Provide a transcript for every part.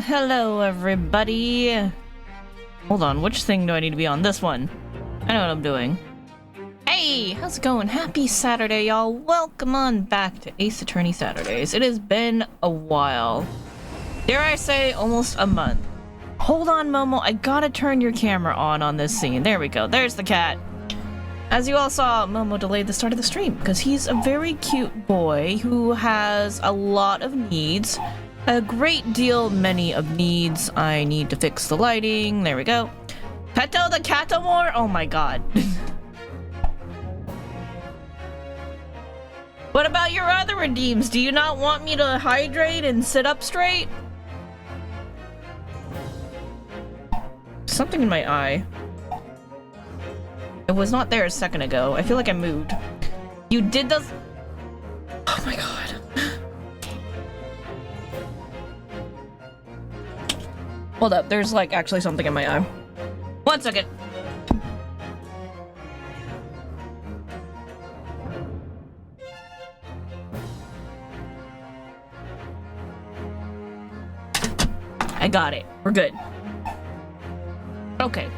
hello everybody. Hold on, which thing do I need to be on? This one. I know what I'm doing. Hey, how's it going? Happy Saturday, y'all. Welcome on back to Ace Attorney Saturdays. It has been a while. Dare I say, almost a month. Hold on, Momo. I gotta turn your camera on this scene. There we go. There's the cat. As you all saw, Momo delayed the start of the stream because he's a very cute boy who has a lot of needs. A great deal, many of needs. I need to fix the lighting. There we go. Peto the Catamore? Oh my god. What about your other redeems? Do you not want me to hydrate and sit up straight? Something in my eye. It was not there a second ago. I feel like I moved. You did those... Oh my god. Hold up, there's like actually something in my eye. 1 second. I got it. We're good. Okay.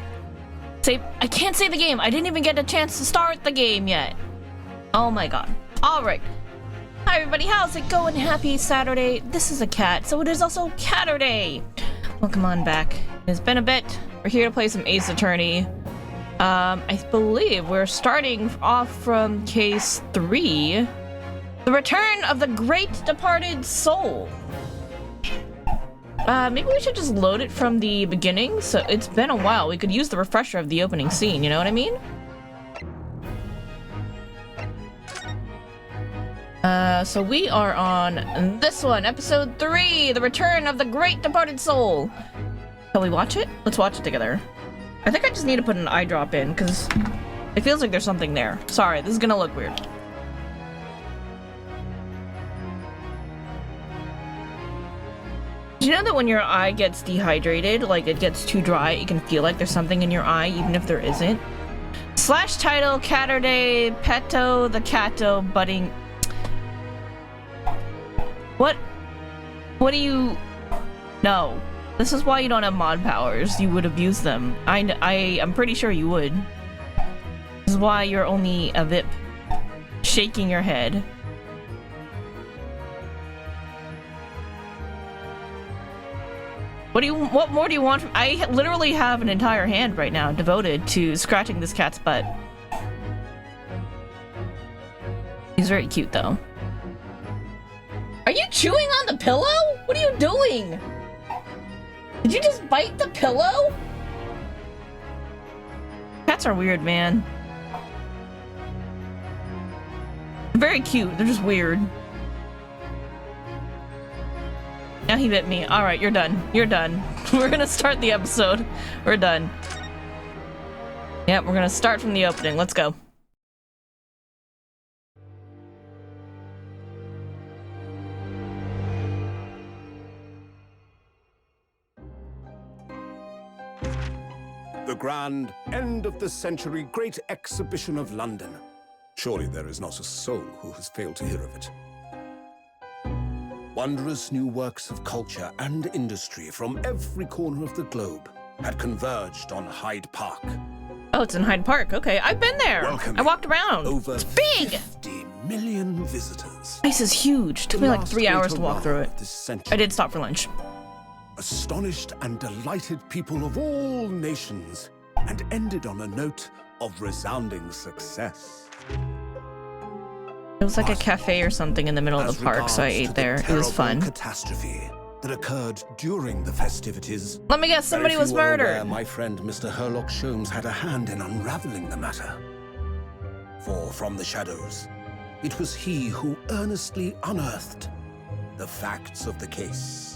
Save. I can't save the game. I didn't even get a chance to start the game yet. Oh my god. Alright. Hi everybody, how's it going? Happy Saturday. This is a cat, so it is also Catterday. Welcome on back. It has been a bit. We're here to play some Ace Attorney. I believe we're starting off from case 3. The Return of the Great Departed Soul. Maybe we should just load it from the beginning. So it's been a while. We could use the refresher of the opening scene, you know what I mean? So we are on this one, episode 3, The Return of the Great Departed Soul. Shall we watch it? Let's watch it together. I think I just need to put an eye drop in, because it feels like there's something there. Sorry, this is gonna look weird. Do you know that when your eye gets dehydrated, like it gets too dry, you can feel like there's something in your eye, even if there isn't? Slash title, Catterday, Peto, the Cato, budding... What do you... No. This is why you don't have mod powers. You would abuse them. I'm pretty sure you would. This is why you're only a VIP. Shaking your head. What more do you want from... I literally have an entire hand right now devoted to scratching this cat's butt. He's very cute though. Are you chewing on the pillow? What are you doing? Did you just bite the pillow? Cats are weird, man. They're very cute. They're just weird. Now he bit me. Alright, you're done. You're done. We're gonna start the episode. We're done. Yep, we're gonna start from the opening. Let's go. The grand end of the century great exhibition of London. Surely there is not a soul who has failed to hear of it. Wondrous new works of culture and industry from every corner of the globe had converged on Hyde Park. Oh, it's in Hyde Park. Okay, I've been there. Welcoming I walked around. Over it's big. 50 million visitors. This is huge. Took me like 3 hours to walk through it. I did stop for lunch. Astonished and delighted people of all nations, and ended on a note of resounding success. It was like a cafe or something in the middle of the park, so I ate there. It was fun. Catastrophe that occurred during the festivities. Let me guess, somebody was murdered. My friend Mr. Herlock Sholmes had a hand in unraveling the matter. For from the shadows, it was he who earnestly unearthed the facts of the case.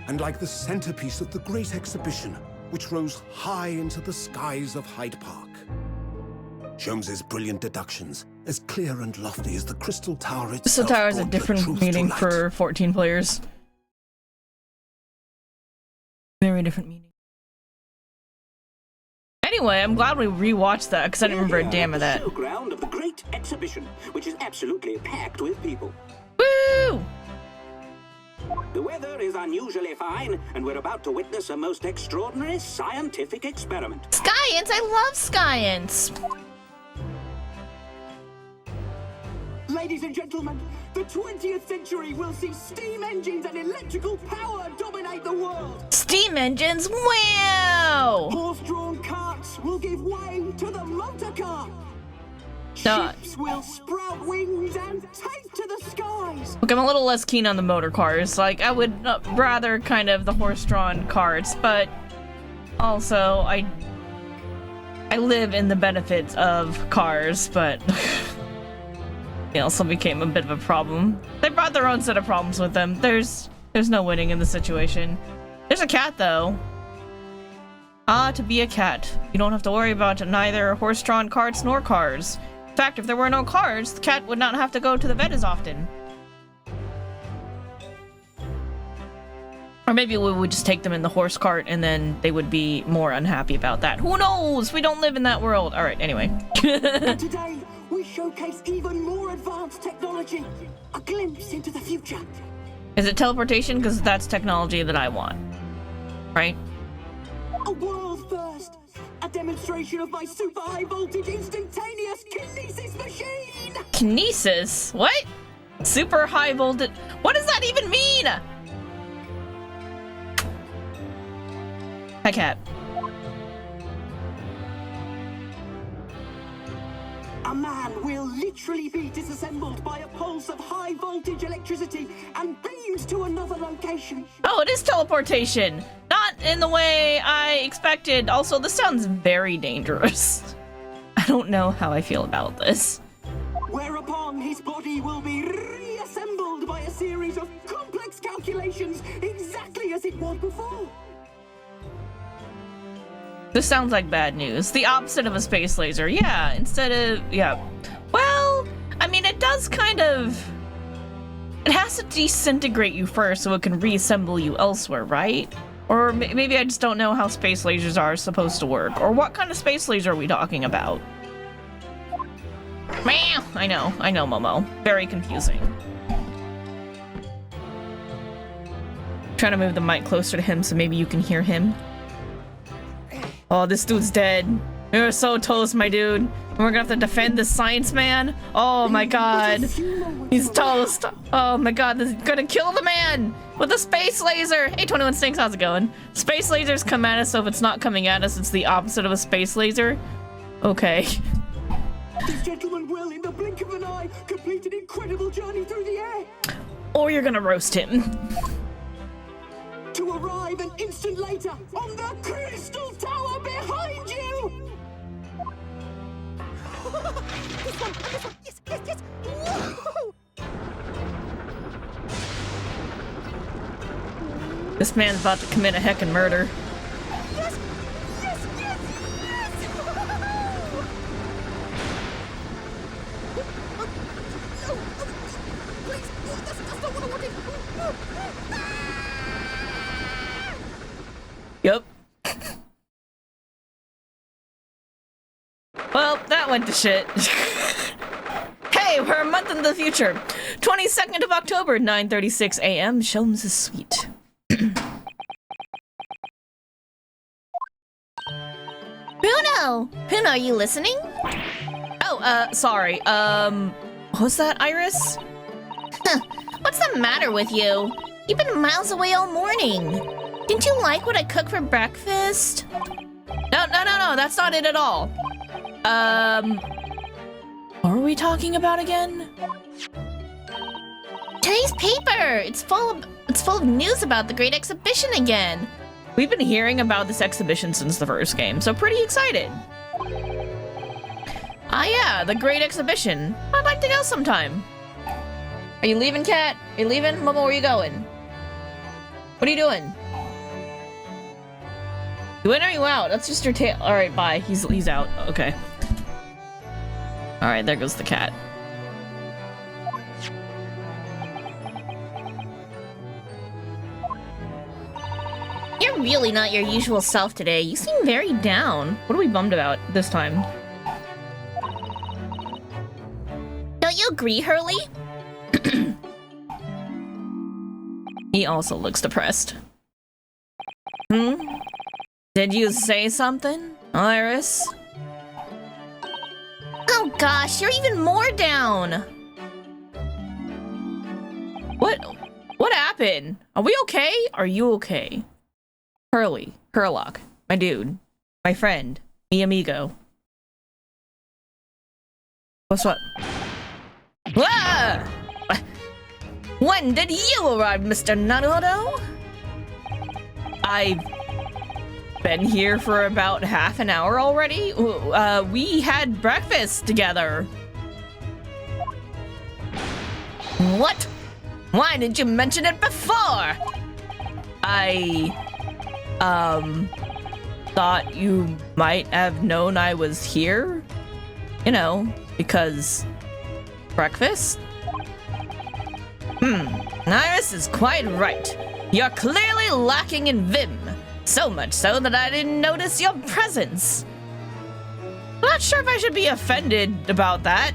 And like the centerpiece of the great exhibition, which rose high into the skies of Hyde Park, Sholmes's brilliant deductions, as clear and lofty as the Crystal Tower itself. Crystal Tower is a different meaning for 14 players. Very different meaning. Anyway, I'm glad we rewatched that because I didn't remember a damn of that. Showground of the great exhibition, which is absolutely packed with people. Woo! The weather is unusually fine, and we're about to witness a most extraordinary scientific experiment. Science! I love science! Ladies and gentlemen, the 20th century will see steam engines and electrical power dominate the world. Steam engines? Wow! Horse-drawn carts will give way to the motor car. No. Ships will sprout wings and take to the skies. Look, I'm a little less keen on the motor cars. Like, I would rather kind of the horse-drawn carts, but also I live in the benefits of cars, but it also became a bit of a problem. They brought their own set of problems with them. There's no winning in the situation. There's a cat, though. Ah, to be a cat. You don't have to worry about neither horse-drawn carts nor cars. In fact, if there were no cars, the cat would not have to go to the vet as often. Or maybe we would just take them in the horse cart and then they would be more unhappy about that. Who knows? We don't live in that world. All right, anyway. Today, we showcase even more advanced technology. A glimpse into the future. Is it teleportation? Because that's technology that I want. Right? A world first. A demonstration of my super high voltage instantaneous kinesis machine. Kinesis? What? Super high voltage? What does that even mean? Hi, cat. A man will literally be disassembled by a pulse of high voltage electricity and beamed to another location. Oh, it is teleportation. Not in the way I expected. Also, this sounds very dangerous. I don't know how I feel about this. Whereupon his body will be reassembled by a series of complex calculations exactly as it was before. This sounds like bad news. The opposite of a space laser. Yeah, instead of... Yeah. Well, I mean, it does kind of... It has to disintegrate you first so it can reassemble you elsewhere, right? Or maybe I just don't know how space lasers are supposed to work. Or what kind of space laser are we talking about? Meow. I know, Momo. Very confusing. Trying to move the mic closer to him so maybe you can hear him. Oh, this dude's dead. You're so toast, my dude. And we're gonna have to defend this science man. Oh my god. He's toast. Oh my god, this is gonna kill the man with a space laser. Hey, 21 Stinks, how's it going? Space lasers come at us, so if it's not coming at us, it's the opposite of a space laser. Okay. This gentleman will, in the blink of an eye, complete an incredible journey through the air. Or you're gonna roast him. To arrive an instant later on the crystal tower behind you! This one, yes, yes, yes! Whoa! This man's about to commit a heckin' murder. Yes, yes, yes, yes! No, please, that's not what I wanted! Yup. Well, that went to shit. Hey, we're a month in the future. 22nd of October, 9:36 a.m. Sholmes is sweet. Bruno! Bruno, are you listening? Oh, sorry. Was that Iris? What's the matter with you? You've been miles away all morning. Didn't you like what I cooked for breakfast? No, that's not it at all. What are we talking about again? Today's paper! It's full of news about the Great Exhibition again. We've been hearing about this exhibition since the first game, so pretty excited. Ah yeah, the Great Exhibition. I'd like to go sometime. Are you leaving, Cat? Are you leaving? Momo, where are you going? What are you doing? You in or you out? That's just your tail. Alright, bye. He's out. Okay. Alright, there goes the cat. You're really not your usual self today. You seem very down. What are we bummed about this time? Don't you agree, Hurley? He also looks depressed. Did you say something, Iris? Oh gosh, you're even more down! What happened? Are we okay? Are you okay? Hurley, Herlock, my dude, my friend, mi amigo. What's up? Ah! When did you arrive, Mr. Naruto? I've been here for about half an hour already. We had breakfast together. What? Why didn't you mention it before? I thought you might have known I was here. You know, because breakfast? Iris is quite right. You're clearly lacking in vim. So much so that I didn't notice your presence. Not sure if I should be offended about that.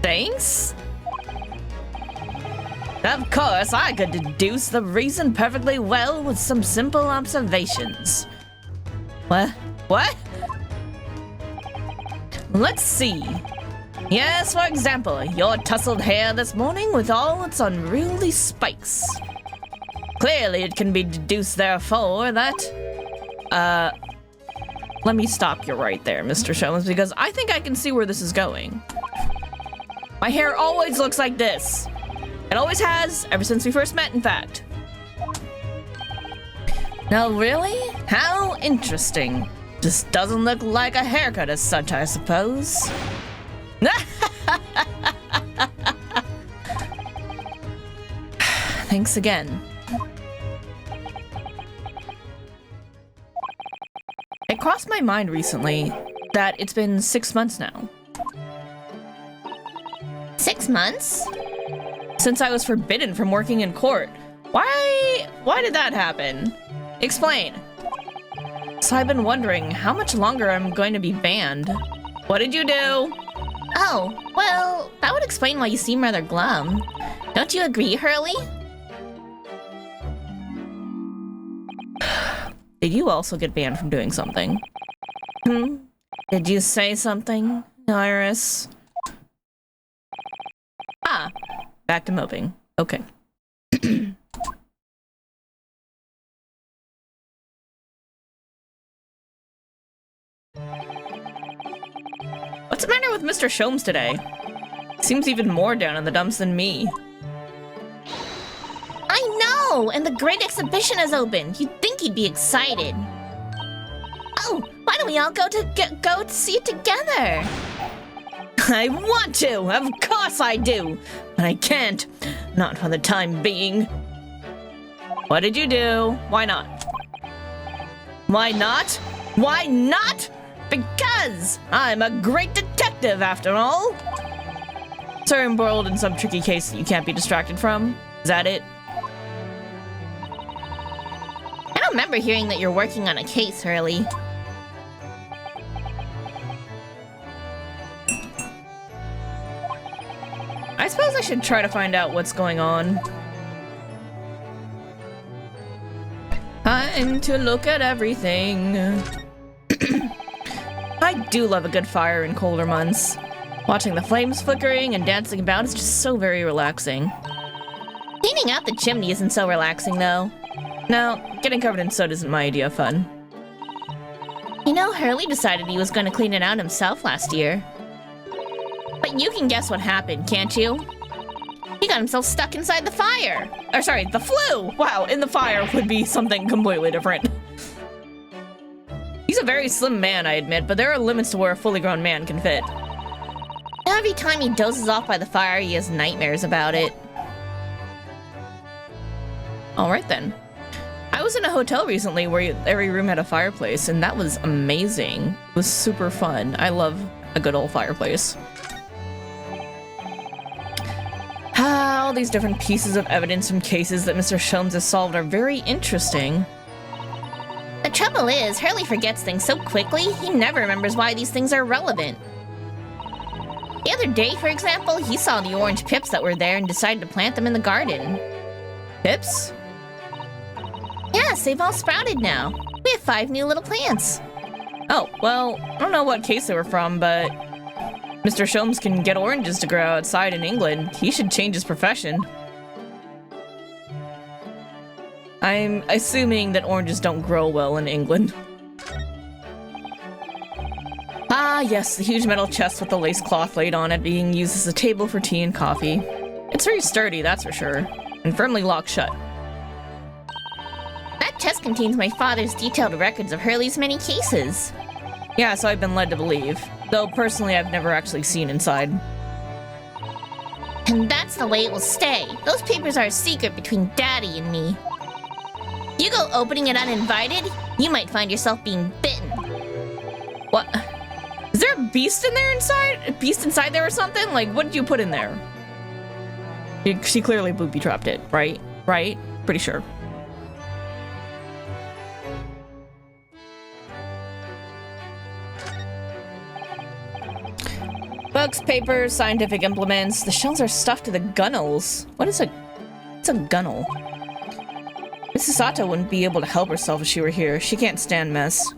Thanks? Of course, I could deduce the reason perfectly well with some simple observations. What? Let's see. Yes, for example, your tousled hair this morning with all its unruly spikes. Clearly, it can be deduced, therefore, that... Let me stop you right there, Mr. Sholmes, because I think I can see where this is going. My hair always looks like this. It always has, ever since we first met, in fact. No, really? How interesting. Just doesn't look like a haircut as such, I suppose. Thanks again. It crossed my mind recently that it's been 6 months now. 6 months? Since I was forbidden from working in court. Why did that happen? Explain. So I've been wondering how much longer I'm going to be banned. What did you do? Oh, well, that would explain why you seem rather glum. Don't you agree, Hurley? Did you also get banned from doing something? Did you say something, Iris? Ah, back to moping. Okay. What's the matter with Mr. Sholmes today? Seems even more down in the dumps than me. I know! And the great exhibition has opened. You'd think he'd be excited. Oh, why don't we all go to see it together? I want to! Of course I do! But I can't. Not for the time being. What did you do? Why not? Why not? Why not? Because I'm a great detective, after all. Sorry, I'm embroiled in some tricky case that you can't be distracted from. Is that it? I don't remember hearing that you're working on a case, Hurley. I suppose I should try to find out what's going on. Time to look at everything. I do love a good fire in colder months. Watching the flames flickering and dancing about is just so very relaxing. Cleaning out the chimney isn't so relaxing, though. No, getting covered in soot isn't my idea of fun. You know, Hurley decided he was going to clean it out himself last year. But you can guess what happened, can't you? He got himself stuck inside the fire. Or sorry, the flue! Wow, in the fire would be something completely different. He's a very slim man, I admit, but there are limits to where a fully grown man can fit. Every time he dozes off by the fire, he has nightmares about it. Alright then. I was in a hotel recently where every room had a fireplace, and that was amazing. It was super fun. I love a good old fireplace. All these different pieces of evidence from cases that Mr. Sholmes has solved are very interesting. The trouble is, Hurley forgets things so quickly, he never remembers why these things are relevant. The other day, for example, he saw the orange pips that were there and decided to plant them in the garden. Pips? Yes, they've all sprouted now. We have 5 new little plants. Oh, well, I don't know what case they were from, but Mr. Sholmes can get oranges to grow outside in England. He should change his profession. I'm assuming that oranges don't grow well in England. Ah, yes, the huge metal chest with the lace cloth laid on it being used as a table for tea and coffee. It's very sturdy, that's for sure, and firmly locked shut. That chest contains my father's detailed records of Hurley's many cases. Yeah, so I've been led to believe, though personally I've never actually seen inside. And that's the way it will stay. Those papers are a secret between Daddy and me. You go opening it uninvited, you might find yourself being bitten. What? Is there a beast in there inside? A beast inside there or something? Like, what did you put in there? She clearly booby-trapped it, right? Right? Pretty sure. Books, papers, scientific implements. The shelves are stuffed to the gunnels. What's a gunnel? Mrs. Sato wouldn't be able to help herself if she were here. She can't stand mess.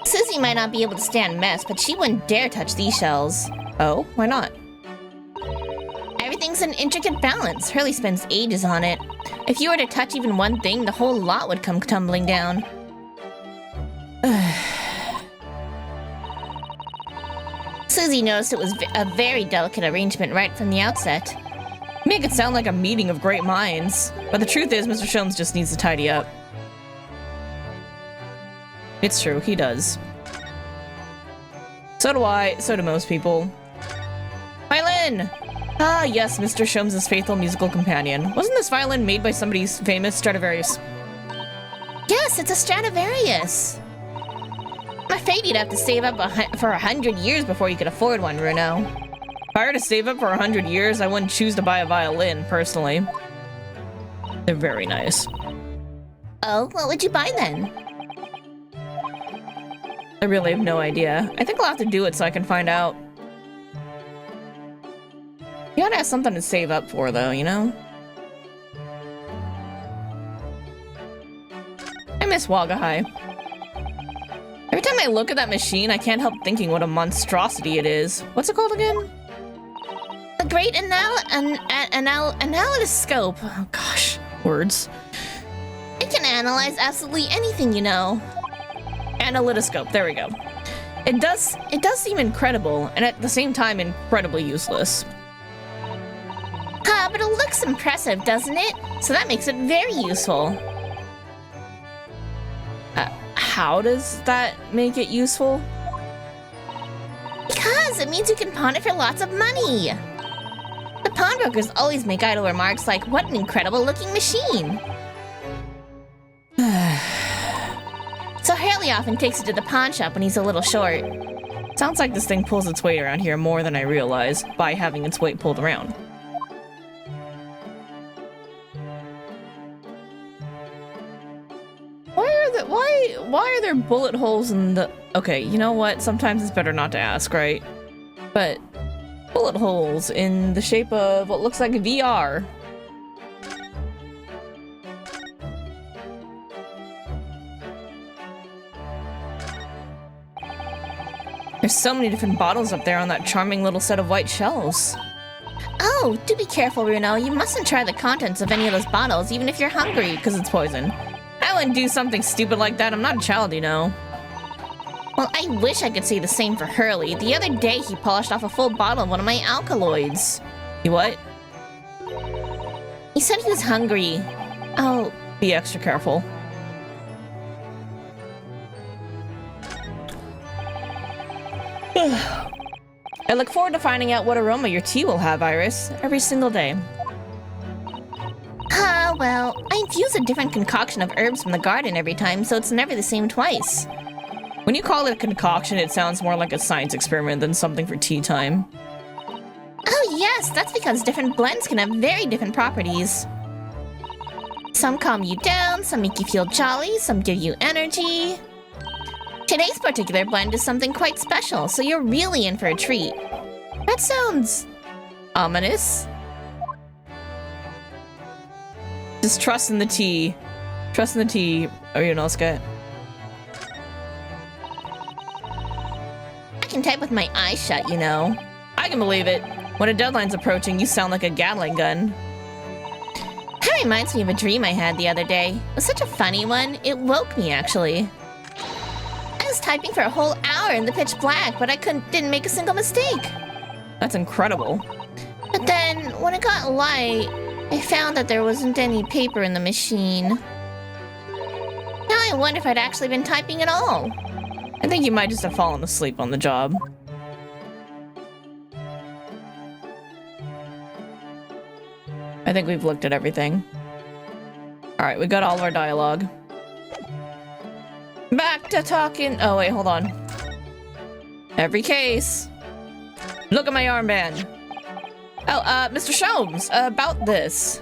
Susie might not be able to stand mess, but she wouldn't dare touch these shells. Oh, why not? Everything's in intricate balance. Hurley spends ages on it. If you were to touch even one thing, the whole lot would come tumbling down. Susie noticed it was a very delicate arrangement right from the outset. Make it sound like a meeting of great minds. But the truth is, Mr. Sholmes just needs to tidy up. It's true, he does. So do I, so do most people. Violin! Ah, yes, Mr. Sholmes' faithful musical companion. Wasn't this violin made by somebody famous, Stradivarius? Yes, it's a Stradivarius. I'm afraid you'd have to save up for 100 years before you could afford one, Bruno. If I were to save up for 100 years, I wouldn't choose to buy a violin, personally. They're very nice. Oh, what would you buy then? I really have no idea. I think I'll have to do it so I can find out. You gotta have something to save up for, though, you know? I miss Wagahai. Every time I look at that machine, I can't help thinking what a monstrosity it is. What's it called again? The Great Analytoscope. Oh gosh, words. It can analyze absolutely anything, you know. Analytoscope, there we go. It does seem incredible, and at the same time incredibly useless. But it looks impressive, doesn't it? So that makes it very useful. How does that make it useful? Because it means you can pawn it for lots of money. The pawnbrokers always make idle remarks like, what an incredible looking machine. So Hurley often takes it to the pawn shop when he's a little short. Sounds like this thing pulls its weight around here more than I realize by having its weight pulled around. Why are there bullet holes in the... Okay, you know what? Sometimes it's better not to ask, right? But bullet holes in the shape of what looks like a VR. There's so many different bottles up there on that charming little set of white shelves. Oh, do be careful, Bruno. You mustn't try the contents of any of those bottles, even if you're hungry. Because it's poison. I wouldn't do something stupid like that. I'm not a child, you know. Well, I wish I could say the same for Hurley. The other day, he polished off a full bottle of one of my alkaloids. You what? He said he was hungry. I'll be extra careful. I look forward to finding out what aroma your tea will have, Iris, every single day. Well, I infuse a different concoction of herbs from the garden every time, so it's never the same twice. When you call it a concoction, it sounds more like a science experiment than something for tea time. Oh yes, that's because different blends can have very different properties. Some calm you down, some make you feel jolly, some give you energy. Today's particular blend is something quite special, so you're really in for a treat. That sounds... ominous. Just trust in the tea. Trust in the tea, Orionosuke. I can type with my eyes shut, you know. I can believe it. When a deadline's approaching, you sound like a Gatling gun. That reminds me of a dream I had the other day. It was such a funny one. It woke me, actually. I was typing for a whole hour in the pitch black, but I didn't make a single mistake. That's incredible. But then, when it got light, I found that there wasn't any paper in the machine. Now I wonder if I'd actually been typing at all. I think you might just have fallen asleep on the job. I think we've looked at everything. Alright, we got all of our dialogue. Back to talking. Oh, wait, hold on. Every case. Look at my armband. Oh, Mr. Sholmes, about this.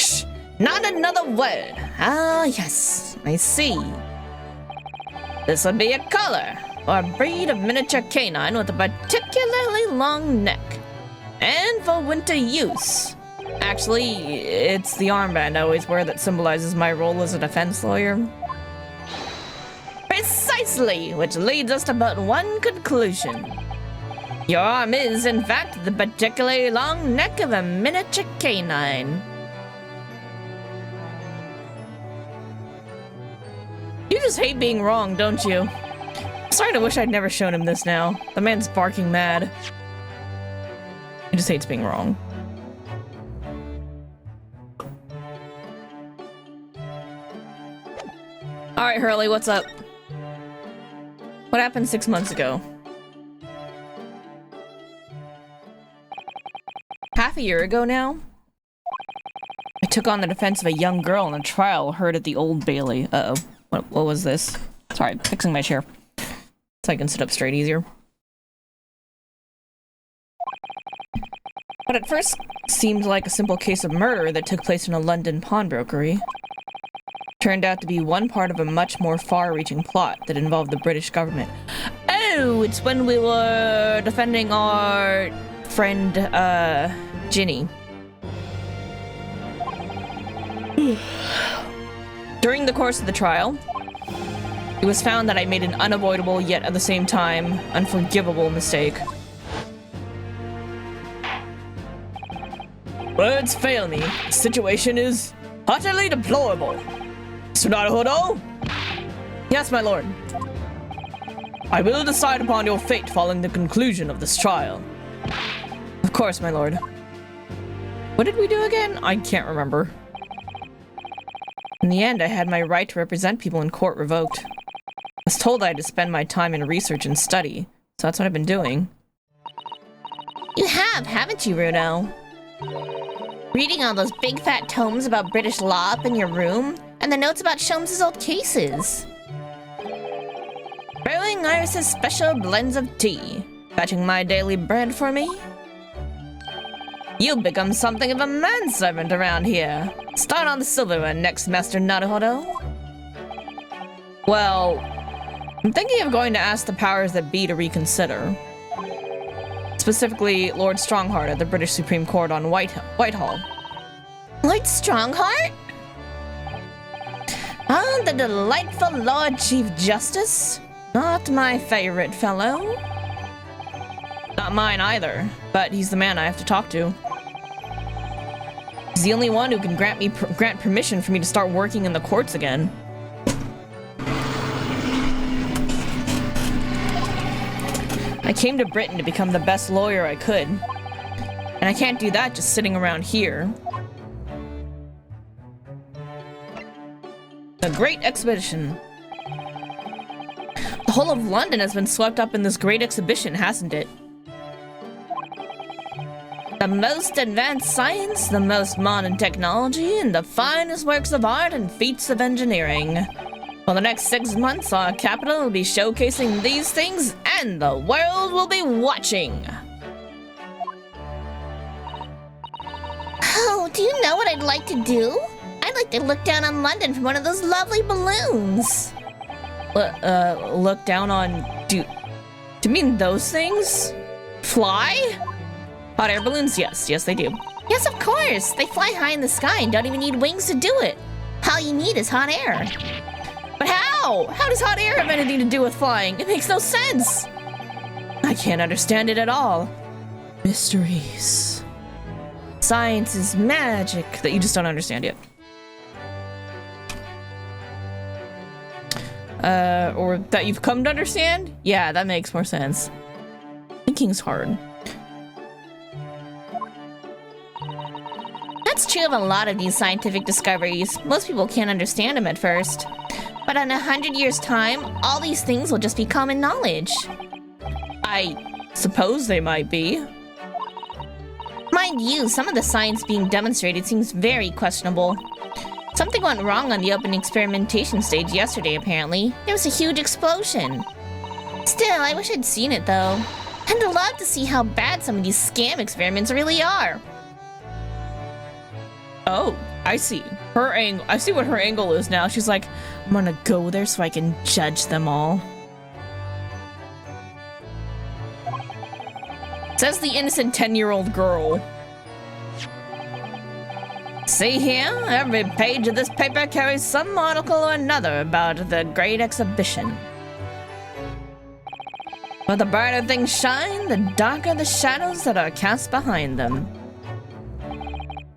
Shh, not another word. Ah, yes, I see. This would be a color, or a breed of miniature canine with a particularly long neck. And for winter use. Actually, it's the armband I always wear that symbolizes my role as a defense lawyer. Precisely, which leads us to but one conclusion. Your arm is, in fact, the particularly long neck of a miniature canine. You just hate being wrong, don't you? I'm starting to wish I'd never shown him this now. The man's barking mad. He just hates being wrong. Alright, Hurley, what's up? What happened 6 months ago? Half a year ago now? I took on the defense of a young girl in a trial heard at the Old Bailey. Uh-oh. What was this? Sorry, fixing my chair. So I can sit up straight easier. What at first seemed like a simple case of murder that took place in a London pawnbrokery turned out to be one part of a much more far-reaching plot that involved the British government. Oh, it's when we were defending our friend, Ginny. During the course of the trial, it was found that I made an unavoidable yet at the same time unforgivable mistake. Words fail me. The situation is utterly deplorable. Mr. Naruhodo? Yes, my lord. I will decide upon your fate following the conclusion of this trial. Of course, my lord. What did we do again? I can't remember. In the end, I had my right to represent people in court revoked. I was told I had to spend my time in research and study, so that's what I've been doing. You have, haven't you, Runo? Reading all those big fat tomes about British law up in your room, and the notes about Sholmes' old cases. Brewing Iris's special blends of tea. Fetching my daily bread for me. You've become something of a manservant around here. Start on the silverware next, Master Naruhodo. Well, I'm thinking of going to ask the powers that be to reconsider. Specifically, Lord Strongheart at the British Supreme Court on Whitehall. Lord Strongheart? Ah, the delightful Lord Chief Justice. Not my favorite fellow. Not mine either, but he's the man I have to talk to. He's the only one who can grant permission for me to start working in the courts again. I came to Britain to become the best lawyer I could. And I can't do that just sitting around here. The Great Exhibition. The whole of London has been swept up in this great exhibition, hasn't it? The most advanced science, the most modern technology, and the finest works of art and feats of engineering. For the next 6 months, our capital will be showcasing these things, and the world will be watching. Oh, do you know what I'd like to do? I'd like to look down on London from one of those lovely balloons. Look down on... Do you mean those things? Fly? Hot air balloons? Yes, they do. Yes, of course! They fly high in the sky and don't even need wings to do it. All you need is hot air. But how? How does hot air have anything to do with flying? It makes no sense! I can't understand it at all. Mysteries. Science is magic that you just don't understand yet. Or that you've come to understand? Yeah, that makes more sense. Thinking's hard. That's true of a lot of these scientific discoveries. Most people can't understand them at first. But in 100 years' time, all these things will just be common knowledge. I suppose they might be. Mind you, some of the science being demonstrated seems very questionable. Something went wrong on the open experimentation stage yesterday, apparently. There was a huge explosion. Still, I wish I'd seen it, though. I'd love to see how bad some of these scam experiments really are. Oh, I see. Her angle. I see what her angle is now. She's like, I'm gonna go there so I can judge them all. Says the innocent 10-year-old girl. See here, every page of this paper carries some article or another about the Great Exhibition. But the brighter things shine, the darker the shadows that are cast behind them.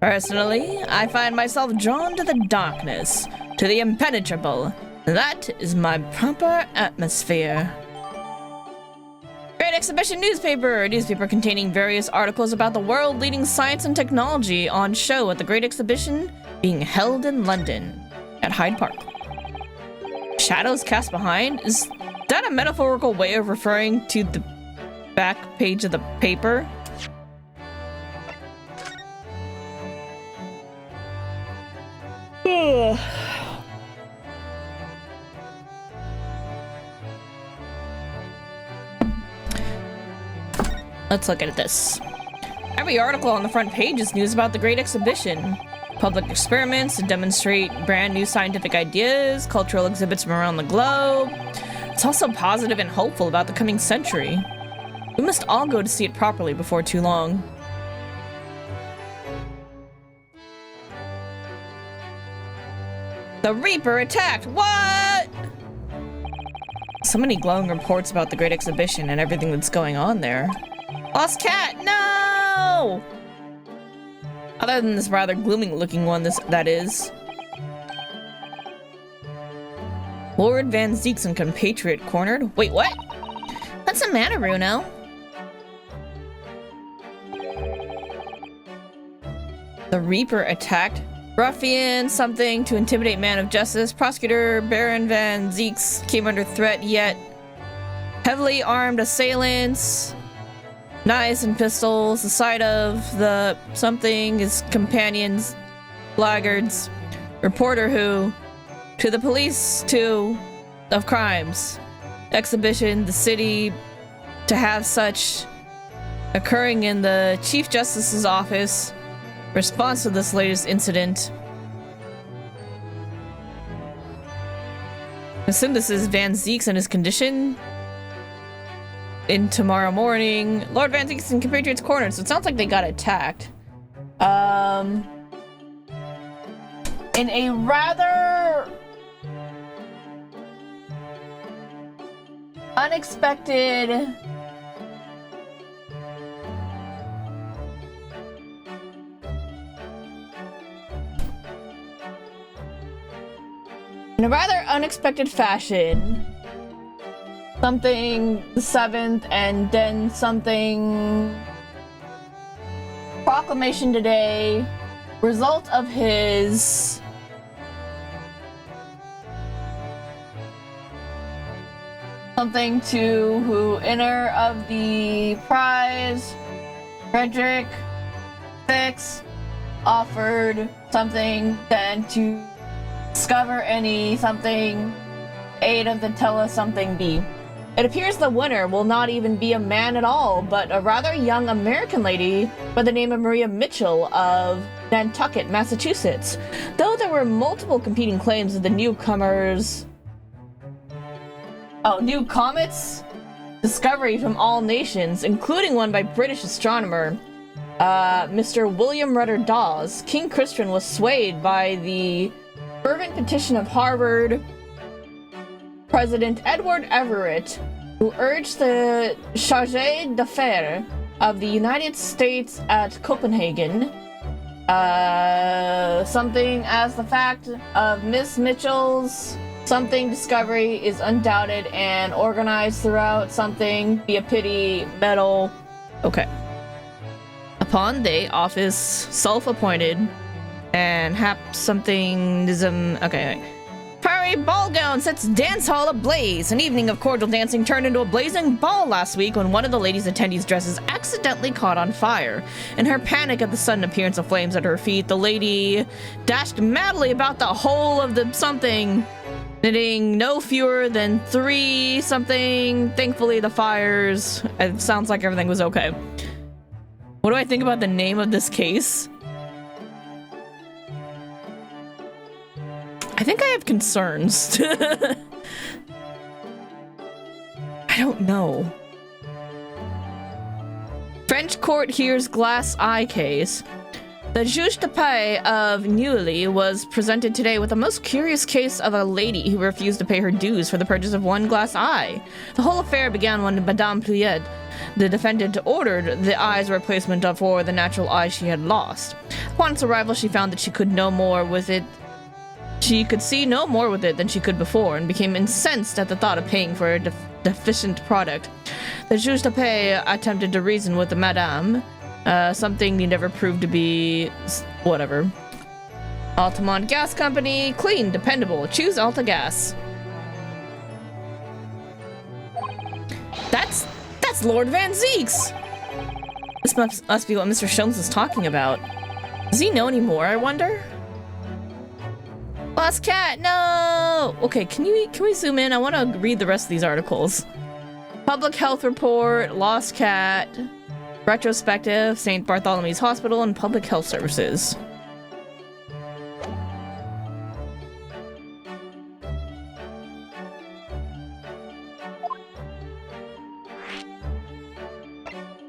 Personally, I find myself drawn to the darkness, to the impenetrable. That is my proper atmosphere. Great Exhibition newspaper! A newspaper containing various articles about the world-leading science and technology on show at the Great Exhibition being held in London, at Hyde Park. Shadows cast behind? Is that a metaphorical way of referring to the back page of the paper? Let's look at this. Every article on the front page is news about the Great Exhibition. Public experiments to demonstrate brand new scientific ideas, cultural exhibits from around the globe. It's also positive and hopeful about the coming century. We must all go to see it properly before too long. The Reaper attacked! What? So many glowing reports about the Great Exhibition and everything that's going on there. Lost cat! No! Other than this rather gloomy looking one, that is. Lord Van Zeek's and compatriot cornered? Wait, what? What's the matter, Bruno? The Reaper attacked. Ruffian something to intimidate man of justice. Prosecutor Baron Van Zeeks came under threat, yet heavily armed assailants. Knives and pistols. The sight of the something, his companions, blackguards. Reporter who, to the police, of crimes. Exhibition, the city, to have such occurring in the Chief Justice's office. Response to this latest incident. Assume this is Van Zeeks and his condition. In tomorrow morning, Lord Van Zeeks and compatriots cornered, so it sounds like they got attacked. In a rather unexpected fashion. Something the 7th and then something proclamation today. Result of his something to who inner of the prize. Frederick Fix offered something then to discover any something aid of the tele something B. It appears the winner will not even be a man at all, but a rather young American lady by the name of Maria Mitchell of Nantucket, Massachusetts. Though there were multiple competing claims of the newcomers. New comets discovery from all nations, including one by British astronomer. Mr. William Rudder Dawes, King Christian was swayed by the fervent petition of Harvard President Edward Everett, who urged the Chargé d'Affaires of the United States at Copenhagen, something as the fact of Miss Mitchell's something discovery is undoubted and organized throughout something be a pity metal. Okay. Upon day office self-appointed and hap somethingism. Okay. Prairie ball gown sets dance hall ablaze. An evening of cordial dancing turned into a blazing ball last week when one of the ladies' attendees' dresses accidentally caught on fire. In her panic at the sudden appearance of flames at her feet, the lady dashed madly about the whole of the something, knitting no fewer than 3 something. Thankfully, the fires. It sounds like everything was okay. What do I think about the name of this case? I think I have concerns. I don't know. French court hears glass eye case. The juge de paix of Neuilly was presented today with a most curious case of a lady who refused to pay her dues for the purchase of one glass eye. The whole affair began when Madame Pluyet, the defendant, ordered the eye's replacement for the natural eye she had lost. Upon its arrival, she found that she could no more with it. She could see no more with it than she could before, and became incensed at the thought of paying for a deficient product. The juge de paix attempted to reason with the madame, something he never proved to be whatever. Altamont Gas Company, clean, dependable. Choose Alta Gas. That's Lord Van Zeeks. This must be what Mr. Sholmes is talking about. Does he know any more, I wonder? Lost cat, no! Okay, can we zoom in? I want to read the rest of these articles. Public health report, lost cat, retrospective, St. Bartholomew's Hospital, and public health services.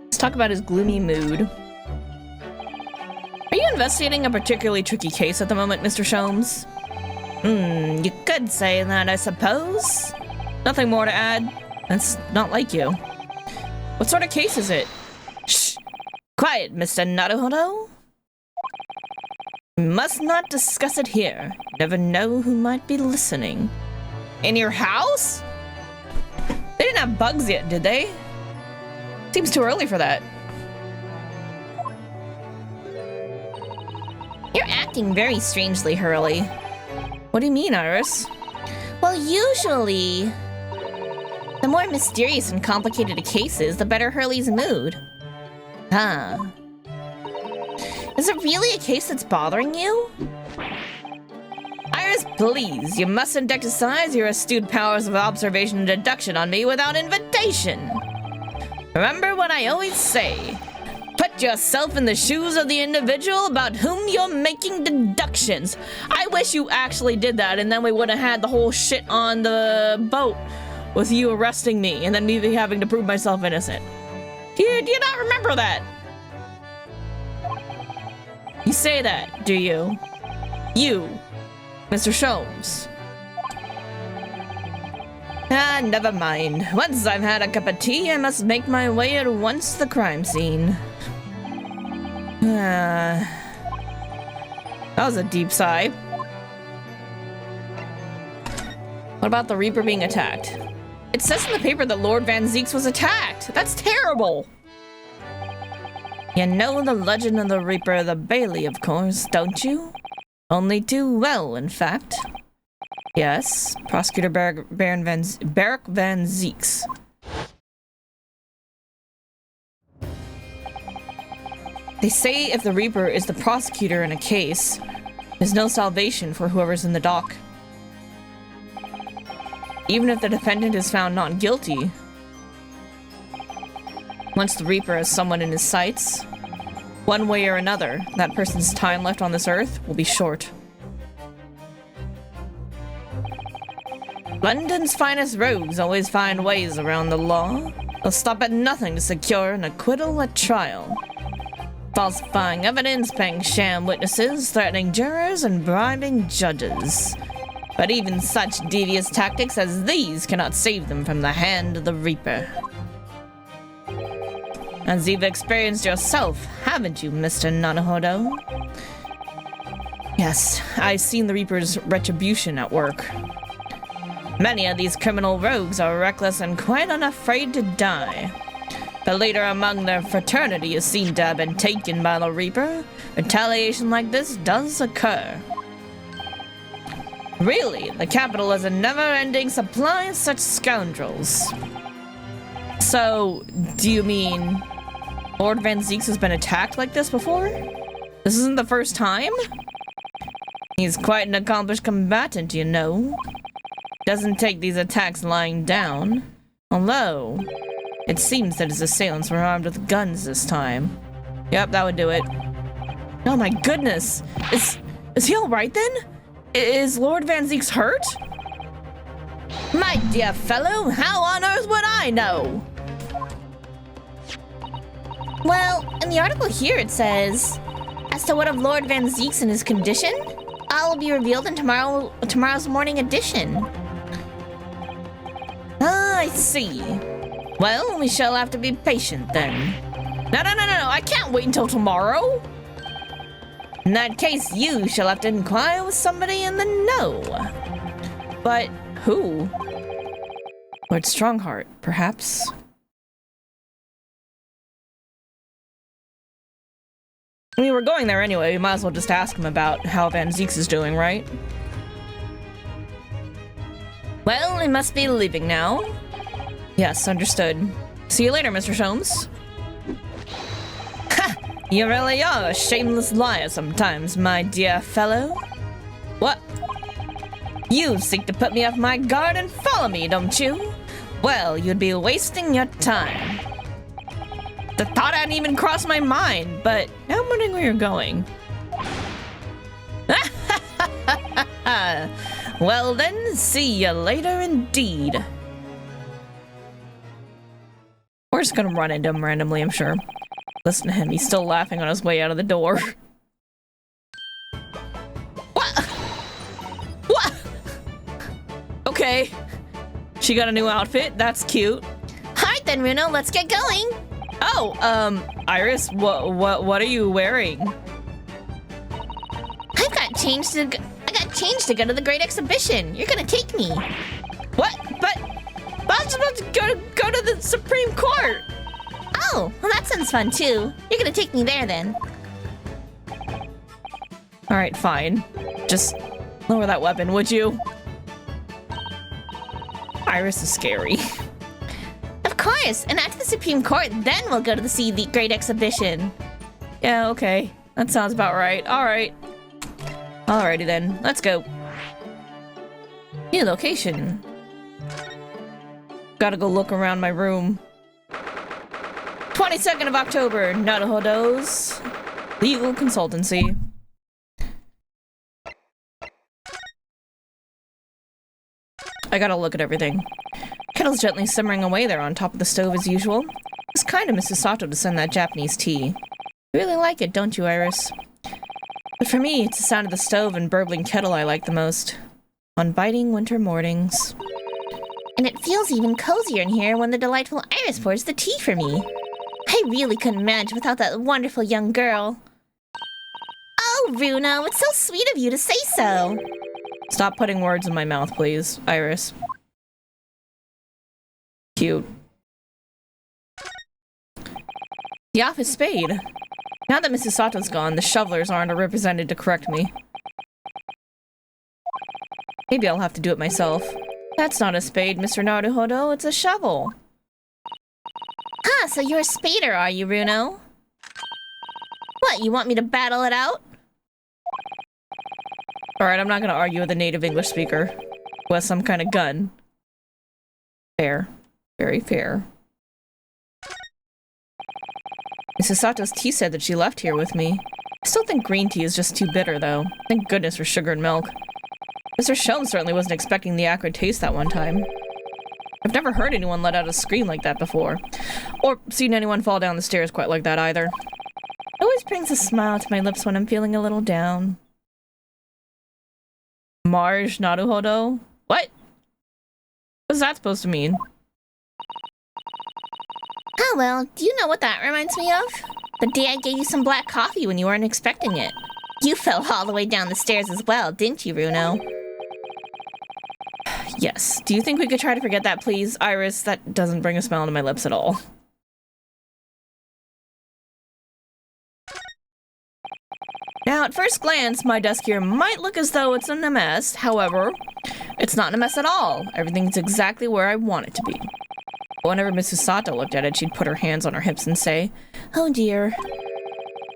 Let's talk about his gloomy mood. Are you investigating a particularly tricky case at the moment, Mr. Sholmes? You could say that, I suppose. Nothing more to add. That's not like you. What sort of case is it? Shh! Quiet, Mr. Naruhodo. We must not discuss it here. Never know who might be listening. In your house? They didn't have bugs yet, did they? Seems too early for that. You're acting very strangely, Hurley. What do you mean, Iris? Well, usually, the more mysterious and complicated a case is, the better Hurley's mood. Huh. Is it really a case that's bothering you? Iris, please, you mustn't exercise your astute powers of observation and deduction on me without invitation. Remember what I always say. Put yourself in the shoes of the individual about whom you're making deductions. I wish you actually did that, and then we would have had the whole shit on the boat with you arresting me and then me having to prove myself innocent. Do you not remember that? You say that, do you? You, Mr. Sholmes. Ah, never mind. Once I've had a cup of tea, I must make my way at once to the crime scene. That was a deep sigh. What about the Reaper being attacked? It says in the paper that Lord Van Zeeks was attacked. That's terrible. You know the legend of the Reaper, the Bailey, of course, don't you? Only too well, in fact. Yes, Prosecutor Barrack Van Zeeks. They say if the Reaper is the prosecutor in a case, there's no salvation for whoever's in the dock. Even if the defendant is found not guilty, once the Reaper has someone in his sights, one way or another, that person's time left on this earth will be short. London's finest rogues always find ways around the law. They'll stop at nothing to secure an acquittal at trial. falsifying evidence, paying sham witnesses, threatening jurors, and bribing judges. But even such devious tactics as these cannot save them from the hand of the Reaper. As you've experienced yourself, haven't you, Mr. Naruhodo? Yes, I've seen the Reaper's retribution at work. Many of these criminal rogues are reckless and quite unafraid to die. The leader among their fraternity is seen to have been taken by the Reaper. Retaliation like this does occur. Really, the capital has a never-ending supply of such scoundrels. So, do you mean Lord Van Zieks has been attacked like this before? This isn't the first time? He's quite an accomplished combatant, you know. Doesn't take these attacks lying down. Although, it seems that his assailants were armed with guns this time. Yep, that would do it. Oh my goodness! Is he alright then? Is Lord Van Zieks hurt? My dear fellow, how on earth would I know? Well, in the article here it says, as to what of Lord Van Zieks and his condition, all will be revealed in tomorrow's morning edition. Ah, I see. Well, we shall have to be patient then. No, I can't wait until tomorrow. In that case, you shall have to inquire with somebody in the know. But who? Lord Strongheart, perhaps? I mean, we're going there anyway. We might as well just ask him about how Van Zieks is doing, right? Well, I must be leaving now. Yes, understood. See you later, Mr. Sholmes. Ha! You really are a shameless liar sometimes, my dear fellow. What? You seek to put me off my guard and follow me, don't you? Well, you'd be wasting your time. The thought hadn't even crossed my mind, but now I'm wondering where you're going. Well then, see you later indeed. We're just gonna run into him randomly, I'm sure. Listen to him, he's still laughing on his way out of the door. What? What? Okay. She got a new outfit, that's cute. Alright then, Runo, let's get going. Oh, Iris, what are you wearing? I got changed to go to the Great Exhibition. You're gonna take me. What? But I was about to go to the Supreme Court. Oh, well that sounds fun too. You're gonna take me there then. All right, fine. Just lower that weapon, would you? Iris is scary. Of course, and after the Supreme Court, then we'll go to see the Great Exhibition. Yeah, okay. That sounds about right. All right. Alrighty then, let's go. New location. Gotta go look around my room. 22nd of October, Naruhodo's Legal Consultancy. I gotta look at everything. Kettle's gently simmering away there on top of the stove as usual. It's kind of Mrs. Sato to send that Japanese tea. You really like it, don't you, Iris? But for me, it's the sound of the stove and burbling kettle I like the most. On biting winter mornings. And it feels even cozier in here when the delightful Iris pours the tea for me. I really couldn't manage without that wonderful young girl. Oh, Runo, it's so sweet of you to say so. Stop putting words in my mouth, please, Iris. Cute. The office spade. Now that Mrs. Sato's gone, the shovelers aren't represented to correct me. Maybe I'll have to do it myself. That's not a spade, Mr. Naruhodo, it's a shovel. Huh, so you're a spader, are you, Runo? What, you want me to battle it out? Alright, I'm not gonna argue with a native English speaker who has some kind of gun. Fair. Very fair. Mrs. Sato's tea said that she left here with me. I still think green tea is just too bitter, though. Thank goodness for sugar and milk. Mr. Sholmes certainly wasn't expecting the acrid taste that one time. I've never heard anyone let out a scream like that before. Or seen anyone fall down the stairs quite like that either. I always brings a smile to my lips when I'm feeling a little down. Marge Naruhodo? What? What's that supposed to mean? Oh well, do you know what that reminds me of? The day I gave you some black coffee when you weren't expecting it. You fell all the way down the stairs as well, didn't you, Runo? Yes. Do you think we could try to forget that, please? Iris, that doesn't bring a smile to my lips at all. Now, at first glance, my desk here might look as though it's in a mess. However, it's not in a mess at all. Everything's exactly where I want it to be. Whenever Mrs. Sato looked at it, she'd put her hands on her hips and say, "Oh dear."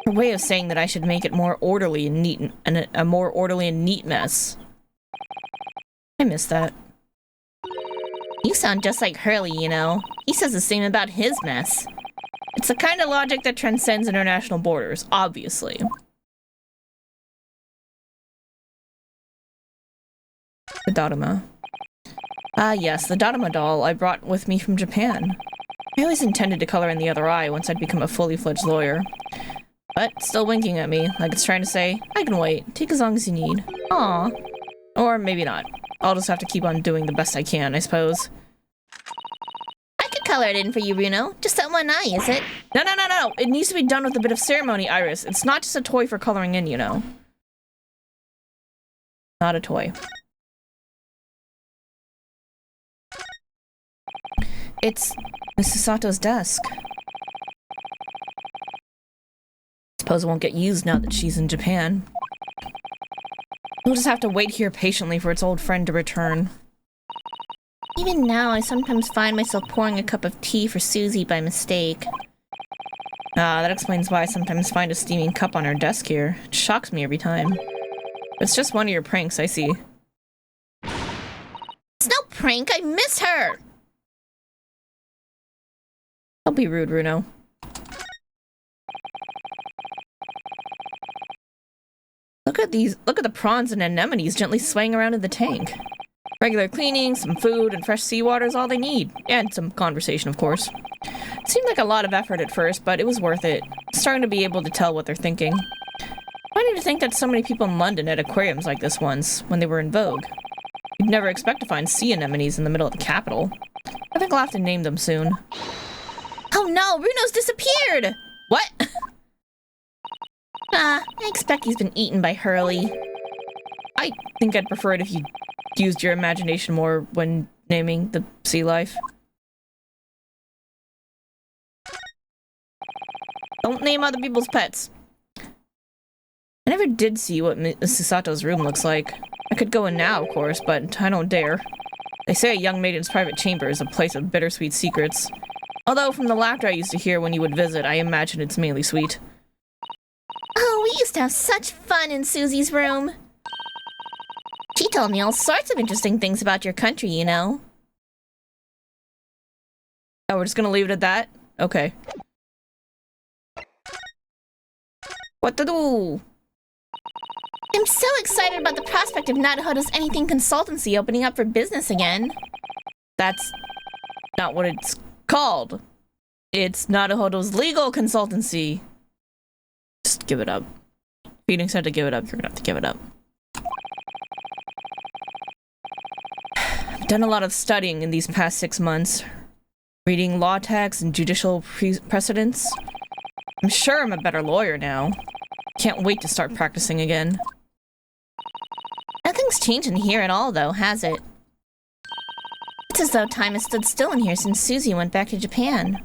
Her way of saying that I should make it more orderly and neat, and a more orderly and neat mess. I miss that. You sound just like Hurley, you know. He says the same about his mess. It's the kind of logic that transcends international borders, obviously. The Daruma. Ah yes, the Daruma doll I brought with me from Japan. I always intended to color in the other eye once I'd become a fully fledged lawyer. But it's still winking at me, like it's trying to say, I can wait, take as long as you need. Aw. Or maybe not. I'll just have to keep on doing the best I can, I suppose. I could color it in for you, Runo. Just that one eye, is it? No, no, no, no! It needs to be done with a bit of ceremony, Iris. It's not just a toy for coloring in, you know. Not a toy. It's Mrs. Sato's desk. Suppose it won't get used now that she's in Japan. We'll just have to wait here patiently for its old friend to return. Even now, I sometimes find myself pouring a cup of tea for Susie by mistake. Ah, that explains why I sometimes find a steaming cup on her desk here. It shocks me every time. It's just one of your pranks, I see. It's no prank, I miss her! Don't be rude, Runo. Look at the prawns and anemones gently swaying around in the tank. Regular cleaning, some food, and fresh seawater is all they need. And some conversation, of course. It seemed like a lot of effort at first, but it was worth it. Starting to be able to tell what they're thinking. Funny to think that so many people in London had aquariums like this once, when they were in vogue. You'd never expect to find sea anemones in the middle of the capital. I think I'll have to name them soon. Oh no, Runo's disappeared! What? I expect he's been eaten by Hurley. I think I'd prefer it if you used your imagination more when naming the sea life. Don't name other people's pets. I never did see what Mrs. Sato's room looks like. I could go in now, of course, but I don't dare. They say a young maiden's private chamber is a place of bittersweet secrets. Although, from the laughter I used to hear when you would visit, I imagine it's mainly sweet. Oh, we used to have such fun in Susie's room. She told me all sorts of interesting things about your country, you know. Oh, we're just gonna leave it at that? Okay. What to do? I'm so excited about the prospect of Naruhodo's Anything Consultancy opening up for business again. That's not what it's called. It's Naruhodo's legal consultancy. Just give it up. Phoenix had to give it up. You're gonna have to give it up. I've done a lot of studying in these past 6 months. Reading law texts and judicial precedents. I'm sure I'm a better lawyer now. Can't wait to start practicing again. Nothing's changed in here at all, though, has it? It's as though time has stood still in here since Susie went back to Japan.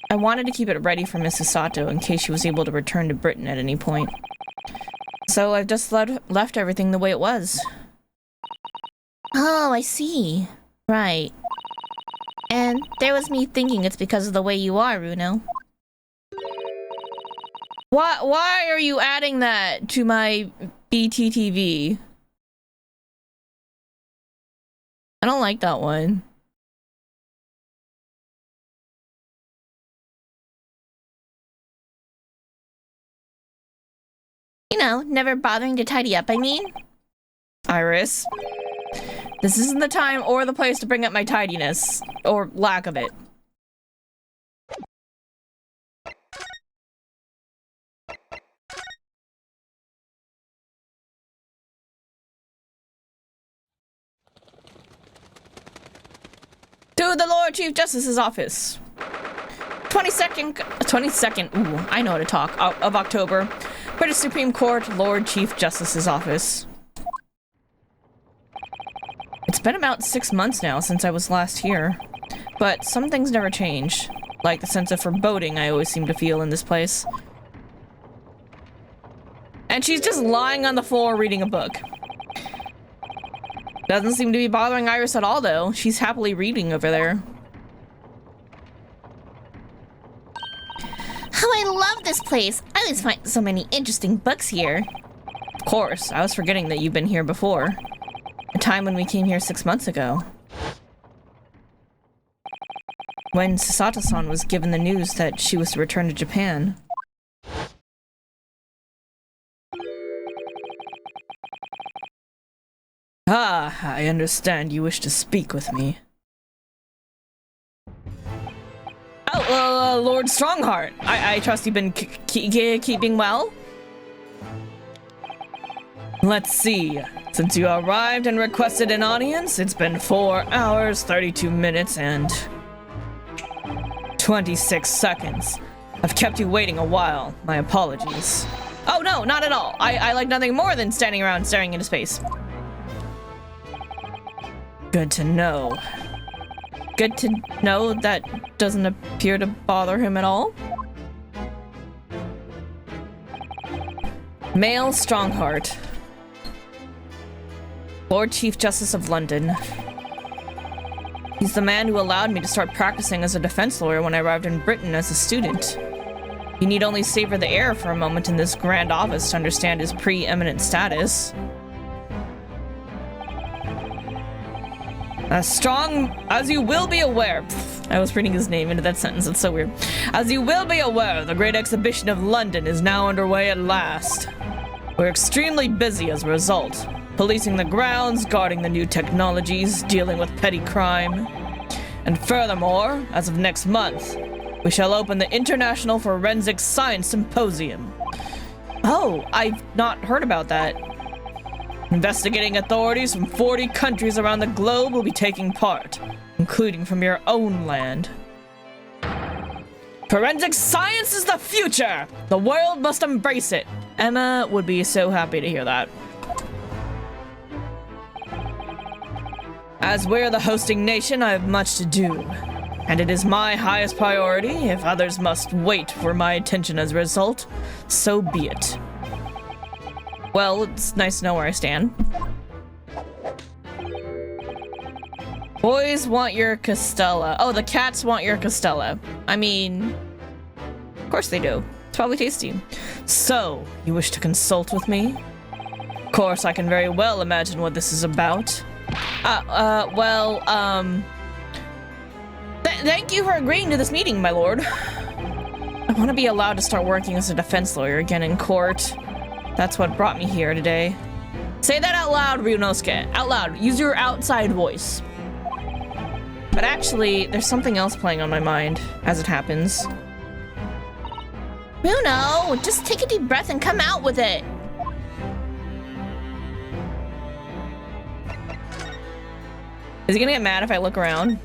I wanted to keep it ready for Mrs. Sato in case she was able to return to Britain at any point. So I've just left everything the way it was. Oh, I see. Right. And there was me thinking it's because of the way you are, Runo. Why are you adding that to my BTTV? I don't like that one. You know, never bothering to tidy up, I mean. Iris, this isn't the time or the place to bring up my tidiness, or lack of it. To the Lord Chief Justice's office. 22nd, ooh, I know how to talk, of October. British Supreme Court, Lord Chief Justice's office. It's been about 6 months now since I was last here, but some things never change, like the sense of foreboding I always seem to feel in this place. And she's just lying on the floor reading a book. Doesn't seem to be bothering Iris at all, though. She's happily reading over there. Oh, I love this place. I always find so many interesting books here. Of course, I was forgetting that you've been here before. A time when we came here 6 months ago. When Sasato-san was given the news that she was to return to Japan. Ah, I understand you wish to speak with me. Oh, Lord Strongheart. I trust you've been keeping well? Let's see. Since you arrived and requested an audience, it's been 4 hours, 32 minutes, and 26 seconds. I've kept you waiting a while. My apologies. Oh no, not at all. I like nothing more than standing around staring into space. Good to know. Good to know that doesn't appear to bother him at all. Male Strongheart. Lord Chief Justice of London. He's the man who allowed me to start practicing as a defense lawyer when I arrived in Britain as a student. You need only savor the air for a moment in this grand office to understand his preeminent status. As strong as you will be aware. I was reading his name into that sentence, it's so weird. As you will be aware, the Great Exhibition of London is now underway at last. We're extremely busy as a result. Policing the grounds, guarding the new technologies, dealing with petty crime. And furthermore, as of next month, we shall open the International Forensic Science Symposium. Oh, I've not heard about that. Investigating authorities from 40 countries around the globe will be taking part, including from your own land. Forensic science is the future! The world must embrace it! Emma would be so happy to hear that. As we're the hosting nation, I have much to do. And it is my highest priority. If others must wait for my attention as a result, so be it. Well, it's nice to know where I stand. Boys want your Costella. Oh, the cats want your Costella. I mean, of course they do. It's probably tasty. So, you wish to consult with me? Of course, I can very well imagine what this is about. Thank you for agreeing to this meeting, my lord. I want to be allowed to start working as a defense lawyer again in court. That's what brought me here today. Say that out loud, Ryunosuke. Out loud. Use your outside voice. But actually, there's something else playing on my mind, as it happens. Bruno, just take a deep breath and come out with it. Is he gonna get mad if I look around?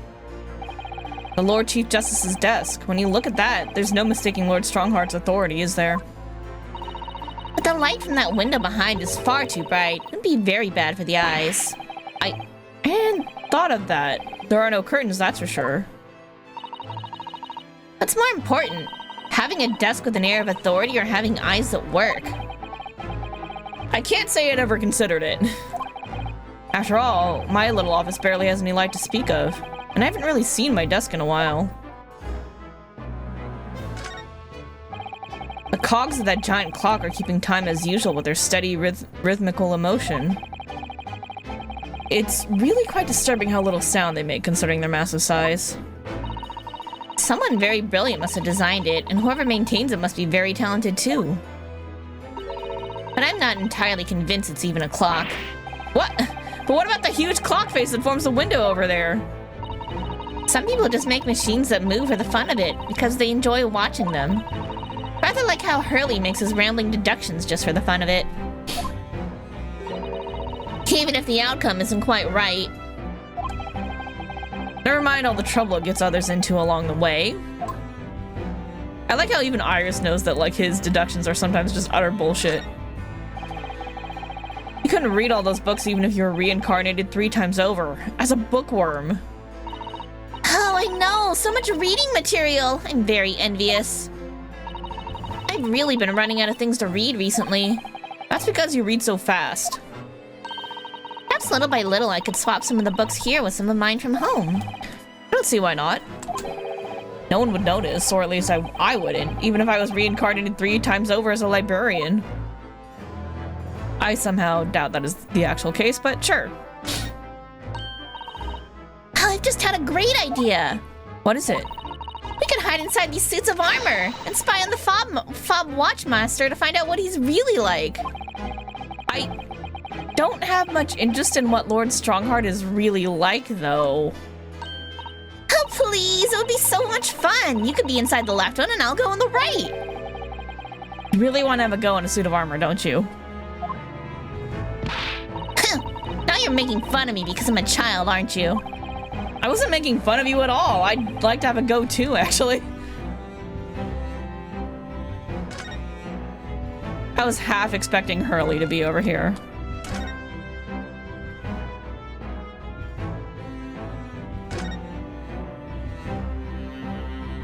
The Lord Chief Justice's desk. When you look at that, there's no mistaking Lord Strongheart's authority, is there? But the light from that window behind is far too bright. It'd be very bad for the eyes. I hadn't thought of that. There are no curtains, that's for sure. What's more important? Having a desk with an air of authority or having eyes that work? I can't say I'd ever considered it. After all, my little office barely has any light to speak of, and I haven't really seen my desk in a while. The cogs of that giant clock are keeping time as usual with their steady rhythmical emotion. It's really quite disturbing how little sound they make considering their massive size. Someone very brilliant must have designed it, and whoever maintains it must be very talented too. But I'm not entirely convinced it's even a clock. What? But what about the huge clock face that forms the window over there? Some people just make machines that move for the fun of it, because they enjoy watching them. Rather like how Hurley makes his rambling deductions just for the fun of it. Even if the outcome isn't quite right. Never mind all the trouble it gets others into along the way. I like how even Iris knows that, like, his deductions are sometimes just utter bullshit. You couldn't read all those books even if you were reincarnated 3 times over, as a bookworm. Oh, I know! So much reading material! I'm very envious. I've really been running out of things to read recently. That's because you read so fast. Perhaps little by little I could swap some of the books here with some of mine from home. I don't see why not. No one would notice, or at least I wouldn't, even if I was reincarnated 3 times over as a librarian. I somehow doubt that is the actual case, but sure. Oh, I've just had a great idea! What is it? We could hide inside these suits of armor and spy on the Fob Watchmaster to find out what he's really like. I don't have much interest in what Lord Strongheart is really like, though. Oh, please! It would be so much fun! You could be inside the left one and I'll go on the right! You really want to have a go in a suit of armor, don't you? Now you're making fun of me because I'm a child, aren't you? I wasn't making fun of you at all. I'd like to have a go too, actually. I was half expecting Hurley to be over here.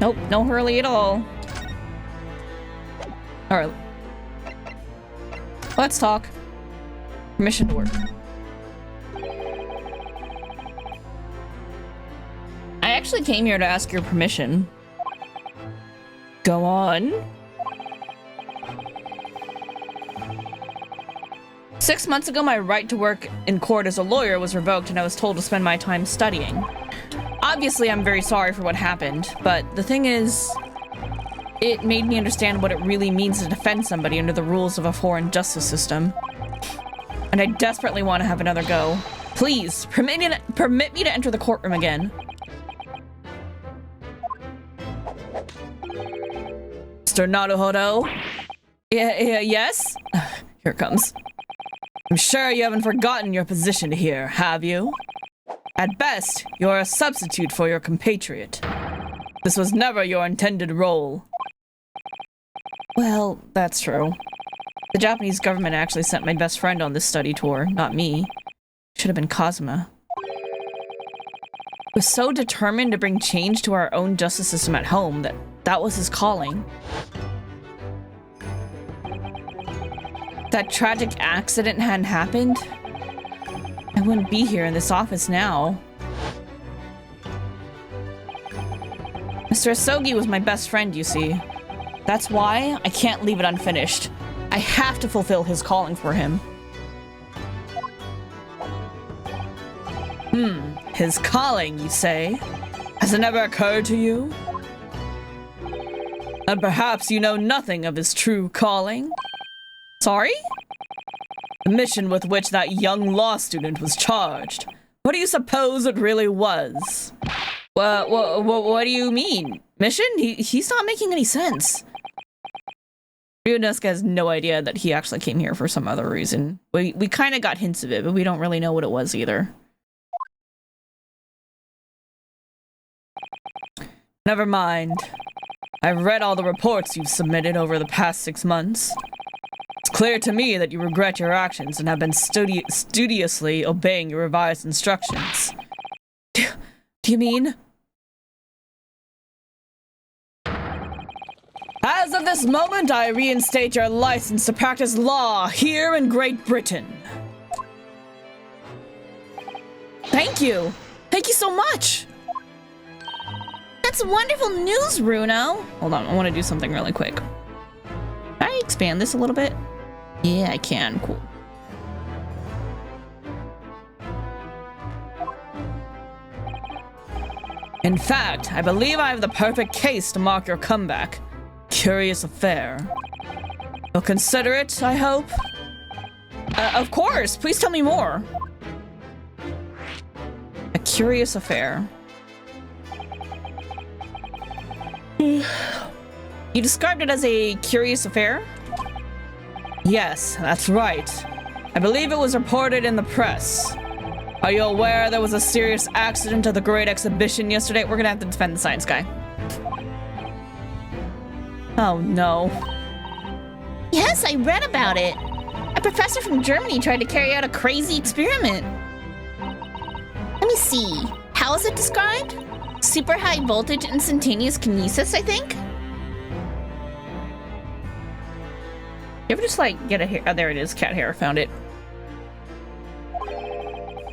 Nope, no Hurley at all. Alright. Let's talk. Permission to work. I actually came here to ask your permission. Go on. 6 months ago, my right to work in court as a lawyer was revoked and I was told to spend my time studying. Obviously, I'm very sorry for what happened, but the thing is, it made me understand what it really means to defend somebody under the rules of a foreign justice system. And I desperately want to have another go. Please, permit me to enter the courtroom again. Mr. Naruhodo? Yes? Here it comes. I'm sure you haven't forgotten your position here, have you? At best, you're a substitute for your compatriot. This was never your intended role. Well, that's true. The Japanese government actually sent my best friend on this study tour, not me. Should have been Kazuma. Was so determined to bring change to our own justice system at home that was his calling. That tragic accident hadn't happened, I wouldn't be here in this office now. Mr. Asogi was my best friend, you see. That's why I can't leave it unfinished. I have to fulfill his calling for him. His calling, you say? Has it never occurred to you? And perhaps you know nothing of his true calling? Sorry? The mission with which that young law student was charged. What do you suppose it really was? What do you mean? Mission? He's not making any sense. Ryunosuke has no idea that he actually came here for some other reason. We kind of got hints of it, but we don't really know what it was either. Never mind. I've read all the reports you've submitted over the past 6 months. It's clear to me that you regret your actions and have been studiously obeying your revised instructions. Do you mean? As of this moment, I reinstate your license to practice law here in Great Britain. Thank you! Thank you so much! That's wonderful news, Runo! Hold on, I want to do something really quick. Can I expand this a little bit? Yeah, I can. Cool. In fact, I believe I have the perfect case to mark your comeback. Curious affair. You'll consider it, I hope? Of course! Please tell me more! A curious affair. You described it as a curious affair? Yes, that's right. I believe it was reported in the press. Are you aware there was a serious accident at the Great Exhibition yesterday? We're gonna have to defend the science guy. Oh no. Yes, I read about it. A professor from Germany tried to carry out a crazy experiment. Let me see. How is it described? Super high voltage instantaneous kinesis, I think? You ever just like get a hair? Oh, there it is. Cat hair. Found it.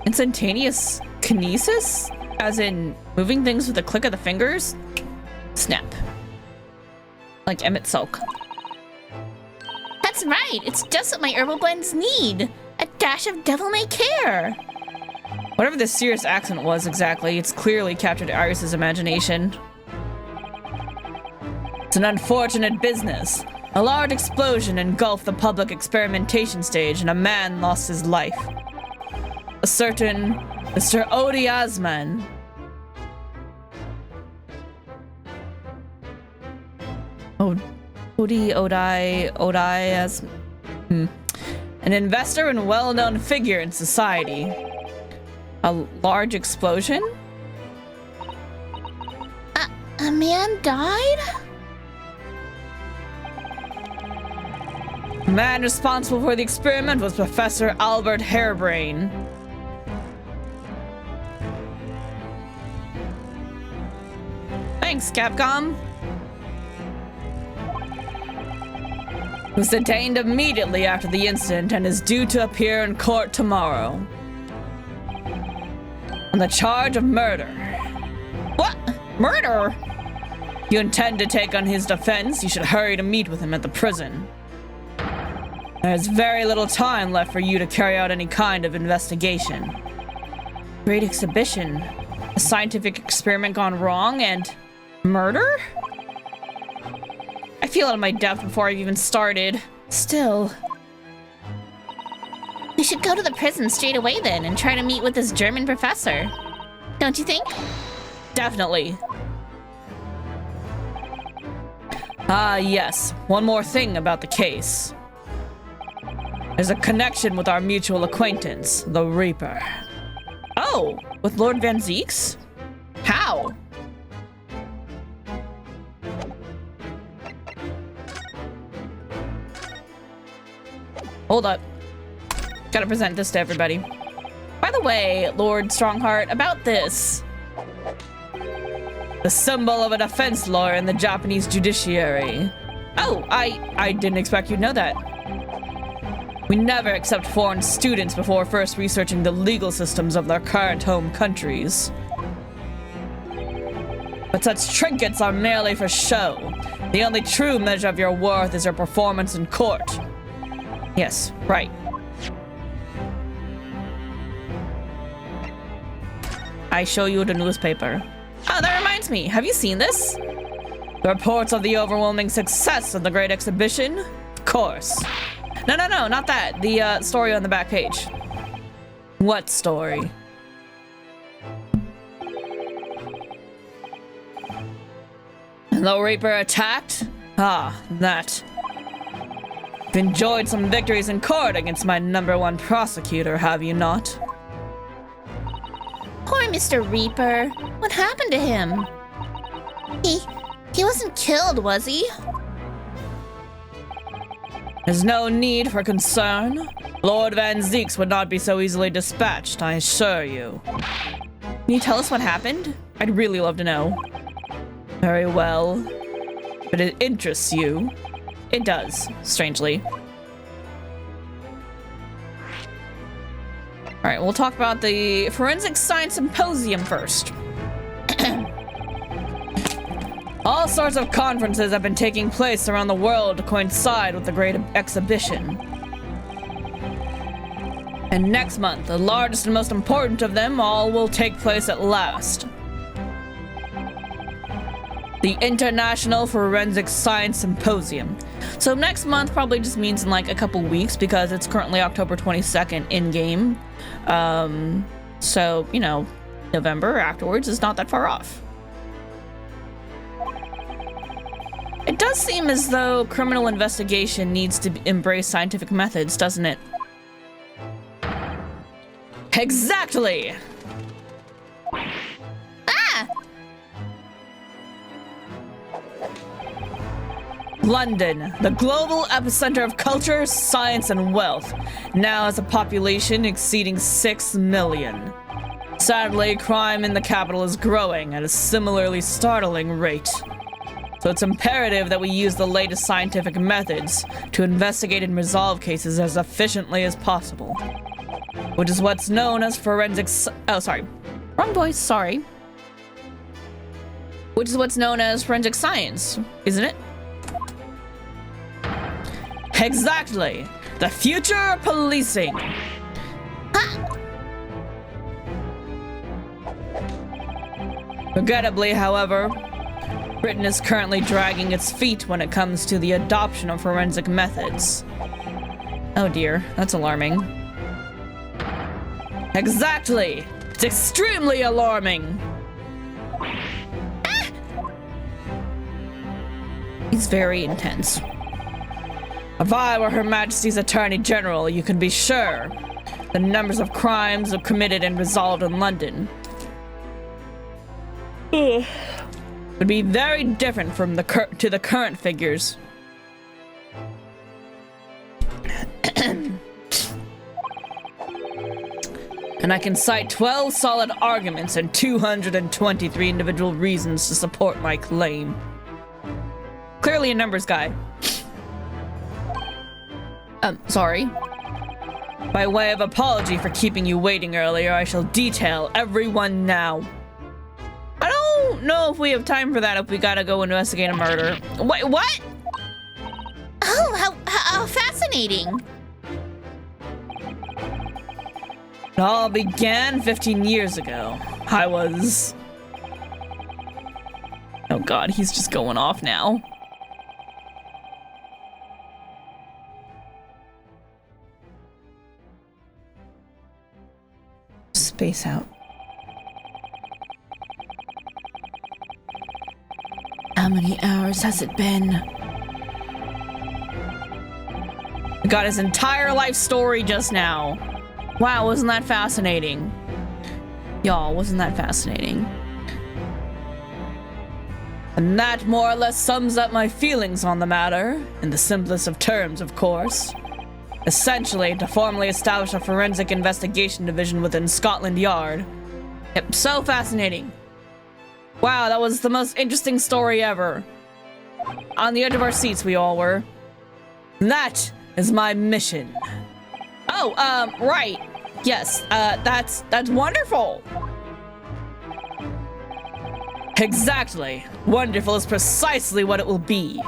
Instantaneous kinesis? As in moving things with a click of the fingers? Snap. Like Emmett Sulk. That's right. It's just what my herbal blends need. A dash of devil may care. Whatever this serious accident was exactly, it's clearly captured Iris's imagination. It's an unfortunate business. A large explosion engulfed the public experimentation stage and a man lost his life. A certain Mr. Odi Asman. Odi as an investor and well-known figure in society. A large explosion? A man died? The man responsible for the experiment was Professor Albert Harebrain. Thanks, Capcom. He was detained immediately after the incident and is due to appear in court tomorrow. On the charge of murder. What? Murder? If you intend to take on his defense, you should hurry to meet with him at the prison. There's very little time left for you to carry out any kind of investigation. Great Exhibition. A scientific experiment gone wrong and murder? I feel out of my depth before I've even started. Still. We should go to the prison straight away then and try to meet with this German professor. Don't you think? Definitely. Ah, yes. One more thing about the case. There's a connection with our mutual acquaintance, the Reaper. Oh, with Lord Van Zeeks? How? Hold up. Gotta present this to everybody. By the way, Lord Strongheart, about this. The symbol of a defense lawyer in the Japanese judiciary. Oh, I didn't expect you'd know that. We never accept foreign students before first researching the legal systems of their current home countries. But such trinkets are merely for show. The only true measure of your worth is your performance in court. Yes, right. I show you the newspaper. Oh, that reminds me. Have you seen this? The reports of the overwhelming success of the Great Exhibition? Of course. No, not that. The story on the back page. What story? The Reaper attacked? Ah, that. You've enjoyed some victories in court against my #1 prosecutor, have you not? Poor Mr. Reaper. What happened to him? He wasn't killed, was he? There's no need for concern. Lord Van Zeeks would not be so easily dispatched, I assure you. Can you tell us what happened? I'd really love to know. Very well. But it interests you. It does, strangely. Alright, we'll talk about the Forensic Science Symposium first. All sorts of conferences have been taking place around the world to coincide with the Great Exhibition. And next month, the largest and most important of them all will take place at last. The International Forensic Science Symposium. So next month probably just means in like a couple weeks because it's currently October 22nd in-game. So, you know, November afterwards is not that far off. It does seem as though criminal investigation needs to embrace scientific methods, doesn't it? Exactly! Ah! London, the global epicenter of culture, science, and wealth, now has a population exceeding 6 million. Sadly, crime in the capital is growing at a similarly startling rate. So it's imperative that we use the latest scientific methods to investigate and resolve cases as efficiently as possible. Which is what's known as forensics. Oh, sorry. Wrong voice, sorry. Which is what's known as forensic science, isn't it? Exactly! The future of policing! Regrettably, however, Britain is currently dragging its feet when it comes to the adoption of forensic methods. Oh dear, that's alarming. Exactly! It's extremely alarming! He's very intense. If I were Her Majesty's Attorney General, you can be sure the numbers of crimes committed and resolved in London would be very different from the current figures. And I can cite 12 solid arguments and 223 individual reasons to support my claim. Clearly a numbers guy. Sorry. By way of apology for keeping you waiting earlier, I shall detail everyone now. I don't know if we have time for that if we gotta go investigate a murder. Wait, what? Oh, how fascinating. It all began 15 years ago. I was... Oh god, he's just going off now. Space out. How many hours has it been? I got his entire life story just now. Wow, wasn't that fascinating? Y'all, wasn't that fascinating? And that more or less sums up my feelings on the matter, in the simplest of terms, of course. Essentially, to formally establish a forensic investigation division within Scotland Yard. Yep, so fascinating. Wow, that was the most interesting story ever. On the edge of our seats we all were. That is my mission. Oh, right. Yes, that's wonderful. Exactly. Wonderful is precisely what it will be.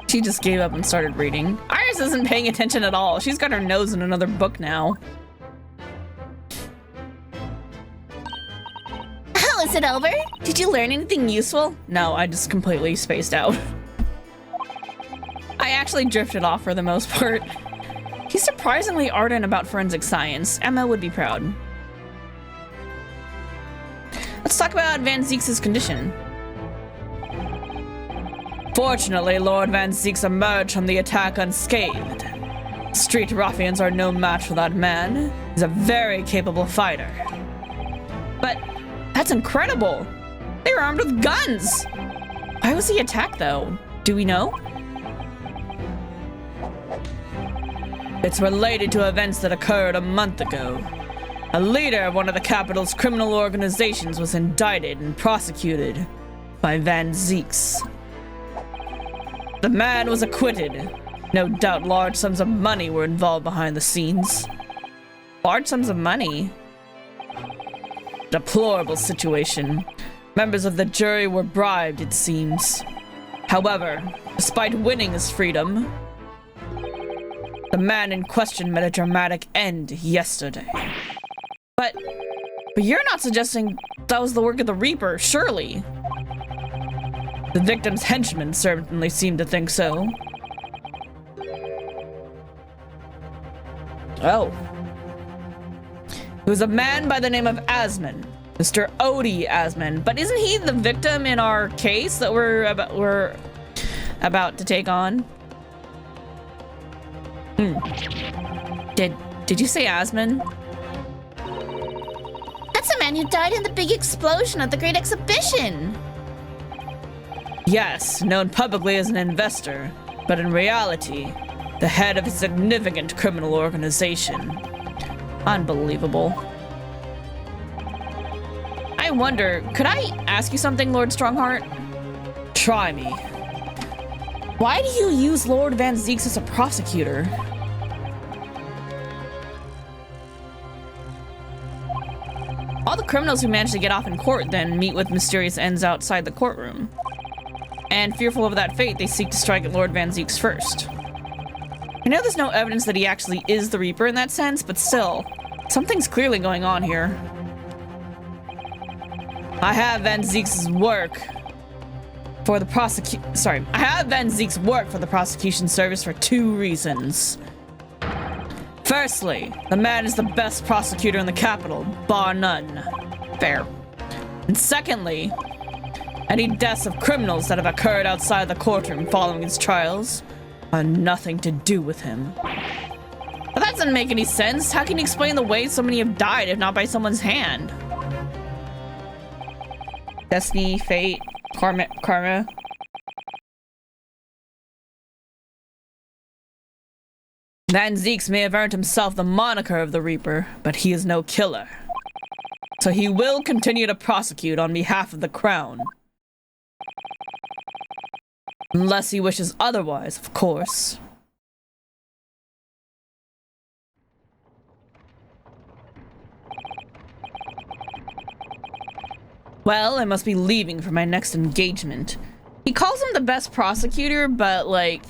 She just gave up and started reading. Iris isn't paying attention at all. She's got her nose in another book now. Oh, is it over? Did you learn anything useful? No, I just completely spaced out. I actually drifted off for the most part. He's surprisingly ardent about forensic science. Emma would be proud. Let's talk about Van Zeek's condition. Fortunately, Lord Van Zeeks emerged from the attack unscathed. Street ruffians are no match for that man. He's a very capable fighter. But that's incredible! They were armed with guns! Why was he attacked, though? Do we know? It's related to events that occurred a month ago. A leader of one of the capital's criminal organizations was indicted and prosecuted by Van Zeeks. The man was acquitted. No doubt large sums of money were involved behind the scenes. Large sums of money? Deplorable situation. Members of the jury were bribed, it seems. However, despite winning his freedom, the man in question met a dramatic end yesterday. But you're not suggesting that was the work of the Reaper, surely? The victim's henchmen certainly seemed to think so. Oh. It was a man by the name of Asman, Mr. Odie Asman. But isn't he the victim in our case that we're about to take on? Did Did you say Asmon? That's the man who died in the big explosion at the Great Exhibition. Yes, known publicly as an investor, but in reality, the head of a significant criminal organization. Unbelievable. I wonder, could I ask you something, Lord Strongheart? Try me. Why do you use Lord Van Zeeks as a prosecutor? All the criminals who manage to get off in court then meet with mysterious ends outside the courtroom. And fearful of that fate, they seek to strike at Lord Van Zeeks first. I know there's no evidence that he actually is the Reaper in that sense, but still, something's clearly going on here. I have Van Zeeks' work for the prosecution service for 2 reasons. Firstly, the man is the best prosecutor in the capital, bar none. Fair. And secondly, any deaths of criminals that have occurred outside the courtroom following his trials are nothing to do with him. But that doesn't make any sense. How can you explain the way so many have died if not by someone's hand? Destiny, fate, karma. Van Zeeks may have earned himself the moniker of the Reaper, but he is no killer. So he will continue to prosecute on behalf of the Crown. Unless he wishes otherwise, of course. Well, I must be leaving for my next engagement. He calls him the best prosecutor, but like,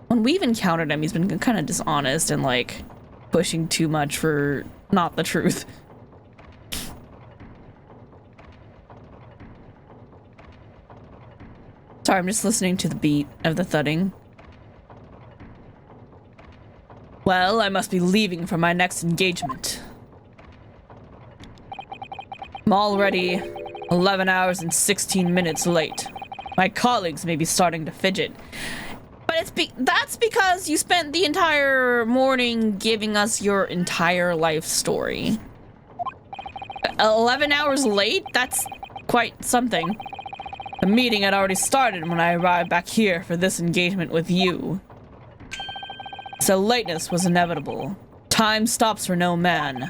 when we've encountered him, he's been kind of dishonest and like pushing too much for not the truth. Sorry, I'm just listening to the beat of the thudding. Well, I must be leaving for my next engagement. I'm already 11 hours and 16 minutes late. My colleagues may be starting to fidget. But that's because you spent the entire morning giving us your entire life story. 11 hours late? That's quite something. The meeting had already started when I arrived back here for this engagement with you. So lateness was inevitable. Time stops for no man.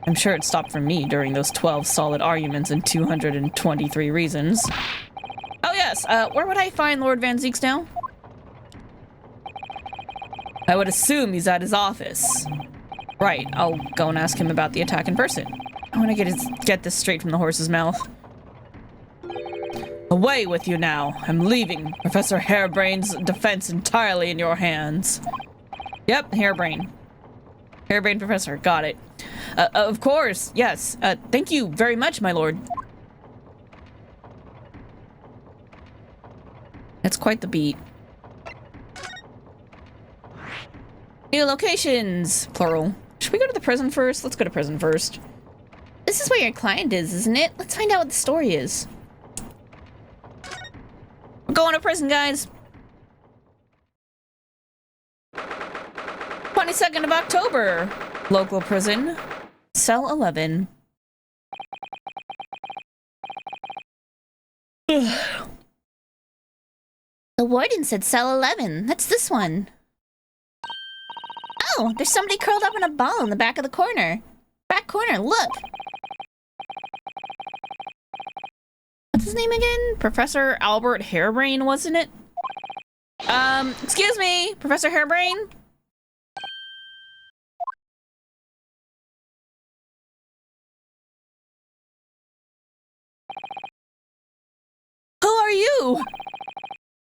I'm sure it stopped for me during those 12 solid arguments and 223 reasons. Oh yes, where would I find Lord Van Zeeks now? I would assume he's at his office. Right, I'll go and ask him about the attack in person. I want to get this straight from the horse's mouth. Away with you now. I'm leaving Professor Harebrain's defense entirely in your hands. Yep, Harebrain. Harebrain Professor, got it. Of course, yes. Thank you very much, my lord. That's quite the beat. New locations, plural. Should we go to the prison first? Let's go to prison first. This is where your client is, isn't it? Let's find out what the story is. We're going to prison, guys. 22nd of October. Local prison. Cell 11. The warden said cell 11. That's this one. Oh, there's somebody curled up in a ball in the back of the corner. Back corner, look. What's his name again? Professor Albert Harebrain, wasn't it? Excuse me, Professor Harebrain? Who are you?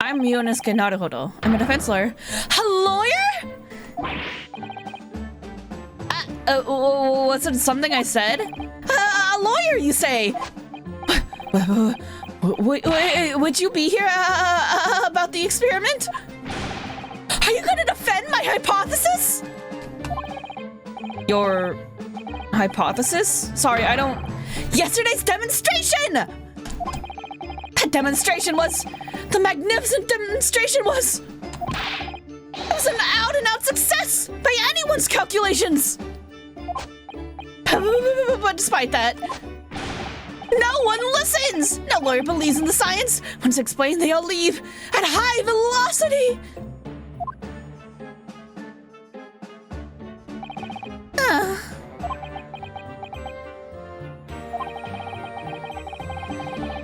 I'm Yonesuke Naruhodo. I'm a defense lawyer. A lawyer? Was it something I said? A lawyer, you say? Would you be here about the experiment? Are you going to defend my hypothesis? Your hypothesis? Sorry, I don't... Yesterday's demonstration! That demonstration was... The magnificent demonstration was... It was an out-and-out success by everyone's calculations! But despite that, no one listens! No lawyer believes in the science. Once explained, they all leave at high velocity!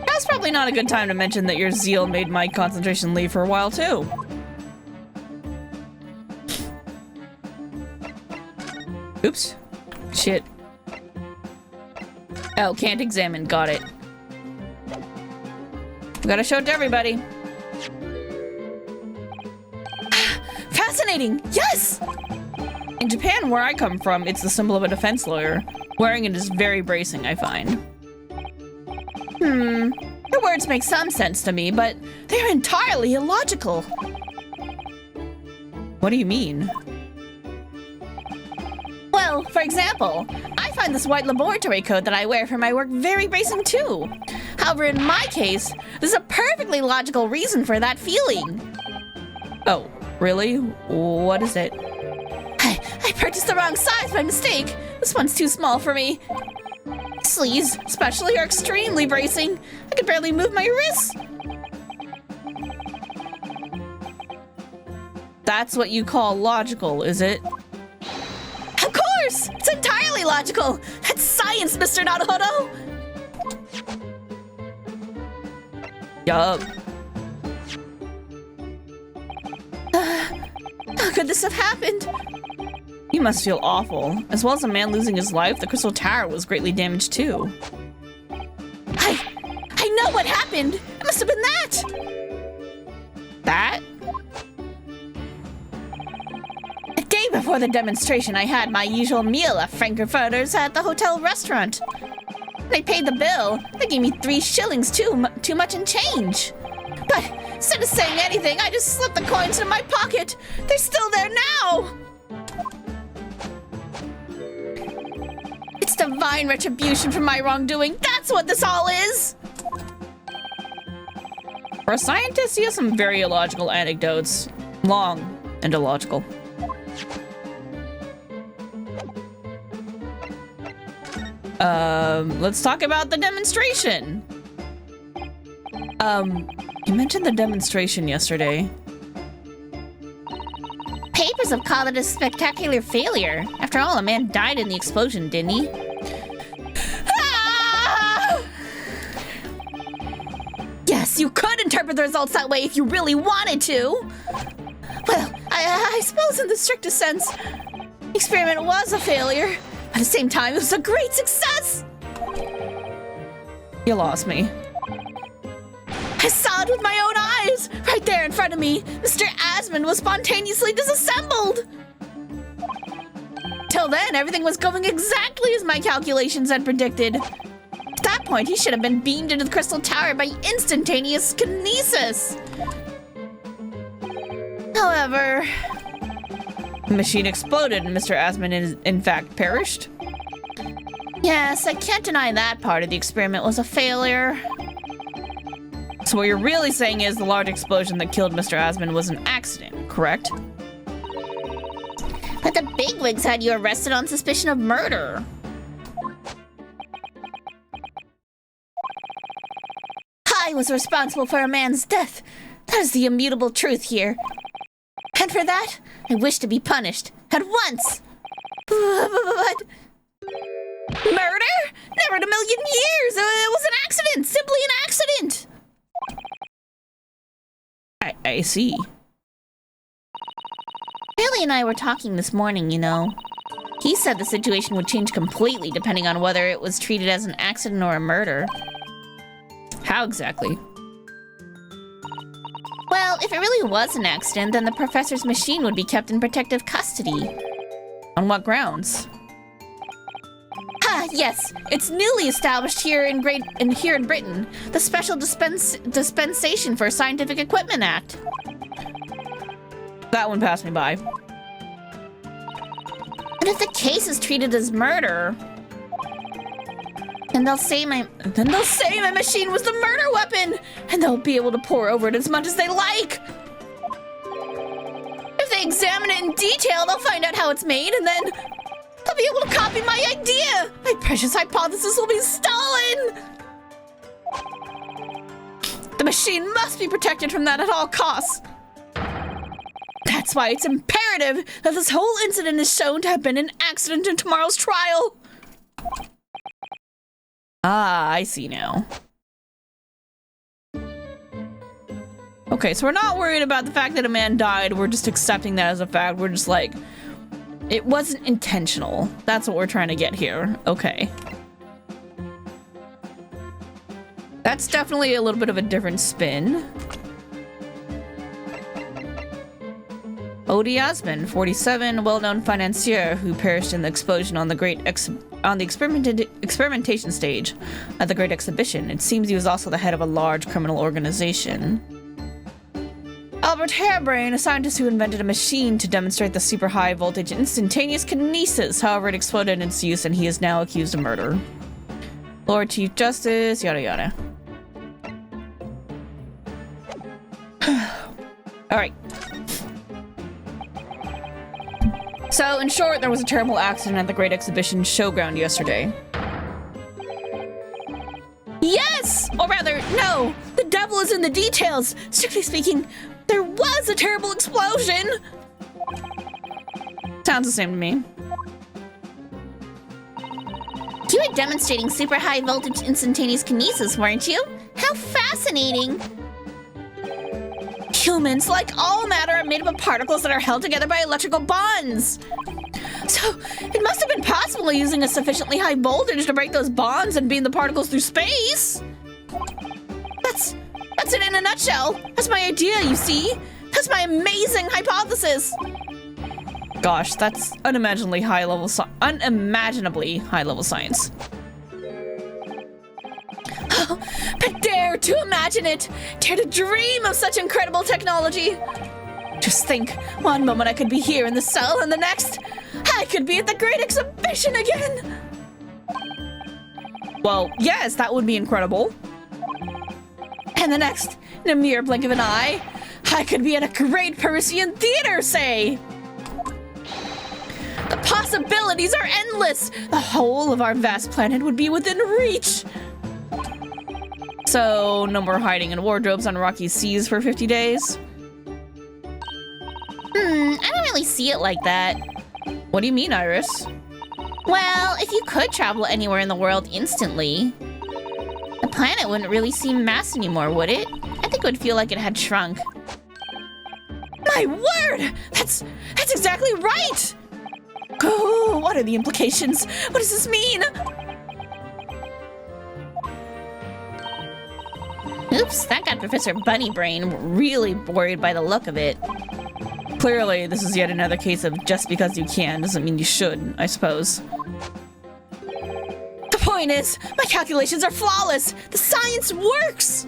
That's probably not a good time to mention that your zeal made my concentration leave for a while, too. Oops. Shit. Oh, can't examine. Got it. We gotta show it to everybody. Fascinating! Yes! In Japan, where I come from, it's the symbol of a defense lawyer. Wearing it is very bracing, I find. The words make some sense to me, but they're entirely illogical. What do you mean? Well, for example, I find this white laboratory coat that I wear for my work very bracing too. However, in my case, there's a perfectly logical reason for that feeling. Oh, really? What is it? I purchased the wrong size by mistake. This one's too small for me. Sleeves, especially, are extremely bracing. I could barely move my wrists. That's what you call logical, is it? Of course! It's entirely logical! That's science, Mr. Naruhodo! Yup. How could this have happened? You must feel awful. As well as a man losing his life, the Crystal Tower was greatly damaged too. I know what happened! It must have been that! That? The day before the demonstration, I had my usual meal of Frankfurters at the hotel restaurant. When I paid the bill, they gave me 3 shillings too much in change. But instead of saying anything, I just slipped the coins in my pocket. They're still there now! It's divine retribution for my wrongdoing. That's what this all is! For a scientist, he has some very illogical anecdotes. Long and illogical. Let's talk about the demonstration. You mentioned the demonstration yesterday. Papers have called it a spectacular failure. After all, a man died in the explosion, didn't he? Ah! Yes, you could interpret the results that way if you really wanted to. Well, I suppose in the strictest sense, the experiment was a failure. But at the same time, it was a great success! You lost me. I saw it with my own eyes! Right there in front of me, Mr. Asmund was spontaneously disassembled! Till then, everything was going exactly as my calculations had predicted. At that point, he should have been beamed into the Crystal Tower by instantaneous kinesis. However, the machine exploded and Mr. Asmund is, in fact, perished? Yes, I can't deny that part of the experiment was a failure. So what you're really saying is the large explosion that killed Mr. Asmund was an accident, correct? But the bigwigs had you arrested on suspicion of murder. I was responsible for a man's death. That is the immutable truth here. And for that, I wish to be punished at once. But murder? Never in a million years! It was an accident! Simply an accident! I see. Haley and I were talking this morning, you know. He said the situation would change completely depending on whether it was treated as an accident or a murder. How exactly? Well, if it really was an accident, then the professor's machine would be kept in protective custody. On what grounds? Ah, yes. It's newly established here in Britain, the Special Dispensation for Scientific Equipment Act. That one passed me by. And if the case is treated as murder, then they'll say my machine was the murder weapon, and they'll be able to pour over it as much as they like. If they they examine it in detail, they'll find out how it's made, and then they'll be able to copy my idea! My precious hypothesis will be stolen! The machine must be protected from that at all costs. That's why it's imperative that this whole incident is shown to have been an accident in tomorrow's trial. Ah, I see now. Okay, so we're not worried about the fact that a man died. We're just accepting that as a fact. We're just like, it wasn't intentional. That's what we're trying to get here. Okay. That's definitely a little bit of a different spin. VoD Osmond, 47, well-known financier who perished in the explosion on the experimentation stage at the Great Exhibition. It seems he was also the head of a large criminal organization. Albert Harebrain, a scientist who invented a machine to demonstrate the super high voltage instantaneous kinesis. However, it exploded in its use and he is now accused of murder. Lord Chief Justice, yada yada. Alright. So, in short, there was a terrible accident at the Great Exhibition showground yesterday. Yes! Or rather, no! The devil is in the details! Strictly speaking, there was a terrible explosion! Sounds the same to me. You were demonstrating super high voltage instantaneous kinesis, weren't you? How fascinating! Humans, like all matter, are made up of particles that are held together by electrical bonds. So, it must have been possible using a sufficiently high voltage to break those bonds and beam the particles through space. That's it in a nutshell. That's my idea, you see? That's my amazing hypothesis. Gosh, that's unimaginably high level science. But dare to imagine it! Dare to dream of such incredible technology! Just think, one moment I could be here in the cell, and the next, I could be at the Great Exhibition again! Well, yes, that would be incredible. And the next, in a mere blink of an eye, I could be at a great Parisian theater, say! The possibilities are endless! The whole of our vast planet would be within reach! So, no more hiding in wardrobes on rocky seas for 50 days? I don't really see it like that. What do you mean, Iris? Well, if you could travel anywhere in the world instantly, the planet wouldn't really seem mass anymore, would it? I think it would feel like it had shrunk. My word! That's exactly right! Oh, what are the implications? What does this mean? Oops, that got Professor Bunnybrain really worried by the look of it. Clearly, this is yet another case of just because you can doesn't mean you should, I suppose. The point is, my calculations are flawless! The science works!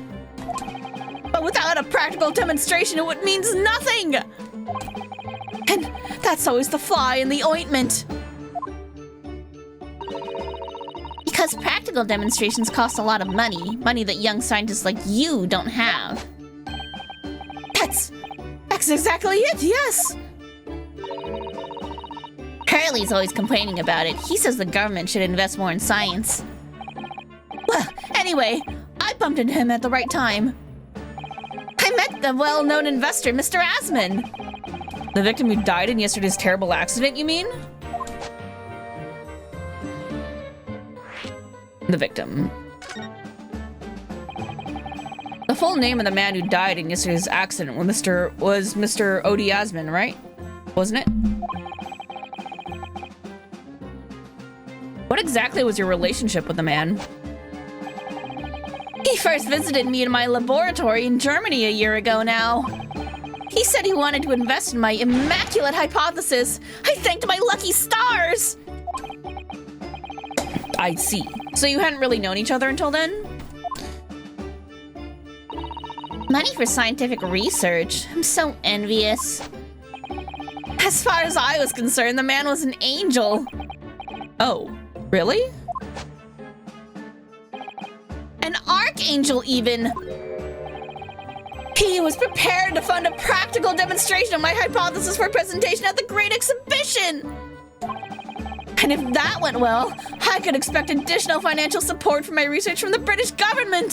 But without a practical demonstration, it means nothing! And that's always the fly in the ointment. Because practical demonstrations cost a lot of money. Money that young scientists like you don't have. That's exactly it, yes! Hurley's always complaining about it. He says the government should invest more in science. Well, anyway, I bumped into him at the right time. I met the well-known investor, Mr. Asman. The victim who died in yesterday's terrible accident, you mean? The victim. The full name of the man who died in yesterday's accident was Mr. VoD Osmond, right? Wasn't it? What exactly was your relationship with the man? He first visited me in my laboratory in Germany a year ago now. He said he wanted to invest in my immaculate hypothesis. I thanked my lucky stars! I see. So you hadn't really known each other until then? Money for scientific research. I'm so envious. As far as I was concerned, the man was an angel. Oh, really? An archangel, even. He was prepared to fund a practical demonstration of my hypothesis for presentation at the Great Exhibition! And if that went well, I could expect additional financial support for my research from the British government!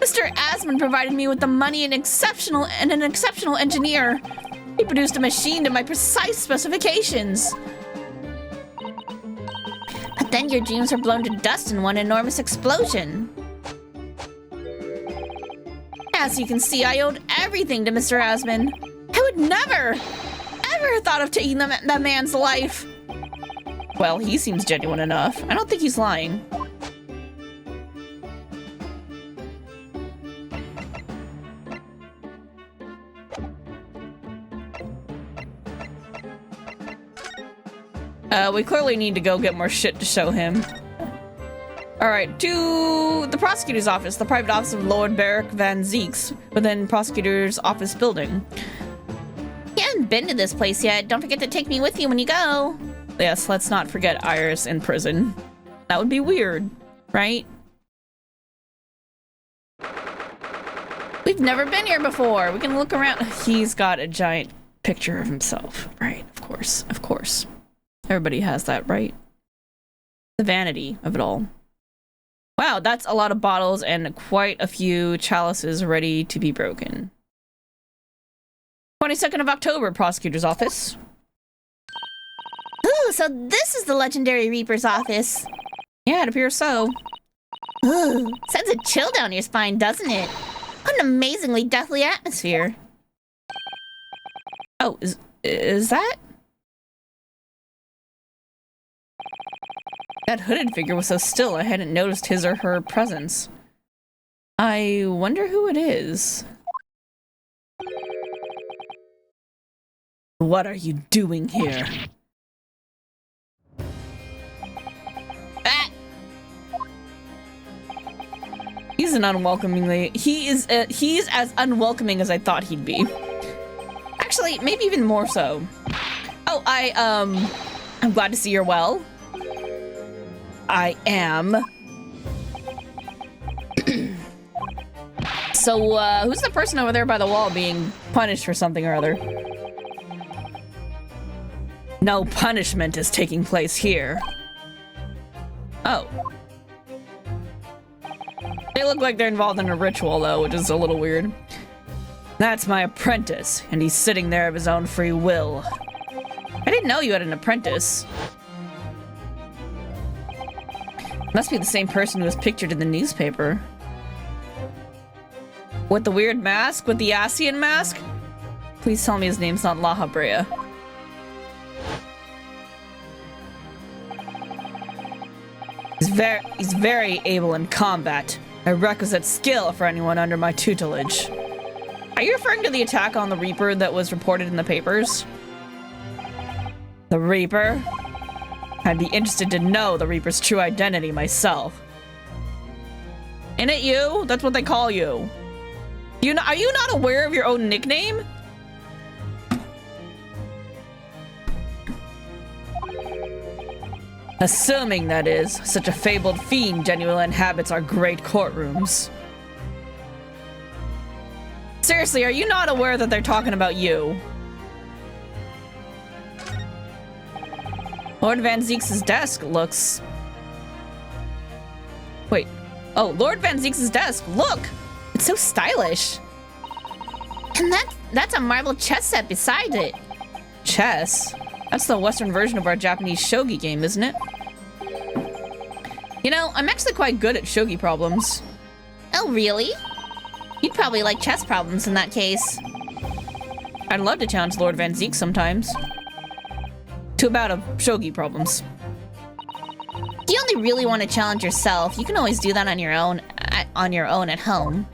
Mr. Asman provided me with the money and an exceptional engineer. He produced a machine to my precise specifications. But then your dreams were blown to dust in one enormous explosion. As you can see, I owed everything to Mr. Asman. I would never, ever have thought of taking that man's life. Well, he seems genuine enough. I don't think he's lying. We clearly need to go get more shit to show him. Alright, to the prosecutor's office, the private office of Lord Barrick Van Zeeks, within prosecutor's office building. You haven't been to this place yet. Don't forget to take me with you when you go. Yes, let's not forget Iris in prison. That would be weird, right? We've never been here before. We can look around. He's got a giant picture of himself. Right, of course, of course. Everybody has that, right? The vanity of it all. Wow, that's a lot of bottles and quite a few chalices ready to be broken. 22nd of October, prosecutor's office. Ooh, so this is the legendary Reaper's office. Yeah, it appears so. Ooh, sends a chill down your spine, doesn't it? What an amazingly deathly atmosphere. Oh, is that? That hooded figure was so still I hadn't noticed his or her presence. I wonder who it is. What are you doing here? Ah! He's an unwelcomingly... He's as unwelcoming as I thought he'd be. Actually, maybe even more so. Oh, I'm glad to see you're well. I am. So, who's the person over there by the wall being punished for something or other? No punishment is taking place here. Oh. They look like they're involved in a ritual, though, which is a little weird. That's my apprentice, and he's sitting there of his own free will. I didn't know you had an apprentice. Must be the same person who was pictured in the newspaper. With the weird mask? With the Asian mask? Please tell me his name's not La Habrea. He's very able in combat. A requisite skill for anyone under my tutelage. Are you referring to the attack on the Reaper that was reported in the papers? The Reaper? I'd be interested to know the Reaper's true identity myself. Ain't it you? That's what they call you. Are you not aware of your own nickname? Assuming, that is, such a fabled fiend genuinely inhabits our great courtrooms. Seriously, are you not aware that they're talking about you? Lord Van Zeeks' desk looks... Wait. Oh, Lord Van Zeeks' desk. Look! It's so stylish. And that's a marble chess set beside it. Chess? That's the Western version of our Japanese shogi game, isn't it? You know, I'm actually quite good at shogi problems. Oh, really? You'd probably like chess problems in that case. I'd love to challenge Lord Van Zeek sometimes. To a bout of shogi problems. If you only really want to challenge yourself, you can always do that on your own at home.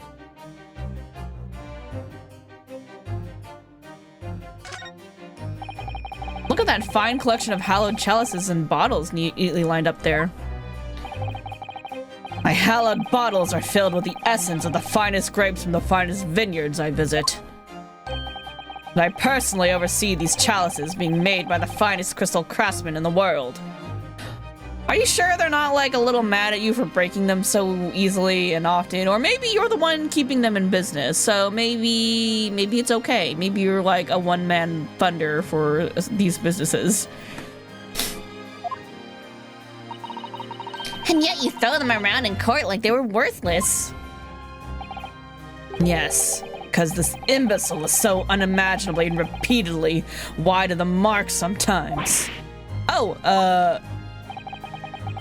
Look at that fine collection of hallowed chalices and bottles neatly lined up there. My hallowed bottles are filled with the essence of the finest grapes from the finest vineyards I visit. And I personally oversee these chalices being made by the finest crystal craftsmen in the world. Are you sure they're not like a little mad at you for breaking them so easily and often? Or maybe you're the one keeping them in business, so maybe it's okay. Maybe you're like a one-man funder for these businesses. And yet you throw them around in court like they were worthless. Yes, because this imbecile is so unimaginably and repeatedly wide of the mark sometimes. Oh,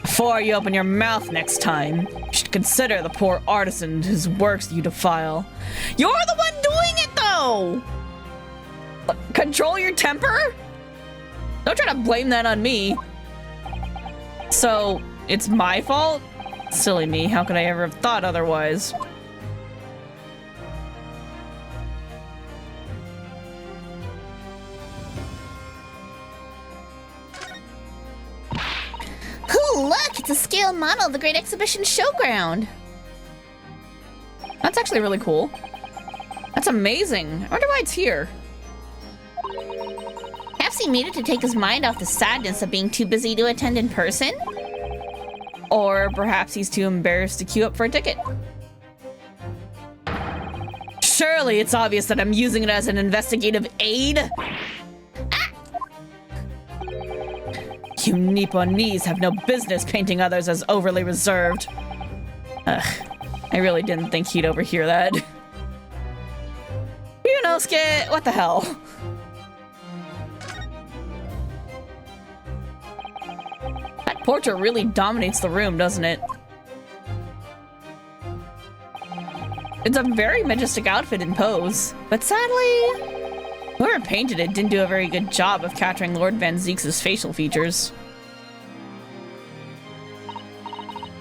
before you open your mouth next time, you should consider the poor artisan whose works you defile. You're the one doing it, though! Control your temper? Don't try to blame that on me. So, it's my fault? Silly me, how could I ever have thought otherwise? Ooh, look! It's a scale model of the Great Exhibition Showground. That's actually really cool. That's amazing. I wonder why it's here. Perhaps he made it to take his mind off the sadness of being too busy to attend in person? Or perhaps he's too embarrassed to queue up for a ticket. Surely it's obvious that I'm using it as an investigative aid. You Nipponese have no business painting others as overly reserved. Ugh, I really didn't think he'd overhear that. Ryunosuke, what the hell? That portrait really dominates the room, doesn't it? It's a very majestic outfit and pose, but sadly, whoever painted it didn't do a very good job of capturing Lord Van Zieks' facial features.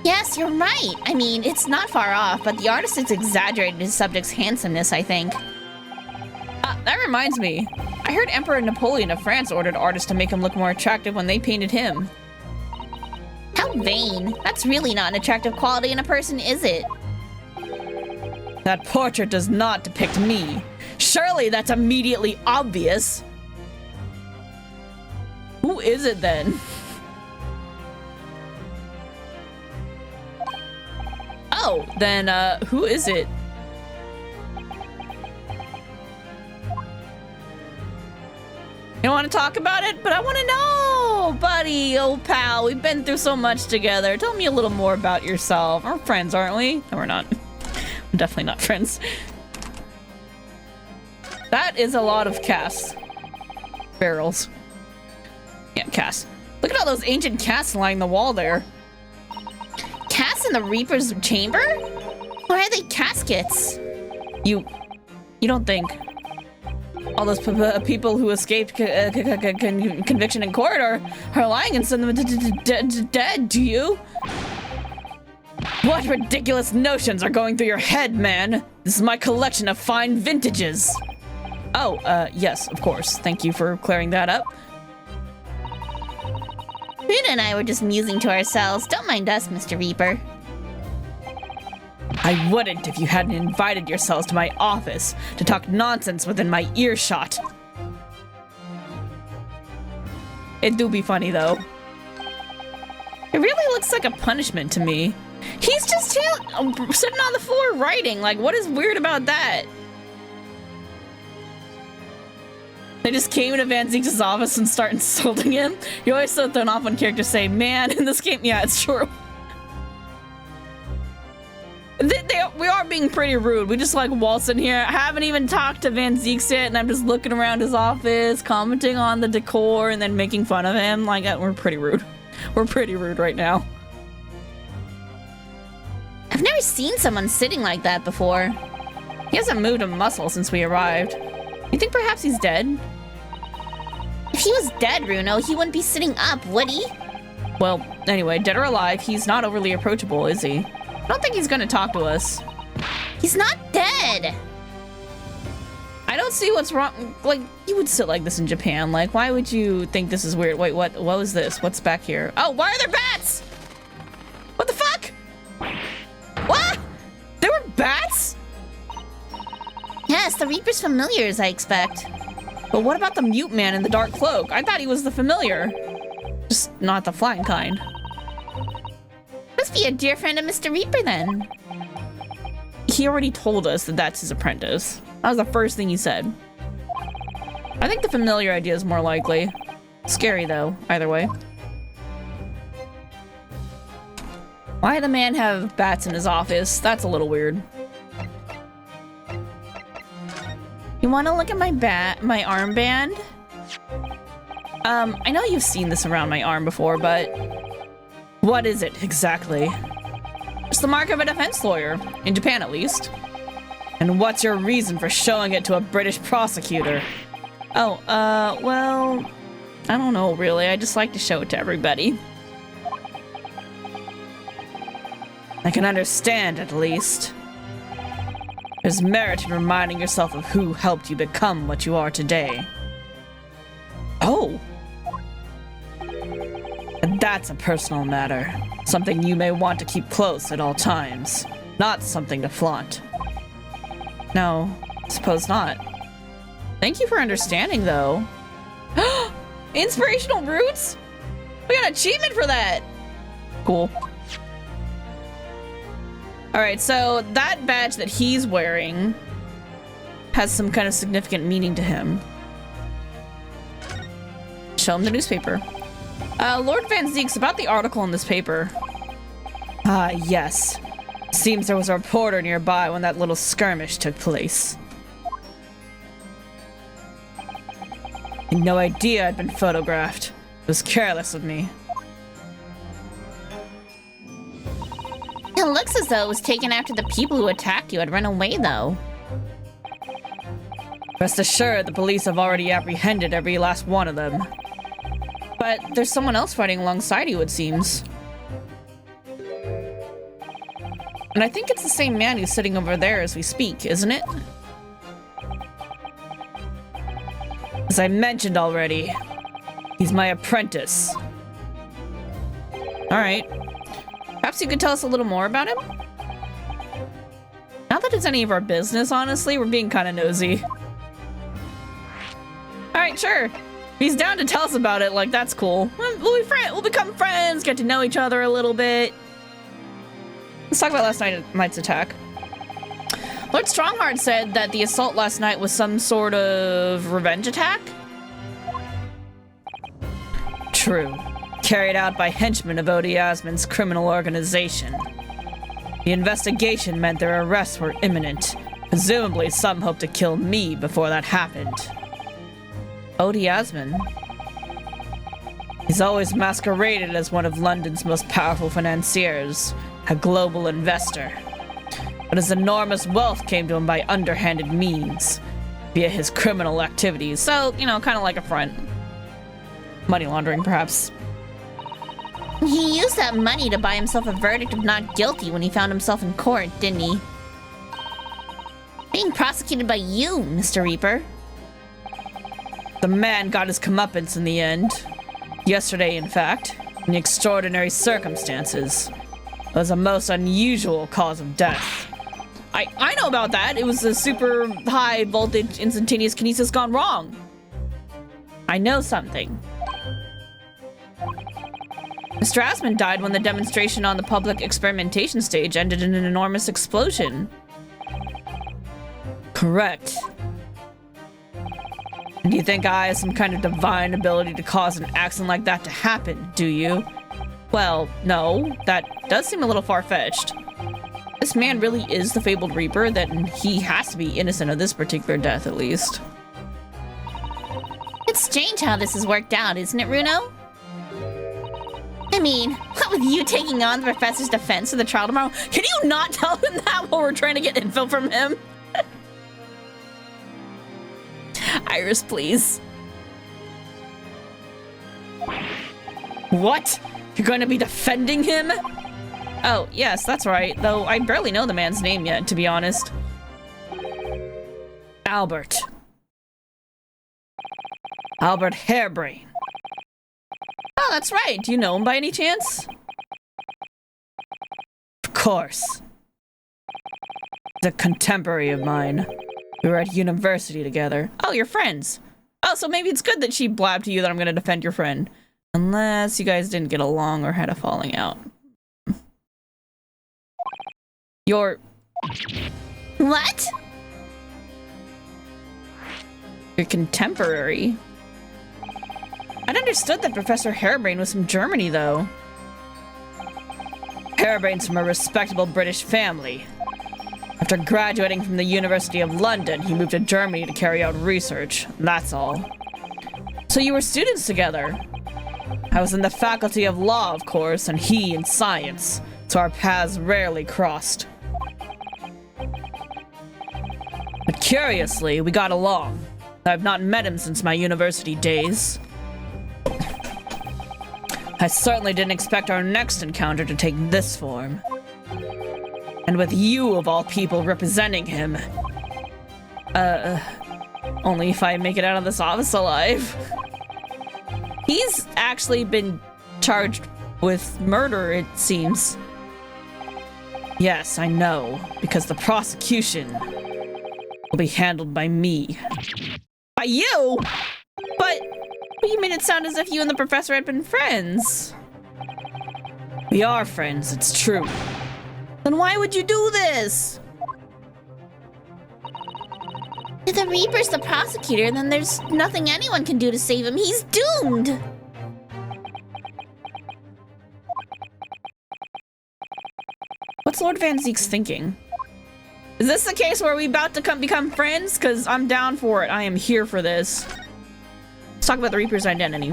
Yes, you're right. I mean, it's not far off, but the artist has exaggerated his subject's handsomeness, I think. That reminds me. I heard Emperor Napoleon of France ordered artists to make him look more attractive when they painted him. How vain. That's really not an attractive quality in a person, is it? That portrait does not depict me. Surely that's immediately obvious. Who is it then? Oh, then who is it? You don't want to talk about it, but I want to know, buddy, old pal. We've been through so much together. Tell me a little more about yourself. We're friends, aren't we? No, we're not. I'm definitely not friends. That is a lot of casts. Barrels. Yeah, casts. Look at all those ancient casts lying the wall there. Casts in the Reaper's chamber? Why are they caskets? You don't think all those people who escaped conviction in court are lying and send them dead, do you? What ridiculous notions are going through your head, man? This is my collection of fine vintages. Oh, yes, of course. Thank you for clearing that up. Runa and I were just musing to ourselves. Don't mind us, Mr. Reaper. I wouldn't if you hadn't invited yourselves to my office to talk nonsense within my earshot. It do be funny, though. It really looks like a punishment to me. He's just sitting on the floor writing. Like, what is weird about that? They just came into Van Zieks' office and start insulting him. You're always so thrown off when characters say, man, in this game. Yeah, it's true. We are being pretty rude. We just like waltz in here. I haven't even talked to Van Zieks yet, and I'm just looking around his office, commenting on the decor, and then making fun of him. Like, we're pretty rude. We're pretty rude right now. I've never seen someone sitting like that before. He hasn't moved a muscle since we arrived. You think perhaps he's dead? If he was dead, Runo, he wouldn't be sitting up, would he? Well, anyway, dead or alive, he's not overly approachable, is he? I don't think he's gonna talk to us. He's not dead! I don't see what's wrong. Like, you would sit like this in Japan. Like, why would you think this is weird? Wait, what was this? What's back here? Oh, why are there bats? What the fuck? What? There were bats? Yes, the Reaper's familiars, I expect. But what about the mute man in the dark cloak? I thought he was the familiar. Just not the flying kind. be a dear friend of Mr. Reaper then. He already told us that that's his apprentice. That was the first thing he said. I think the familiar idea is more likely. Scary though, either way. Why the man have bats in his office? That's a little weird. You want to look at my armband? I know you've seen this around my arm before, but what is it exactly? It's the mark of a defense lawyer, in Japan at least. And what's your reason for showing it to a British prosecutor? Oh, well, I don't know really. I just like to show it to everybody. I can understand, at least. There's merit in reminding yourself of who helped you become what you are today. Oh! And that's a personal matter. Something you may want to keep close at all times. Not something to flaunt. No, suppose not. Thank you for understanding, though. Inspirational roots? We got an achievement for that! Cool. Alright, so that badge that he's wearing has some kind of significant meaning to him. Show him the newspaper. Lord Van Zeek's about the article in this paper. Ah, yes. Seems there was a reporter nearby when that little skirmish took place. I had no idea I'd been photographed. It was careless of me. It looks as though it was taken after the people who attacked you had run away, though. Rest assured, the police have already apprehended every last one of them. But there's someone else fighting alongside you, it seems. And I think it's the same man who's sitting over there as we speak, isn't it? As I mentioned already, he's my apprentice. Alright. Perhaps you could tell us a little more about him? Not that it's any of our business, honestly. We're being kind of nosy. Alright, sure. If he's down to tell us about it, like, that's cool. We'll become friends, get to know each other a little bit. Let's talk about last night's attack. Lord Strongheart said that the assault last night was some sort of revenge attack? True. Carried out by henchmen of VoD Yasmin's criminal organization. The investigation meant their arrests were imminent. Presumably, some hoped to kill me before that happened. VoD Yasmin? He's always masqueraded as one of London's most powerful financiers, a global investor. But his enormous wealth came to him by underhanded means, via his criminal activities. So, you know, kind of like a front. Money laundering, perhaps. He used that money to buy himself a verdict of not guilty when he found himself in court, didn't he? Being prosecuted by you, Mr. Reaper. The man got his comeuppance in the end. Yesterday, in fact, in extraordinary circumstances. It was a most unusual cause of death. I know about that. It was a super high voltage instantaneous kinesis gone wrong. I know something. Mr. Asmund died when the demonstration on the public experimentation stage ended in an enormous explosion. Correct. And you think I have some kind of divine ability to cause an accident like that to happen, do you? Well, no. That does seem a little far-fetched. This man really is the fabled Reaper, then he has to be innocent of this particular death, at least. It's strange how this has worked out, isn't it, Runo? I mean, what with you taking on the professor's defense of the trial tomorrow, can you not tell him that while we're trying to get info from him? Iris, please. What? You're going to be defending him? Oh, yes, that's right. Though I barely know the man's name yet, to be honest. Albert. Albert Hairbrain. Oh, that's right. Do you know him by any chance? Of course. The contemporary of mine. We were at university together. Oh, you're friends. Oh, so maybe it's good that she blabbed to you that I'm gonna defend your friend. Unless you guys didn't get along or had a falling out. Your What? contemporary? I'd understood that Professor Harebrain was from Germany, though. Harebrain's from a respectable British family. After graduating from the University of London, he moved to Germany to carry out research. That's all. So you were students together? I was in the Faculty of Law, of course, and he in Science, so our paths rarely crossed. But curiously, we got along. I've not met him since my university days. I certainly didn't expect our next encounter to take this form. And with you, of all people, representing him. Only if I make it out of this office alive. He's actually been charged with murder, it seems. Yes, I know, because the prosecution will be handled by me. By you? But you made it sound as if you and the professor had been friends. We are friends, it's true. Then why would you do this? If the Reaper's the prosecutor, then there's nothing anyone can do to save him. He's doomed! What's Lord Van Zeek's thinking? Is this the case where we about to become friends? Because I'm down for it. I am here for this. Let's talk about the Reaper's identity.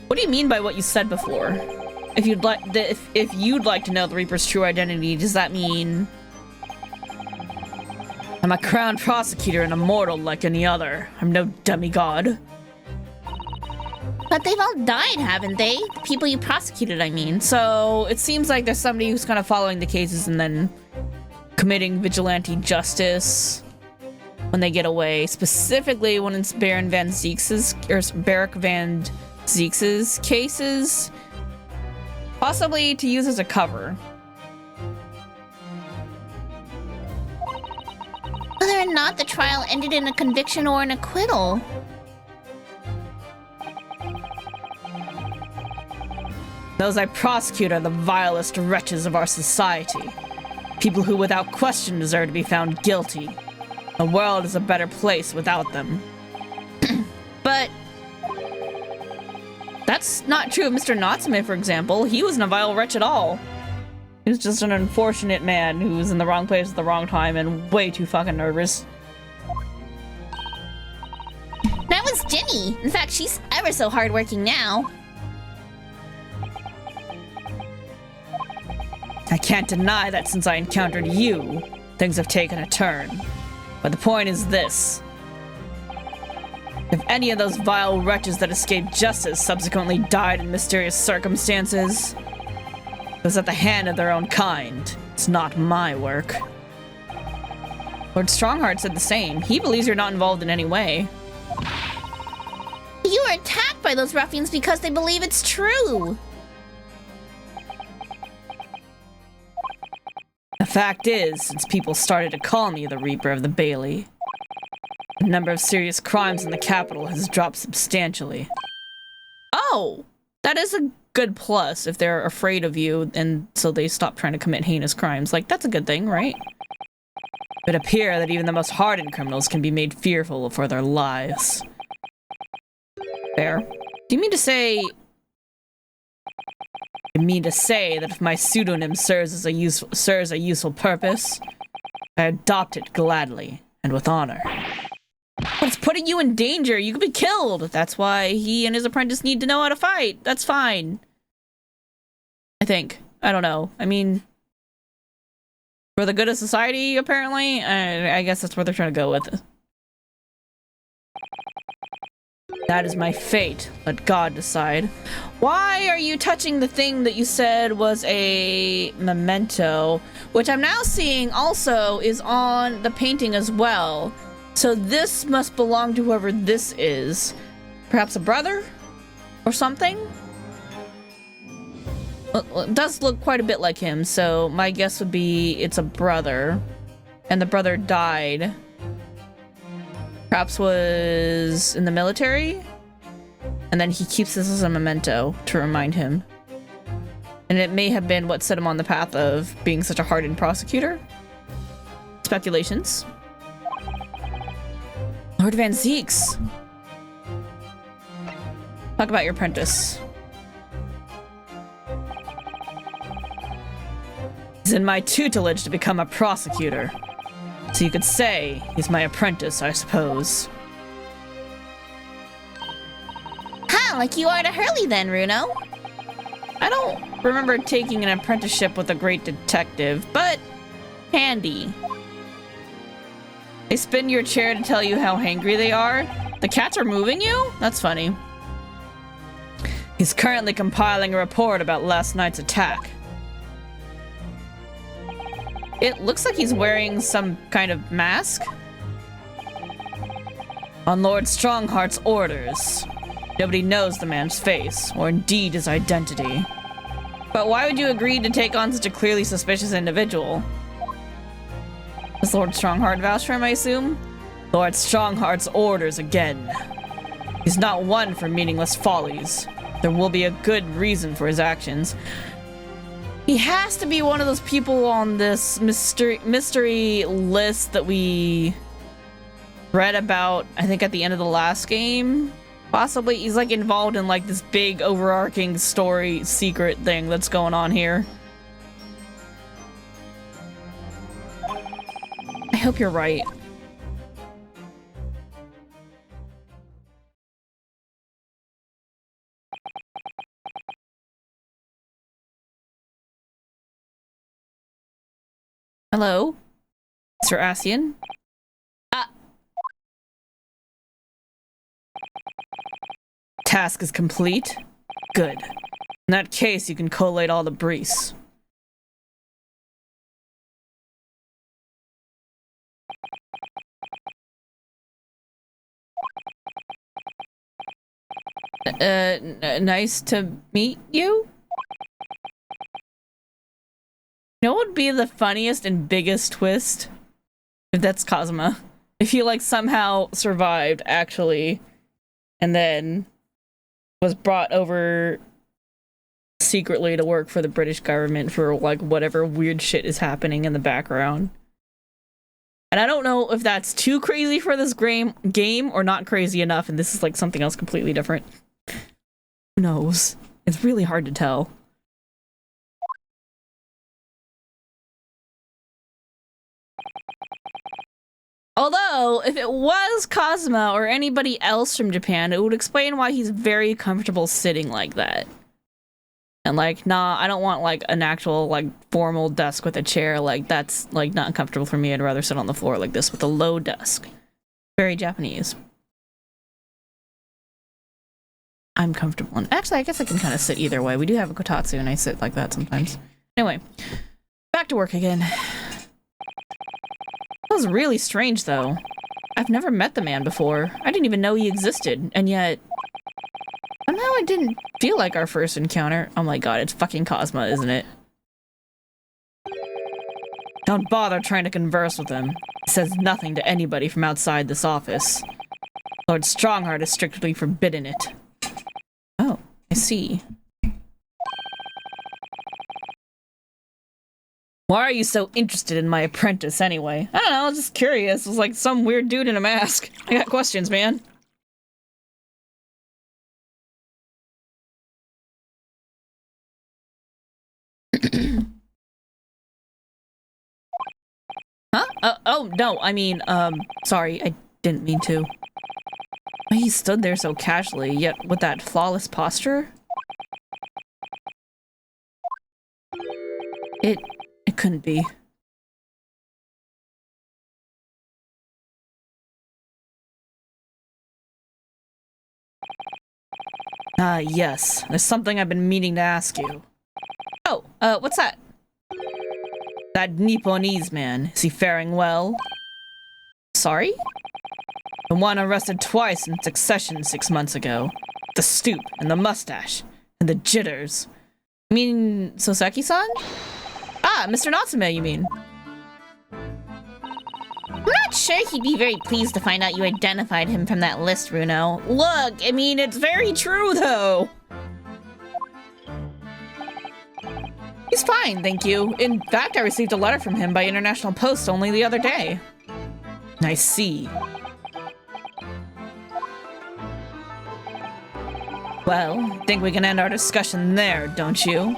What do you mean by what you said before? If you'd like to know the Reaper's true identity, does that mean I'm a crowned prosecutor and immortal like any other? I'm no demigod. But they've all died, haven't they? The people you prosecuted, I mean. So it seems like there's somebody who's kind of following the cases and then committing vigilante justice when they get away. Specifically when it's Baron Van Zeek's or Barrack Van Zeek's cases. Possibly to use as a cover. Whether or not the trial ended in a conviction or an acquittal. Those I prosecute are the vilest wretches of our society. People who without question deserve to be found guilty. The world is a better place without them. But that's not true of Mr. Natsume, for example. He wasn't a vile wretch at all. He was just an unfortunate man who was in the wrong place at the wrong time and way too fucking nervous. That was Jenny. In fact, she's ever so hardworking now. I can't deny that since I encountered you, things have taken a turn. But the point is this. If any of those vile wretches that escaped justice subsequently died in mysterious circumstances, it was at the hand of their own kind. It's not my work. Lord Strongheart said the same. He believes you're not involved in any way. You were attacked by those ruffians because they believe it's true. The fact is, since people started to call me the Reaper of the Bailey, the number of serious crimes in the capital has dropped substantially. Oh! That is a good plus if they're afraid of you and so they stop trying to commit heinous crimes. Like, that's a good thing, right? It would appear that even the most hardened criminals can be made fearful for their lives. Fair. Do you mean to say... I mean to say that if my pseudonym serves a useful purpose, I adopt it gladly and with honor. But it's putting you in danger. You could be killed. That's why he and his apprentice need to know how to fight. That's fine. I think. I don't know. I mean, for the good of society, apparently. I guess that's what they're trying to go with. That is my fate. Let God decide. Why are you touching the thing that you said was a memento? Which I'm now seeing also is on the painting as well. So this must belong to whoever this is. Perhaps a brother? Or something? Well, it does look quite a bit like him, so my guess would be it's a brother. And the brother died. Perhaps was in the military? And then he keeps this as a memento to remind him. And it may have been what set him on the path of being such a hardened prosecutor. Speculations. Lord Van Zeeks. Talk about your apprentice. He's in my tutelage to become a prosecutor. So you could say he's my apprentice, I suppose. Huh, like you are to Hurley then, Runo. I don't remember taking an apprenticeship with a great detective, but handy. They spin your chair to tell you how hangry they are. The cats are moving you? That's funny. He's currently compiling a report about last night's attack. It looks like he's wearing some kind of mask. On Lord Strongheart's orders. Nobody knows the man's face, or indeed his identity. But why would you agree to take on such a clearly suspicious individual? Does Lord Strongheart vouch for him, I assume? Lord Strongheart's orders again. He's not one for meaningless follies. There will be a good reason for his actions. He has to be one of those people on this mystery list that we read about, I think, at the end of the last game. Possibly he's like involved in like this big overarching story secret thing that's going on here. I hope you're right. Hello, Mr. Asian. Task is complete. Good. In that case, you can collate all the briefs. Nice to meet you? You know what would be the funniest and biggest twist? If that's Cosma. If he, like, somehow survived, actually, and then was brought over secretly to work for the British government for, like, whatever weird shit is happening in the background. And I don't know if that's too crazy for this game or not crazy enough, and this is, like, something else completely different. Who knows? It's really hard to tell. Although, if it was Cosma or anybody else from Japan, it would explain why he's very comfortable sitting like that. And like, nah, I don't want like an actual like formal desk with a chair. Like, that's like not comfortable for me. I'd rather sit on the floor like this with a low desk. Very Japanese. I'm comfortable. And actually, I guess I can kind of sit either way. We do have a kotatsu and I sit like that sometimes. Anyway, back to work again. That was really strange, though. I've never met the man before. I didn't even know he existed, and yet... somehow I didn't feel like our first encounter. Oh my god, it's fucking Cosma, isn't it? Don't bother trying to converse with him. He says nothing to anybody from outside this office. Lord Strongheart has strictly forbidden it. Oh, I see. Why are you so interested in my apprentice, anyway? I don't know, I was just curious. It was like some weird dude in a mask. I got questions, man. Huh? Oh, no, I mean, sorry, I didn't mean to. He stood there so casually, yet with that flawless posture? It couldn't be. Yes. There's something I've been meaning to ask you. Oh, what's that? That Nipponese man, is he faring well? Sorry? The one arrested twice in succession 6 months ago. The stoop, and the mustache, and the jitters. You mean Soseki-san? Ah, Mr. Natsume, you mean? I'm not sure he'd be very pleased to find out you identified him from that list, Runo. Look, I mean, it's very true, though. fine, thank you. In fact, I received a letter from him by international post only the other day. I see. Well, think we can end our discussion there, don't you?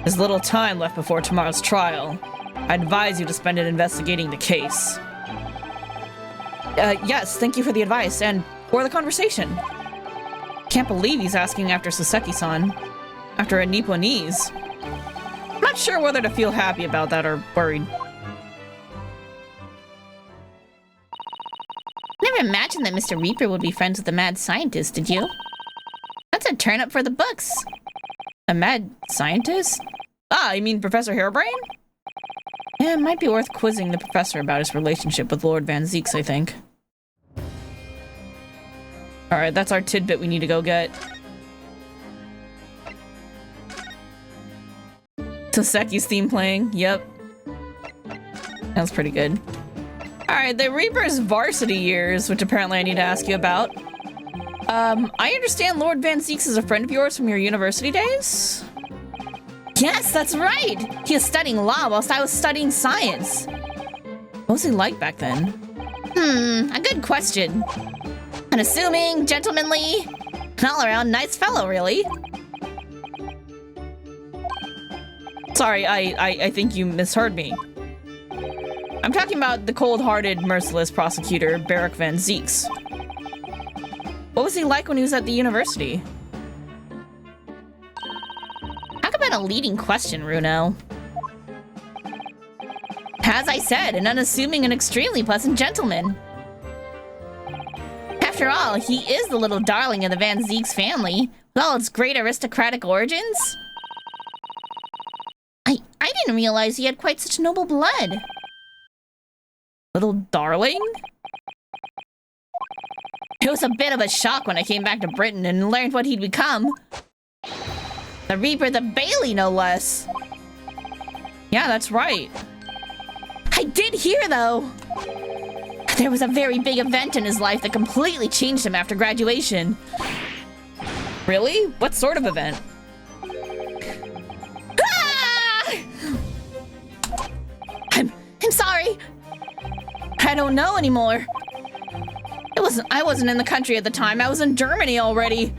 There's little time left before tomorrow's trial. I advise you to spend it investigating the case. Yes, thank you for the advice and for the conversation. Can't believe he's asking after Soseki-san. After a Nipponese. I'm not sure whether to feel happy about that or worried. Never imagined that Mr. Reaper would be friends with the mad scientist, did you? That's a turn up for the books. A mad scientist? Ah, you mean Professor Harebrain? Yeah, it might be worth quizzing the professor about his relationship with Lord Van Zieks, I think. Alright, that's our tidbit we need to go get. Toseki's theme playing, yep. That's pretty good. Alright, the Reaper's varsity years, which apparently I need to ask you about. I understand Lord Van Zieks is a friend of yours from your university days? Yes, that's right! He was studying law whilst I was studying science. What was he like back then? A good question. Unassuming, gentlemanly, an all-around nice fellow, really. Sorry, I think you misheard me. I'm talking about the cold-hearted, merciless prosecutor, Barak Van Zieks. What was he like when he was at the university? Talk about a leading question, Runo. As I said, an unassuming and extremely pleasant gentleman. After all, he is the little darling of the Van Zieks family, with all its great aristocratic origins. I didn't realize he had quite such noble blood. Little darling? It was a bit of a shock when I came back to Britain and learned what he'd become. The Reaper the Bailey, no less. Yeah, that's right. I did hear, though. There was a very big event in his life that completely changed him after graduation. Really? What sort of event? Ah! I'm sorry. I don't know anymore. I wasn't in the country at the time. I was in Germany already.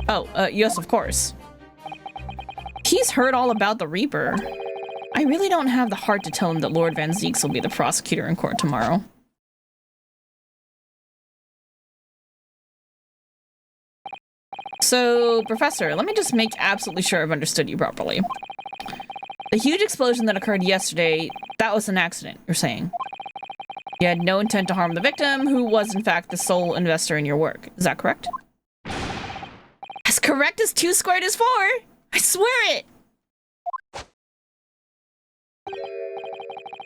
Oh, yes, of course. He's heard all about the Reaper. I really don't have the heart to tell him that Lord Van Zieks will be the prosecutor in court tomorrow. So, Professor, let me just make absolutely sure I've understood you properly. The huge explosion that occurred yesterday, that was an accident, you're saying? You had no intent to harm the victim, who was in fact the sole investor in your work. Is that correct? As correct as 2 squared is 4. I swear it.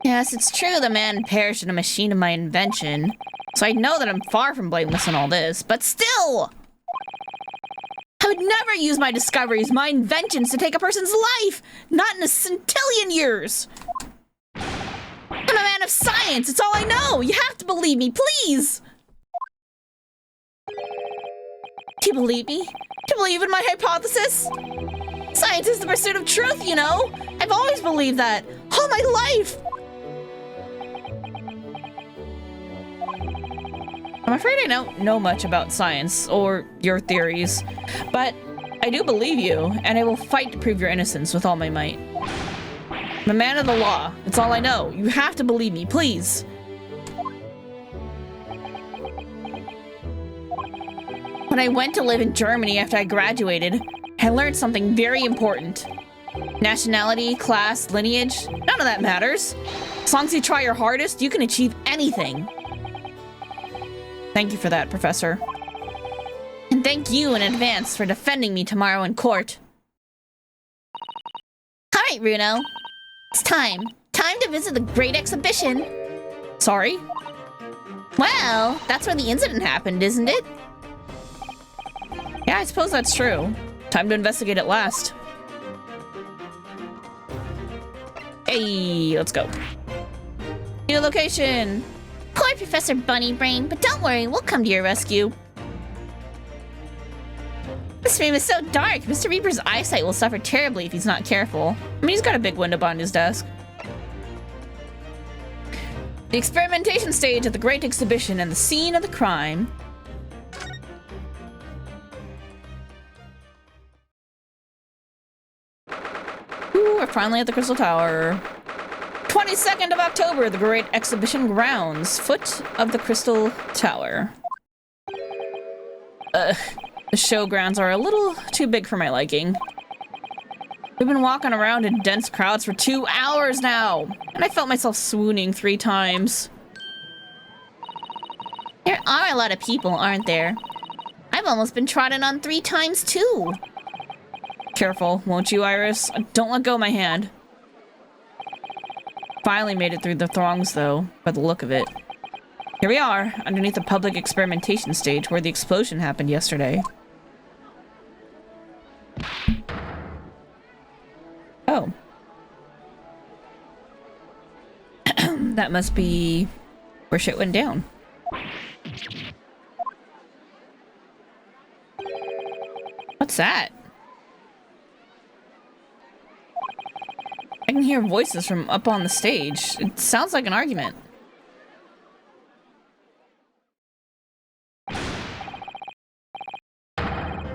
Yes, it's true the man perished in a machine of my invention, so I know that I'm far from blameless in all this, but still! I would never use my discoveries, my inventions, to take a person's life! Not in a centillion years! I'm a man of science, it's all I know! You have to believe me, please! Do you believe me? Do you believe in my hypothesis? Science is the pursuit of truth, you know? I've always believed that, all my life! I'm afraid I don't know much about science, or your theories, but I do believe you, and I will fight to prove your innocence with all my might. I'm a man of the law. It's all I know. You have to believe me, please. When I went to live in Germany after I graduated, I learned something very important. Nationality, class, lineage, none of that matters. As long as you try your hardest, you can achieve anything. Thank you for that, Professor. And thank you in advance for defending me tomorrow in court. All right, Runo. It's time. Time to visit the Great Exhibition. Sorry? Well, that's where the incident happened, isn't it? Yeah, I suppose that's true. Time to investigate at last. Hey, let's go. New location. Poor Professor Bunnybrain, but don't worry, we'll come to your rescue. This room is so dark. Mr. Reaper's eyesight will suffer terribly if he's not careful. I mean, he's got a big window behind his desk. The experimentation stage of the Great Exhibition and the scene of the crime. Ooh, we're finally at the Crystal Tower. 22nd of October, the Great Exhibition grounds. Foot of the Crystal Tower. The showgrounds are a little too big for my liking. We've been walking around in dense crowds for 2 hours now, and I felt myself swooning 3 times. There are a lot of people, aren't there? I've almost been trodden on 3 times too. Careful, won't you, Iris? Don't let go of my hand. Finally made it through the throngs, though, by the look of it. Here we are, underneath the public experimentation stage where the explosion happened yesterday. Oh. That must be where shit went down. What's that? I can hear voices from up on the stage. It sounds like an argument.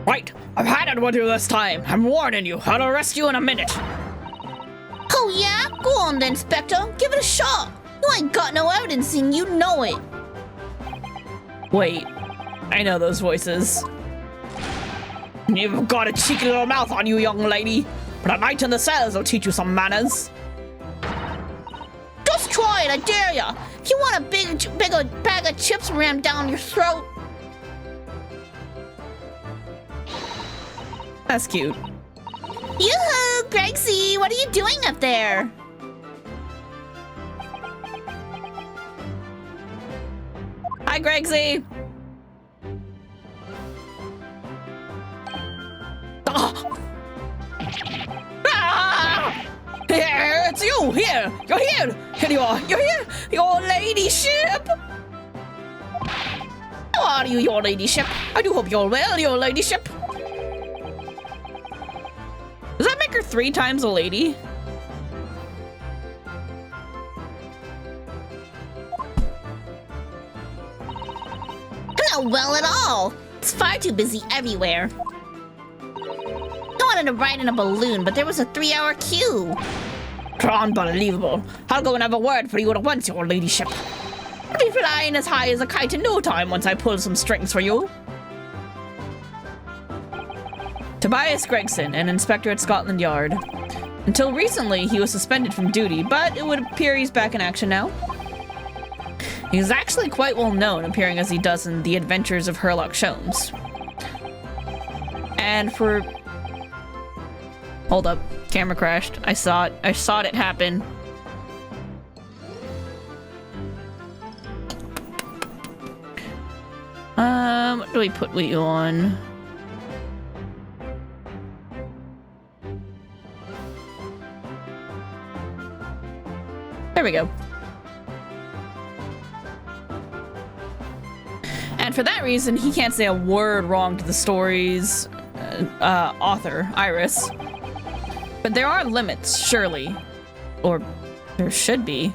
Right, I've had it with you this time. I'm warning you. I'll arrest you in a minute. Oh yeah? Go on then, Spectre. Give it a shot. You ain't got no evidence and you know it. Wait, I know those voices. You've got a cheeky little mouth on you, young lady. But a night in the cells will teach you some manners. Just try it, I dare ya. If you want a big bag of chips rammed down your throat. That's cute. Yoo-hoo, Gregsy, what are you doing up there? Hi, Gregsy. Oh. Ah! Here, it's you! Here! You're here! Here you are! You're here! Your ladyship! How are you, your ladyship? I do hope you're well, your ladyship. Does that make her 3 times a lady? Not well at all. It's far too busy everywhere. I wanted to ride in a balloon, but there was a 3-hour queue. Unbelievable. I'll go and have a word for you at once, your ladyship. I'll be flying as high as a kite in no time once I pull some strings for you. Tobias Gregson, an inspector at Scotland Yard. Until recently, he was suspended from duty, but it would appear he's back in action now. He's actually quite well known, appearing as he does in The Adventures of Sherlock Sholmes. And for... Hold up. Camera crashed. I saw it. I saw it happen. What do we put you on? There we go. And for that reason, he can't say a word wrong to the story's author, Iris. But there are limits, surely. Or there should be.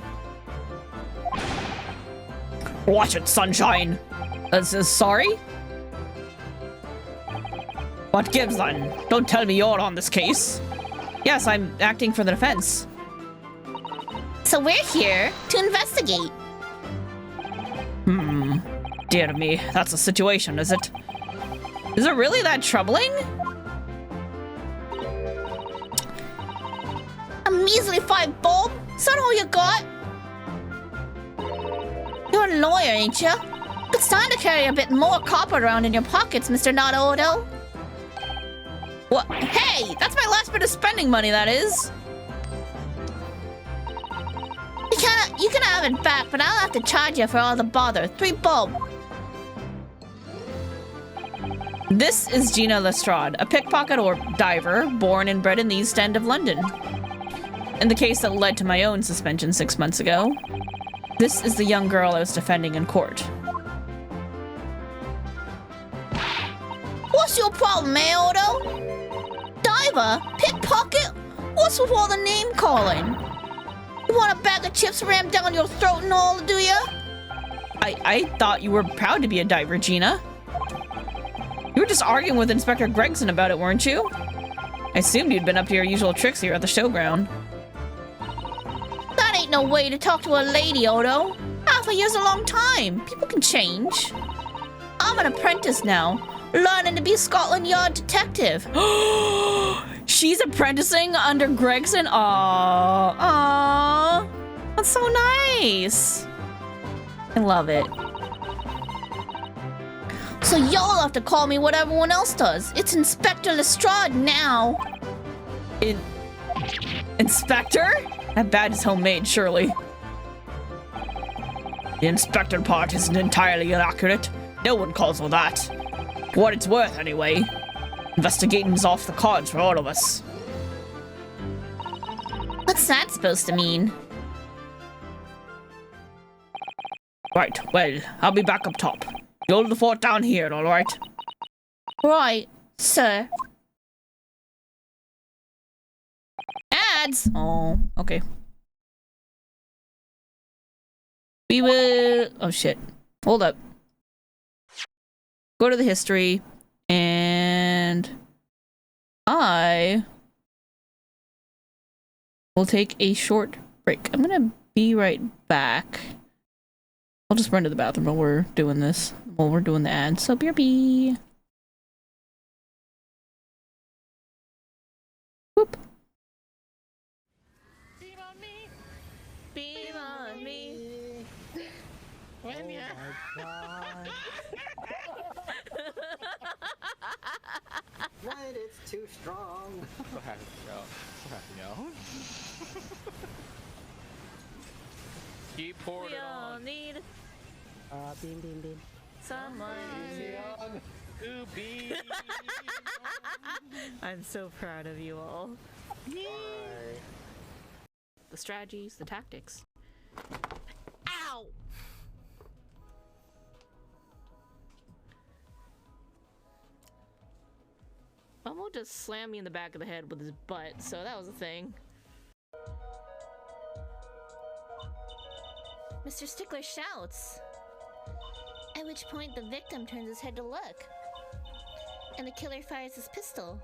Watch it, sunshine! Sorry? What gives then? Don't tell me you're on this case. Yes, I'm acting for the defense. So we're here to investigate. Dear me, that's the situation, is it? Is it really that troubling? A measly 5 bob? Is that all you got? You're a lawyer, ain't you? It's time to carry a bit more copper around in your pockets, Mr. Not Odo. What? Hey, that's my last bit of spending money, that is. You can have it back, but I'll have to charge you for all the bother. 3 bob. This is Gina Lestrade, a pickpocket or diver born and bred in the East End of London. In the case that led to my own suspension 6 months ago, this is the young girl I was defending in court. What's What's your problem, eh, Odo? Diver? Pickpocket? What's with all the name calling? You want a bag of chips rammed down your throat and all, do ya? I thought you were proud to be a diver, Gina. You were just arguing with Inspector Gregson about it, weren't you? I assumed you'd been up to your usual tricks here at the showground. That ain't no way to talk to a lady, Odo. Half a year's a long time. People can change. I'm an apprentice now, learning to be a Scotland Yard detective. She's apprenticing under Gregson? Aww. That's so nice. I love it. So y'all have to call me what everyone else does. It's Inspector Lestrade now. Inspector? That badge is homemade, surely. The inspector part isn't entirely inaccurate. No one calls her that. For what it's worth, anyway. Investigating's off the cards for all of us. What's that supposed to mean? Right, well, I'll be back up top. You hold the fort down here, alright? Right, sir. Ads! Oh, okay. We will... Oh, shit. Hold up. Go to the history, and I will take a short break. I'm gonna be right back. I'll just run to the bathroom while we're doing this, while we're doing the ad. So, BRB. Whoop. Beam on me. Beam on me. When you... When it's too strong. Keep pouring it on. Need Beam, beam, beam. someone. Ooh, I'm so proud of you all. Bye. The strategies, the tactics. Ow! Momo just slammed me in the back of the head with his butt, so that was a thing. Mr. Stickler shouts. At which point the victim turns his head to look. And the killer fires his pistol.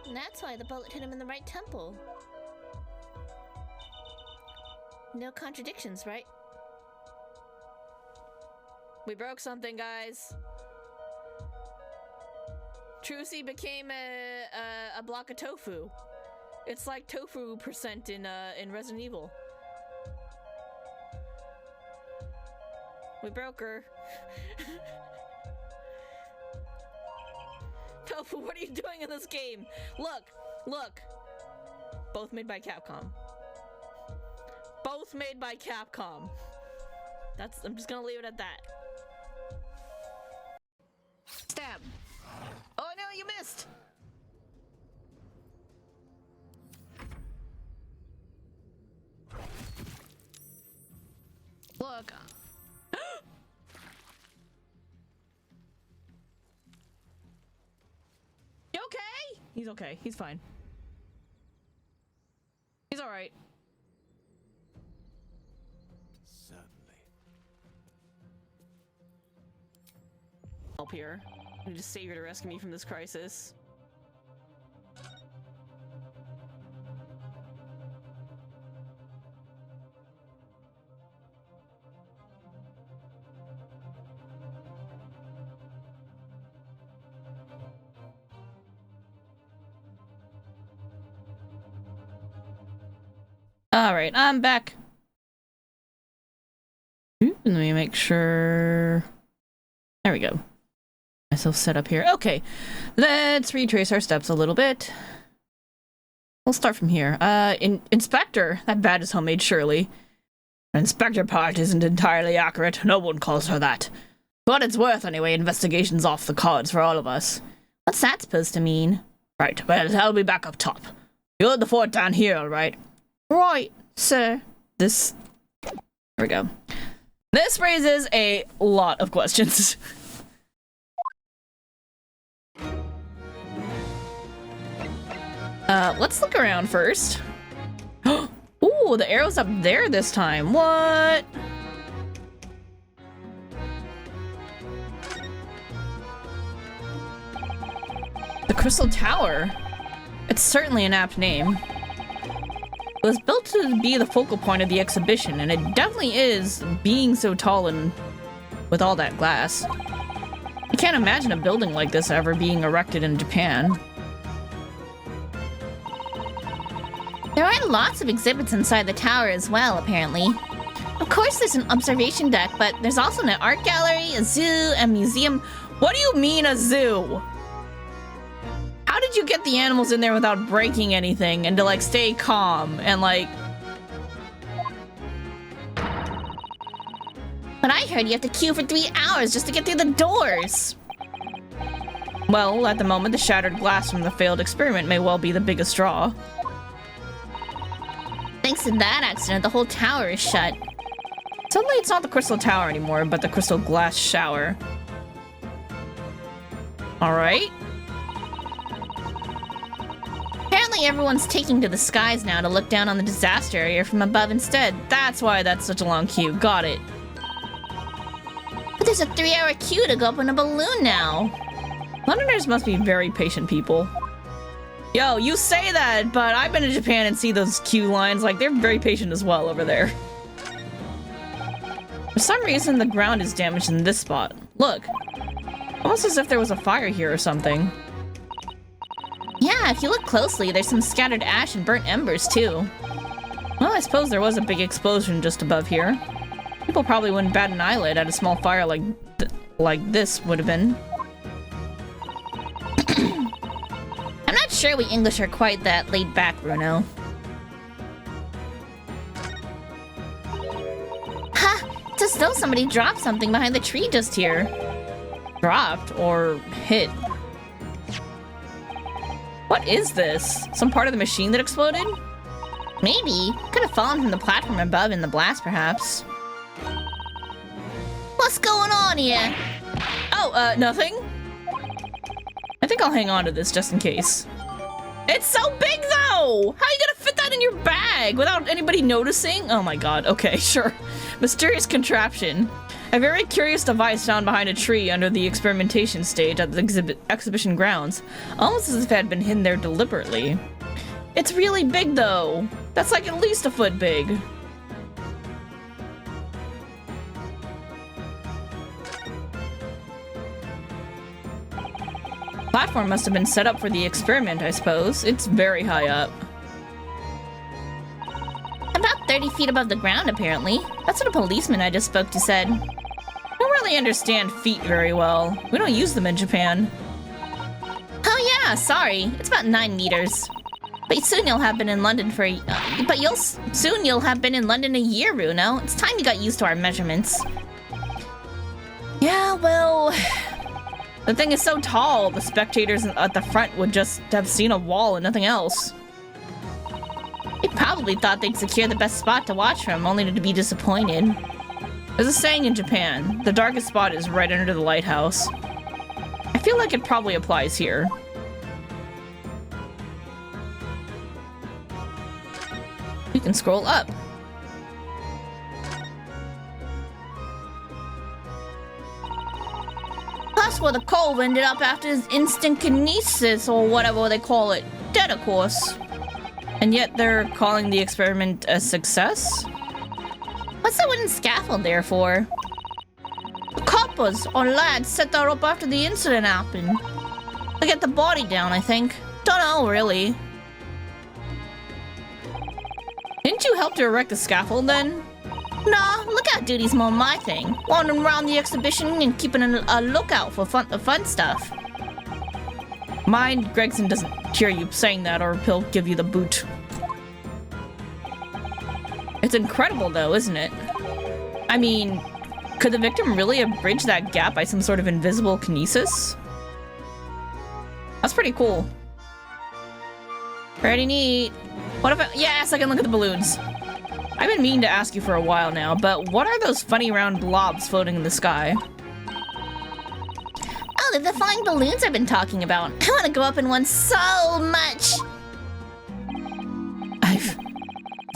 And that's why the bullet hit him in the right temple. No contradictions, right? We broke something, guys. Trucy became a block of tofu. It's like tofu percent in Resident Evil. We broke her. Tofu, what are you doing in this game? Look, look. Both made by Capcom. Both made by Capcom. I'm just gonna leave it at that. Stab. Oh no, you missed. Look. You okay? He's okay. He's fine. He's all right. Certainly. Help here. I need a savior to rescue me from this crisis. Alright, I'm back. Let me make sure... There we go. Myself set up here. Okay, let's retrace our steps a little bit. We'll start from here. Inspector. That badge is homemade, surely. Inspector part isn't entirely accurate. No one calls her that. But it's worth anyway. Investigation's off the cards for all of us. What's that supposed to mean? Right, well, I'll be back up top. You hold the fort down here, alright? Right, sir. There we go. This raises a lot of questions. Let's look around first. Ooh, the arrow's up there this time. What? The Crystal Tower. It's certainly an apt name. It was built to be the focal point of the exhibition, and it definitely is, being so tall and with all that glass. I can't imagine a building like this ever being erected in Japan. There are lots of exhibits inside the tower as well, apparently. Of course there's an observation deck, but there's also an art gallery, a zoo, a museum. What do you mean a zoo? How did you get the animals in there without breaking anything and to like stay calm and like... But I heard you have to queue for 3 hours just to get through the doors. Well, at the moment, the shattered glass from the failed experiment may well be the biggest draw. Thanks to that accident, the whole tower is shut. Suddenly it's not the Crystal Tower anymore, but the Crystal Glass Shower. Alright. Apparently everyone's taking to the skies now to look down on the disaster area from above instead. That's why that's such a long queue. Got it. But there's a 3-hour queue to go up in a balloon now. Londoners must be very patient people. Yo, you say that, but I've been to Japan and see those queue lines. Like, they're very patient as well over there. For some reason, the ground is damaged in this spot. Look. Almost as if there was a fire here or something. Yeah, if you look closely, there's some scattered ash and burnt embers, too. Well, I suppose there was a big explosion just above here. People probably wouldn't bat an eyelid at a small fire like this would have been. I'm not sure we English are quite that laid back, Bruno. Ha! It's as though somebody dropped something behind the tree just here. Dropped or hit. What is this? Some part of the machine that exploded? Maybe. Could have fallen from the platform above in the blast, perhaps. What's going on here? Oh, nothing? I think I'll hang on to this just in case. It's so big, though! How are you gonna fit that in your bag without anybody noticing? Oh my god, okay, sure. Mysterious contraption. A very curious device found behind a tree under the experimentation stage at the exhibition grounds. Almost as if it had been hidden there deliberately. It's really big, though. That's like at least a foot big. Platform must have been set up for the experiment, I suppose. It's very high up. About 30 feet above the ground, apparently. That's what a policeman I just spoke to said. I don't really understand feet very well. We don't use them in Japan. Oh yeah, sorry. It's about 9 meters. But soon you'll have been in London for soon you'll have been in London a year, Bruno. It's time you got used to our measurements. Yeah, well... The thing is so tall, the spectators at the front would just have seen a wall and nothing else. They probably thought they'd secure the best spot to watch from, only to be disappointed. There's a saying in Japan, the darkest spot is right under the lighthouse. I feel like it probably applies here. You can scroll up. That's where the Cove ended up after his instant kinesis, or whatever they call it. Dead, of course. And yet they're calling the experiment a success? What's that wooden scaffold there for? The coppers, or lads, set that up after the incident happened. To get the body down, I think. Don't know, really. Didn't you help to erect the scaffold, then? Nah, lookout duty's more my thing. Wandering around the exhibition and keeping a lookout for fun stuff. Mind Gregson doesn't hear you saying that or he'll give you the boot. It's incredible though, isn't it? I mean, could the victim really have bridged that gap by some sort of invisible kinesis? That's pretty cool. Pretty neat. What if yes, I can look at the balloons. I've been meaning to ask you for a while now, but what are those funny round blobs floating in the sky? Oh, they're the flying balloons I've been talking about. I want to go up in one so much. I've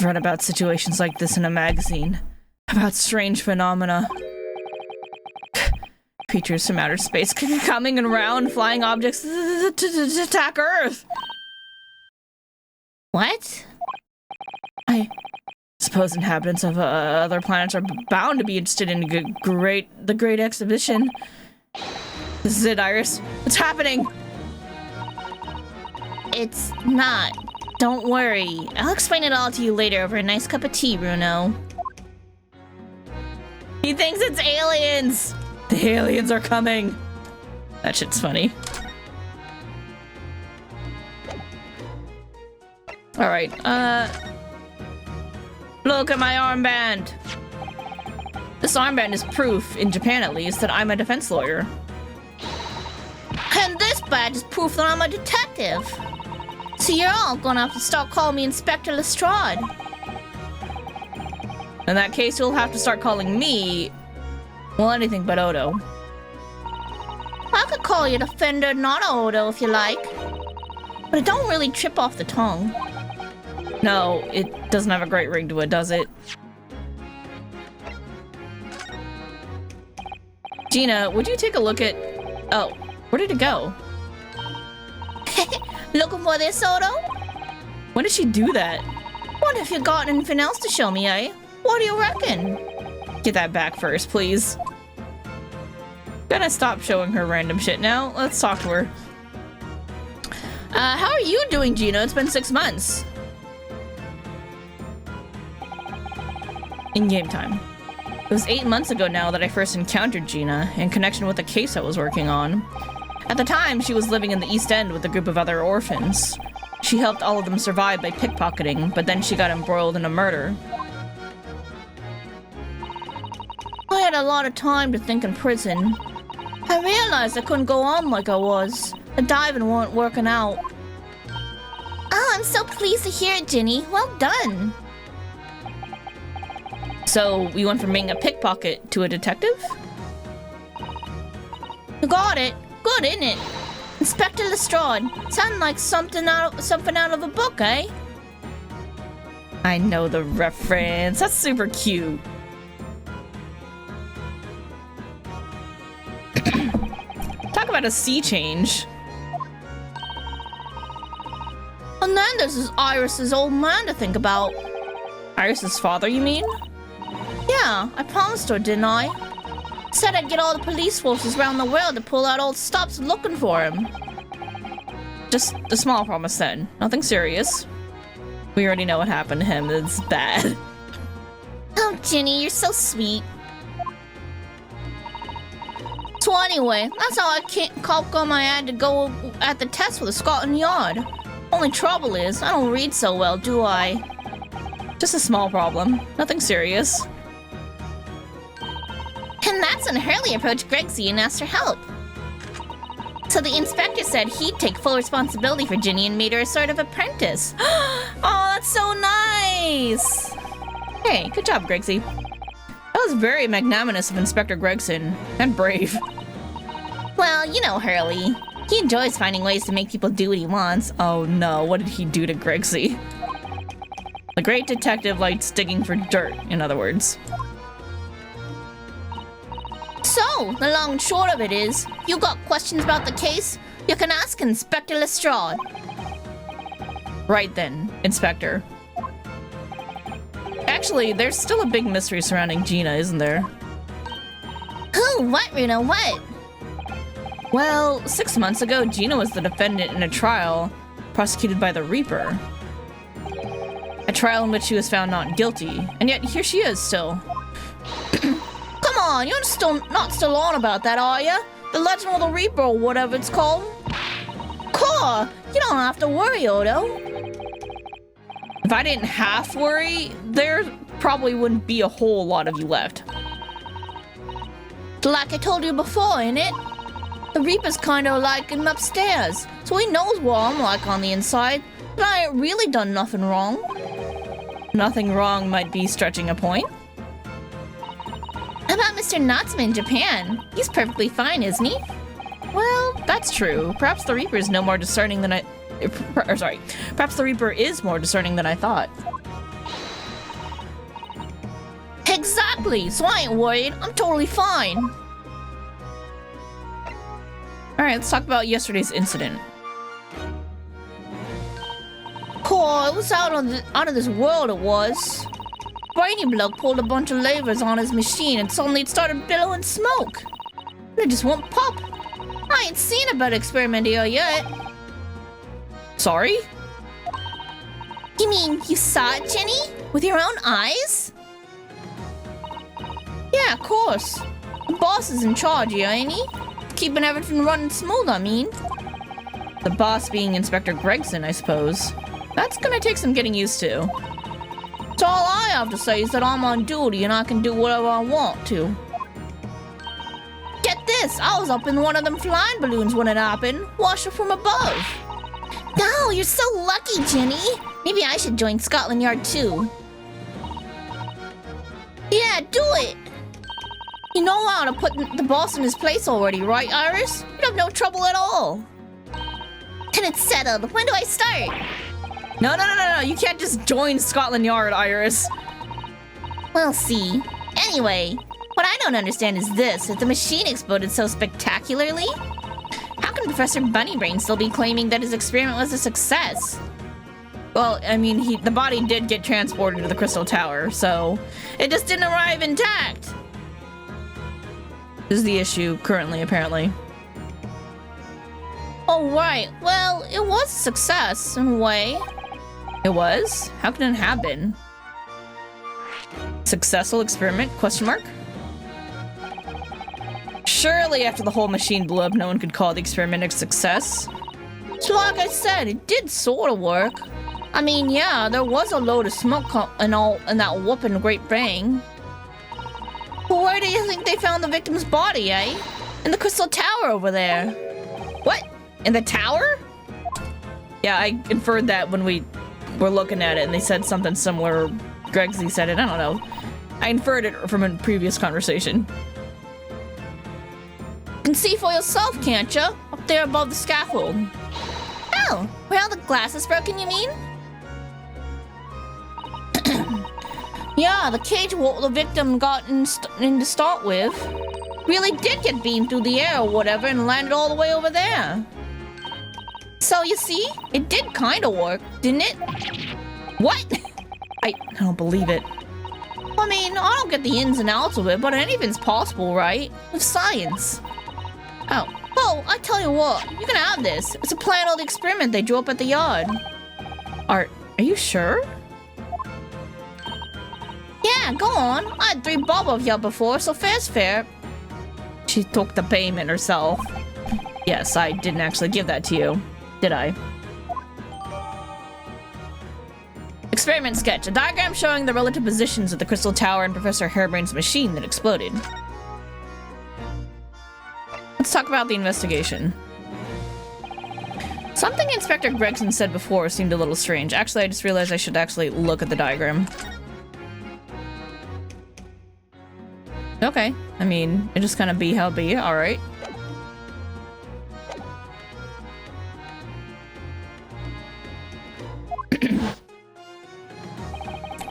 read about situations like this in a magazine. About strange phenomena. Creatures from outer space coming around, flying objects to attack Earth. What? I suppose inhabitants of other planets are bound to be interested in the Great Exhibition. This is it, Iris. What's happening? It's not. Don't worry. I'll explain it all to you later over a nice cup of tea, Bruno. He thinks it's aliens! The aliens are coming! That shit's funny. Alright, look at my armband! This armband is proof, in Japan at least, that I'm a defense lawyer. And this badge is proof that I'm a detective. So you're all gonna have to start calling me Inspector Lestrade. In that case, you'll have to start calling me, well, anything but Odo. I could call you Defender, not Odo, if you like. But it don't really trip off the tongue. No, it doesn't have a great ring to it, does it? Gina, would you take a look at... Oh, where did it go? Looking for this, Odo? When did she do that? Wonder if you got anything else to show me, eh? What do you reckon? Get that back first, please. Gonna stop showing her random shit now. Let's talk to her. How are you doing, Gina? It's been 6 months. In-game time. It was 8 months ago now that I first encountered Gina in connection with a case I was working on. At the time, she was living in the East End with a group of other orphans. She helped all of them survive by pickpocketing, but then she got embroiled in a murder. I had a lot of time to think in prison. I realized I couldn't go on like I was. The diving weren't working out. Oh, I'm so pleased to hear it, Ginny. Well done. So, you went from being a pickpocket to a detective? You got it. Good, isn't it? Inspector Lestrade. Sounded like something out of a book, eh? I know the reference. That's super cute. Talk about a sea change. And then there's Iris's old man to think about. Iris's father, you mean? Yeah, I promised her, didn't I? Said I'd get all the police forces around the world to pull out old stops looking for him. Just a small promise then. Nothing serious. We already know what happened to him. It's bad. Oh, Ginny, you're so sweet. So anyway, that's how I can't cock on my ad to go at the test for the Scotland Yard. Only trouble is, I don't read so well, do I? Just a small problem. Nothing serious. And that's when Hurley approached Gregsy and asked for help. So the inspector said he'd take full responsibility for Ginny and made her a sort of apprentice. Oh, that's so nice! Hey, good job, Gregsy. That was very magnanimous of Inspector Gregson, and brave. Well, you know Hurley. He enjoys finding ways to make people do what he wants. Oh no, what did he do to Gregsy? The great detective likes digging for dirt, in other words. So, the long and short of it is, you got questions about the case, you can ask Inspector Lestrade. Right then, Inspector. Actually, there's still a big mystery surrounding Gina, isn't there? Who? What, Reno? What? Well, 6 months ago, Gina was the defendant in a trial prosecuted by the Reaper. A trial in which she was found not guilty, and yet here she is still. Come on, you're not still on about that, are ya? The Legend of the Reaper or whatever it's called? Cool, you don't have to worry, Odo. If I didn't half worry, there probably wouldn't be a whole lot of you left. Like I told you before, innit? The Reaper's kinda like him upstairs, so he knows what I'm like on the inside, but I ain't really done nothing wrong. Nothing wrong might be stretching a point. How about Mr. Natsume in Japan? He's perfectly fine, isn't he? Well, that's true. Perhaps the Reaper is no more discerning than perhaps the Reaper is more discerning than I thought. Exactly, so I ain't worried. I'm totally fine. Alright, let's talk about yesterday's incident. Cool, it was out of this world, it was. Brainy bloke pulled a bunch of levers on his machine and suddenly it started billowing smoke. And it just won't pop. I ain't seen a better experiment here yet. Sorry? You mean you saw it, Jenny? With your own eyes? Yeah, of course. The boss is in charge here, ain't he? Keeping everything running smooth, I mean. The boss being Inspector Gregson, I suppose. That's gonna take some getting used to. So all I have to say is that I'm on duty and I can do whatever I want to. Get this, I was up in one of them flying balloons when it happened, watching from above. No, you're so lucky, Jenny. Maybe I should join Scotland Yard too. Yeah, do it. You know how to put the boss in his place already, right, Iris? You'd have no trouble at all. And it's settled. When do I start? No, you can't just join Scotland Yard, Iris. We'll see. Anyway, what I don't understand is this. If the machine exploded so spectacularly, how can Professor Bunnybrain still be claiming that his experiment was a success? Well, I mean, the body did get transported to the Crystal Tower, so it just didn't arrive intact. This is the issue currently, apparently. Oh, right. Well, it was a success, in a way. It was? How can it have been? Successful experiment? Question mark? Surely after the whole machine blew up, no one could call the experiment a success. So like I said, it did sort of work. I mean, yeah, there was a load of smoke and all in that whooping great bang. But where do you think they found the victim's body, eh? In the Crystal Tower over there. What? In the tower? Yeah, I inferred that when we were looking at it and they said something similar. Gregsy said it, I don't know. I inferred it from a previous conversation. You can see for yourself, can't you? Up there above the scaffold. Oh, where all the glass is broken, you mean? Yeah, the cage what the victim got in to start with really did get beamed through the air or whatever and landed all the way over there. So you see, it did kind of work, didn't it? What? I don't believe it. I mean, I don't get the ins and outs of it, but anything's possible, right? With science. Oh, I tell you what, you can have this. It's a plan of the experiment they drew up at the yard. Are you sure? Yeah, go on. I had 3 bob of you before, so fair's fair. She took the payment herself. Yes, I didn't actually give that to you, did I? Experiment sketch. A diagram showing the relative positions of the Crystal Tower and Professor Harebrain's machine that exploded. Let's talk about the investigation. Something Inspector Gregson said before seemed a little strange. Actually, I just realized I should actually look at the diagram. Okay, I mean, it just kind of be how it be, alright.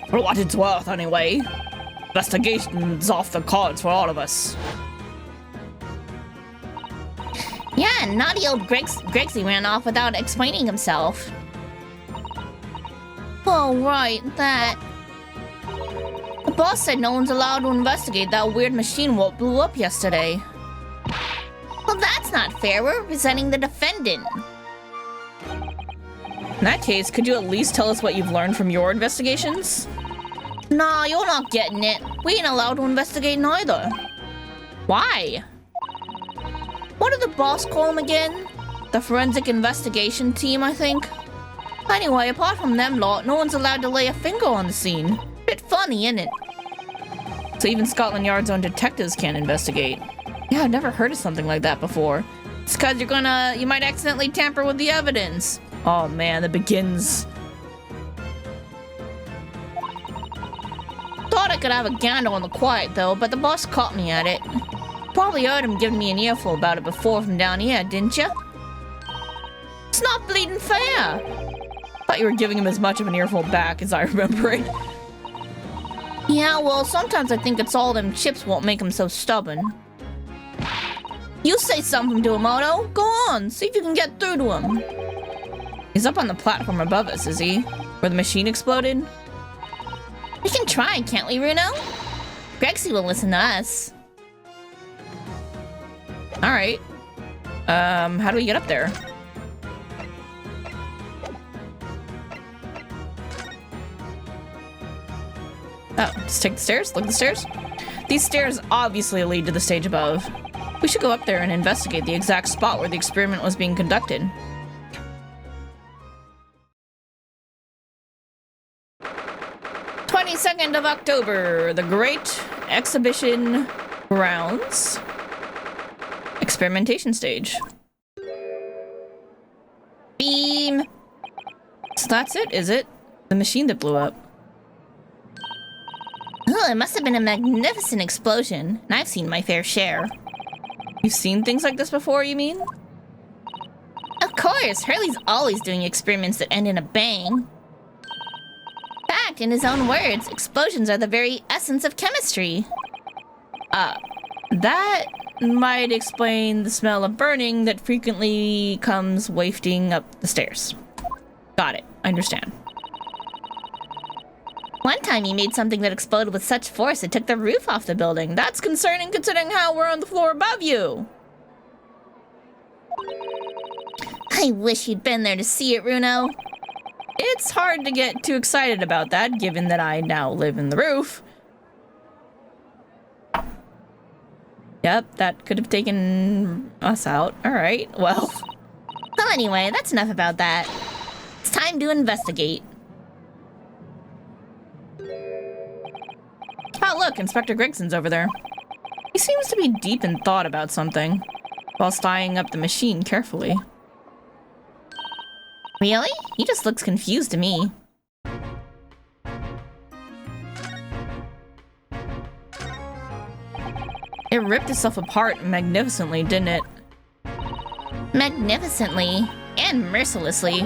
For what it's worth, anyway. Investigation's off the cards for all of us. Yeah, naughty old Gregsy ran off without explaining himself. Oh, right, that. The boss said no one's allowed to investigate that weird machine what blew up yesterday. Well, that's not fair. We're representing the defendant. In that case, could you at least tell us what you've learned from your investigations? Nah, you're not getting it. We ain't allowed to investigate neither. Why? What did the boss call them again? The forensic investigation team, I think. Anyway, apart from them lot, no one's allowed to lay a finger on the scene. Bit funny, isn't it? So even Scotland Yard's own detectives can't investigate. Yeah, I've never heard of something like that before. It's cause you might accidentally tamper with the evidence. Oh man, that begins. Thought I could have a gander on the quiet though, but the boss caught me at it. Probably heard him giving me an earful about it before from down here, didn't you? It's not bleeding fair. Thought you were giving him as much of an earful back as I remember it. Yeah, well, sometimes I think it's all them chips won't make him so stubborn. You say something to him, Otto. Go on, see if you can get through to him. He's up on the platform above us, is he? Where the machine exploded? We can try, can't we, Runo? Grexy will listen to us. Alright. How do we get up there? Oh, just take the stairs? Look at the stairs? These stairs obviously lead to the stage above. We should go up there and investigate the exact spot where the experiment was being conducted. 22nd of October, the Great Exhibition Grounds. Experimentation stage. Beam! So that's it, is it? The machine that blew up. Oh, it must have been a magnificent explosion, and I've seen my fair share. You've seen things like this before, you mean? Of course, Hurley's always doing experiments that end in a bang. In fact, in his own words, explosions are the very essence of chemistry. That might explain the smell of burning that frequently comes wafting up the stairs. Got it, I understand. One time he made something that exploded with such force it took the roof off the building. That's concerning considering how we're on the floor above you. I wish you'd been there to see it, Runo. It's hard to get too excited about that, given that I now live in the roof. Yep, that could have taken us out. Alright, well. Well, anyway, that's enough about that. It's time to investigate. Oh, look, Inspector Gregson's over there. He seems to be deep in thought about something, whilst eyeing up the machine carefully. Really? He just looks confused to me. It ripped itself apart magnificently, didn't it? Magnificently and mercilessly.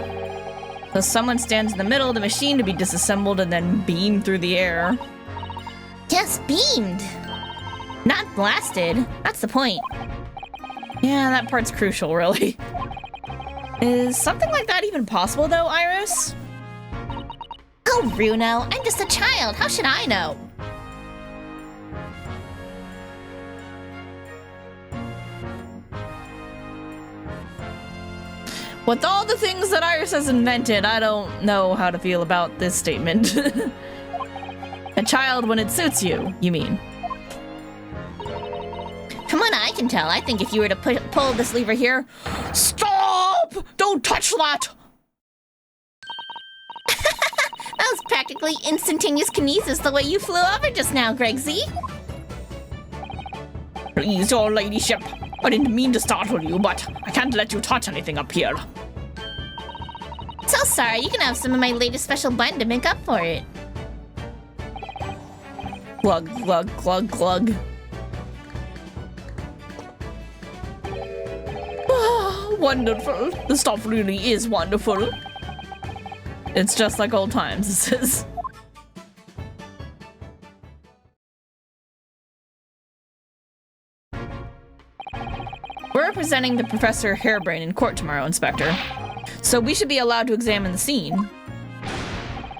So someone stands in the middle of the machine to be disassembled and then beamed through the air. Yes, beamed! Not blasted. That's the point. Yeah, that part's crucial, really. Is something like that even possible, though, Iris? Oh, Runo, I'm just a child. How should I know? With all the things that Iris has invented, I don't know how to feel about this statement. A child when it suits you, you mean? From what I can tell, I think if you were to pull this lever here... Stop! Don't touch that! That was practically instantaneous kinesis the way you flew over just now, Gregsy. Please, your ladyship. I didn't mean to startle you, but I can't let you touch anything up here. So sorry, you can have some of my latest special blend to make up for it. Glug, glug, glug, glug. Oh, wonderful. The stuff really is wonderful. It's just like old times, this is. We're representing the Professor Hairbrain in court tomorrow, Inspector. So we should be allowed to examine the scene.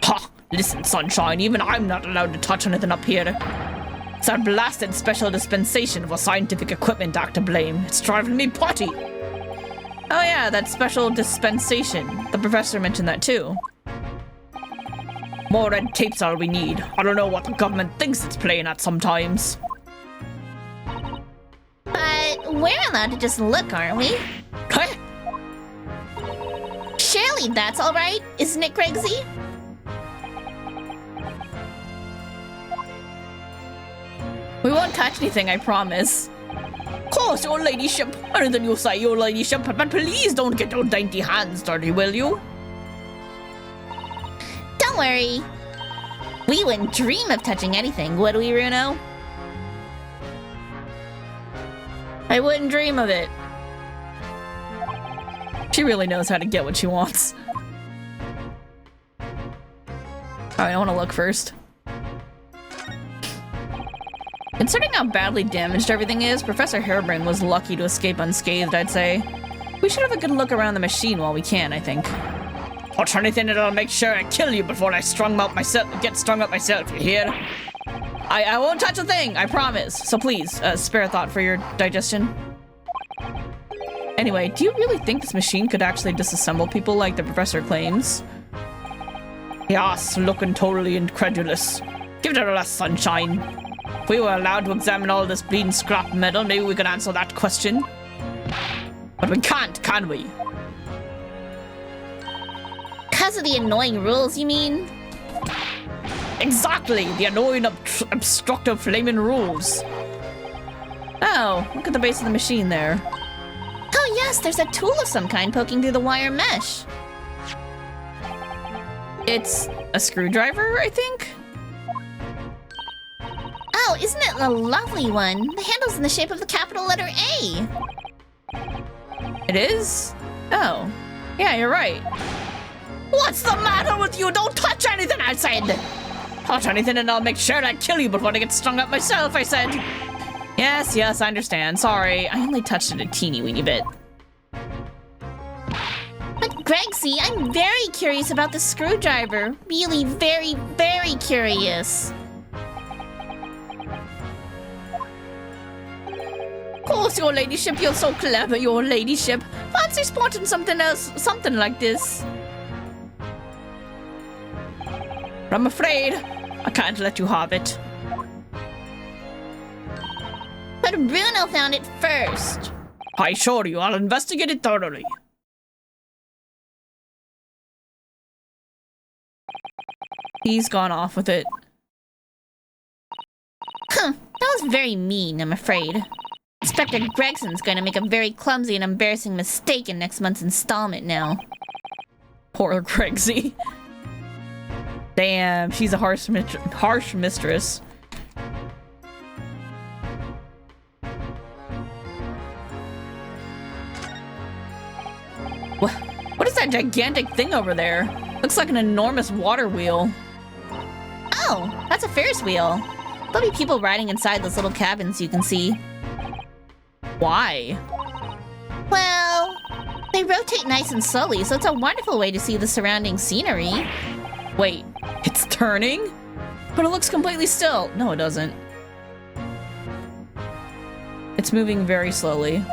Ha! Listen, Sunshine, even I'm not allowed to touch anything up here. It's our blasted special dispensation of a Scientific Equipment Act to blame. It's driving me potty. Oh yeah, that special dispensation. The professor mentioned that too. More red tape's all we need. I don't know what the government thinks it's playing at sometimes. But we're allowed to just look, aren't we? Huh? Surely that's alright, isn't it, Gregsy? We won't touch anything, I promise. Of course, your ladyship. Anything you say, your ladyship. But please don't get your dainty hands dirty, will you? Don't worry. We wouldn't dream of touching anything, would we, Runo? I wouldn't dream of it. She really knows how to get what she wants. Alright, I want to look first. Considering how badly damaged everything is, Professor Harebrine was lucky to escape unscathed, I'd say. We should have a good look around the machine while we can, I think. Touch anything that'll make sure I kill you before I get strung up myself, you hear? I won't touch a thing, I promise. So please, spare a thought for your digestion. Anyway, do you really think this machine could actually disassemble people like the professor claims? Yes, looking totally incredulous. Give it a little sunshine. If we were allowed to examine all this bleeding scrap metal, maybe we could answer that question. But we can't, can we? Because of the annoying rules, you mean? Exactly! The annoying, obstructive, flaming rules. Oh, look at the base of the machine there. Oh yes, there's a tool of some kind poking through the wire mesh. It's a screwdriver, I think? Oh, isn't it a lovely one? The handle's in the shape of the capital letter A. It is? Oh. Yeah, you're right. What's the matter with you? Don't touch anything, I said! Touch anything and I'll make sure I kill you before I get strung up myself, I said. Yes, I understand. Sorry, I only touched it a teeny weeny bit. But Gregsy, I'm very curious about the screwdriver. Really very, very curious. Of course, your ladyship, you're so clever, your ladyship. Fancy spotting something else, something like this. But I'm afraid I can't let you have it. But Bruno found it first. I assure you, I'll investigate it thoroughly. He's gone off with it. Huh, that was very mean, I'm afraid. Inspector Gregson's going to make a very clumsy and embarrassing mistake in next month's installment now. Poor Gregsy. Damn, she's a harsh mistress. What is that gigantic thing over there? Looks like an enormous water wheel. Oh, that's a Ferris wheel. There'll be people riding inside those little cabins you can see. Why? Well, they rotate nice and slowly, so it's a wonderful way to see the surrounding scenery. Wait, it's turning? But it looks completely still. No, it doesn't. It's moving very slowly.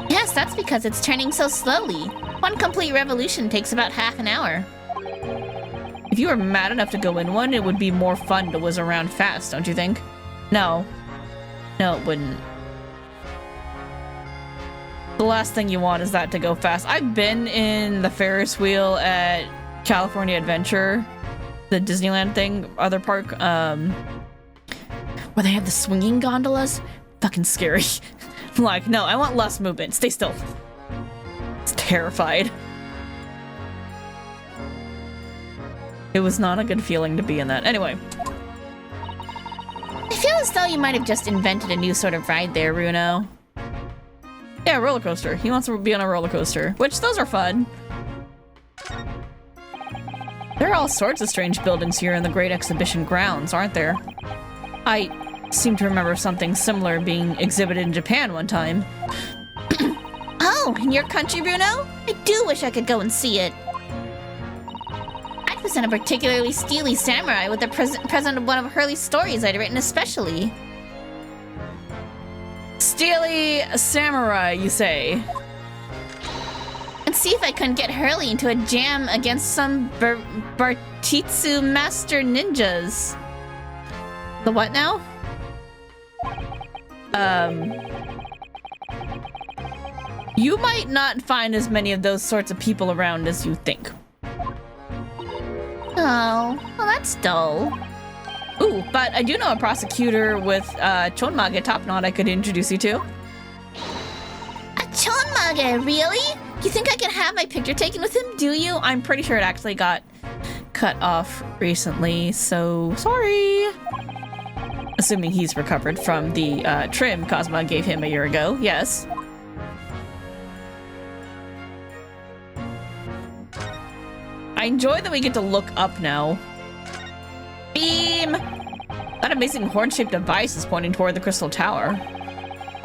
Yes, that's because it's turning so slowly. One complete revolution takes about half an hour. If you were mad enough to go in one, it would be more fun to whiz around fast, don't you think? No. No, it wouldn't. The last thing you want is that to go fast. I've been in the Ferris wheel at California Adventure, the Disneyland thing, other park, where they have the swinging gondolas. Fucking scary. I'm like, no, I want less movement. Stay still. It's terrified. It was not a good feeling to be in that. Anyway. I feel as though you might have just invented a new sort of ride there, Runo. Yeah, roller coaster. He wants to be on a roller coaster, which those are fun. There are all sorts of strange buildings here in the Great Exhibition grounds, aren't there? I seem to remember something similar being exhibited in Japan one time. Oh, in your country, Runo? I do wish I could go and see it. I'd present a particularly steely samurai with the present of one of Hurley's stories I'd written especially. Steely samurai, you say? And see if I couldn't get Hurley into a jam against some Bartitsu master ninjas. The what now? You might not find as many of those sorts of people around as you think. Oh, well that's dull. Ooh, but I do know a prosecutor with Chonmage Top Knot I could introduce you to. A Chonmage, really? You think I could have my picture taken with him, do you? I'm pretty sure it actually got cut off recently, so sorry. Assuming he's recovered from the trim Cosmo gave him a year ago, yes. I enjoy that we get to look up now. Beam! That amazing horn-shaped device is pointing toward the Crystal Tower.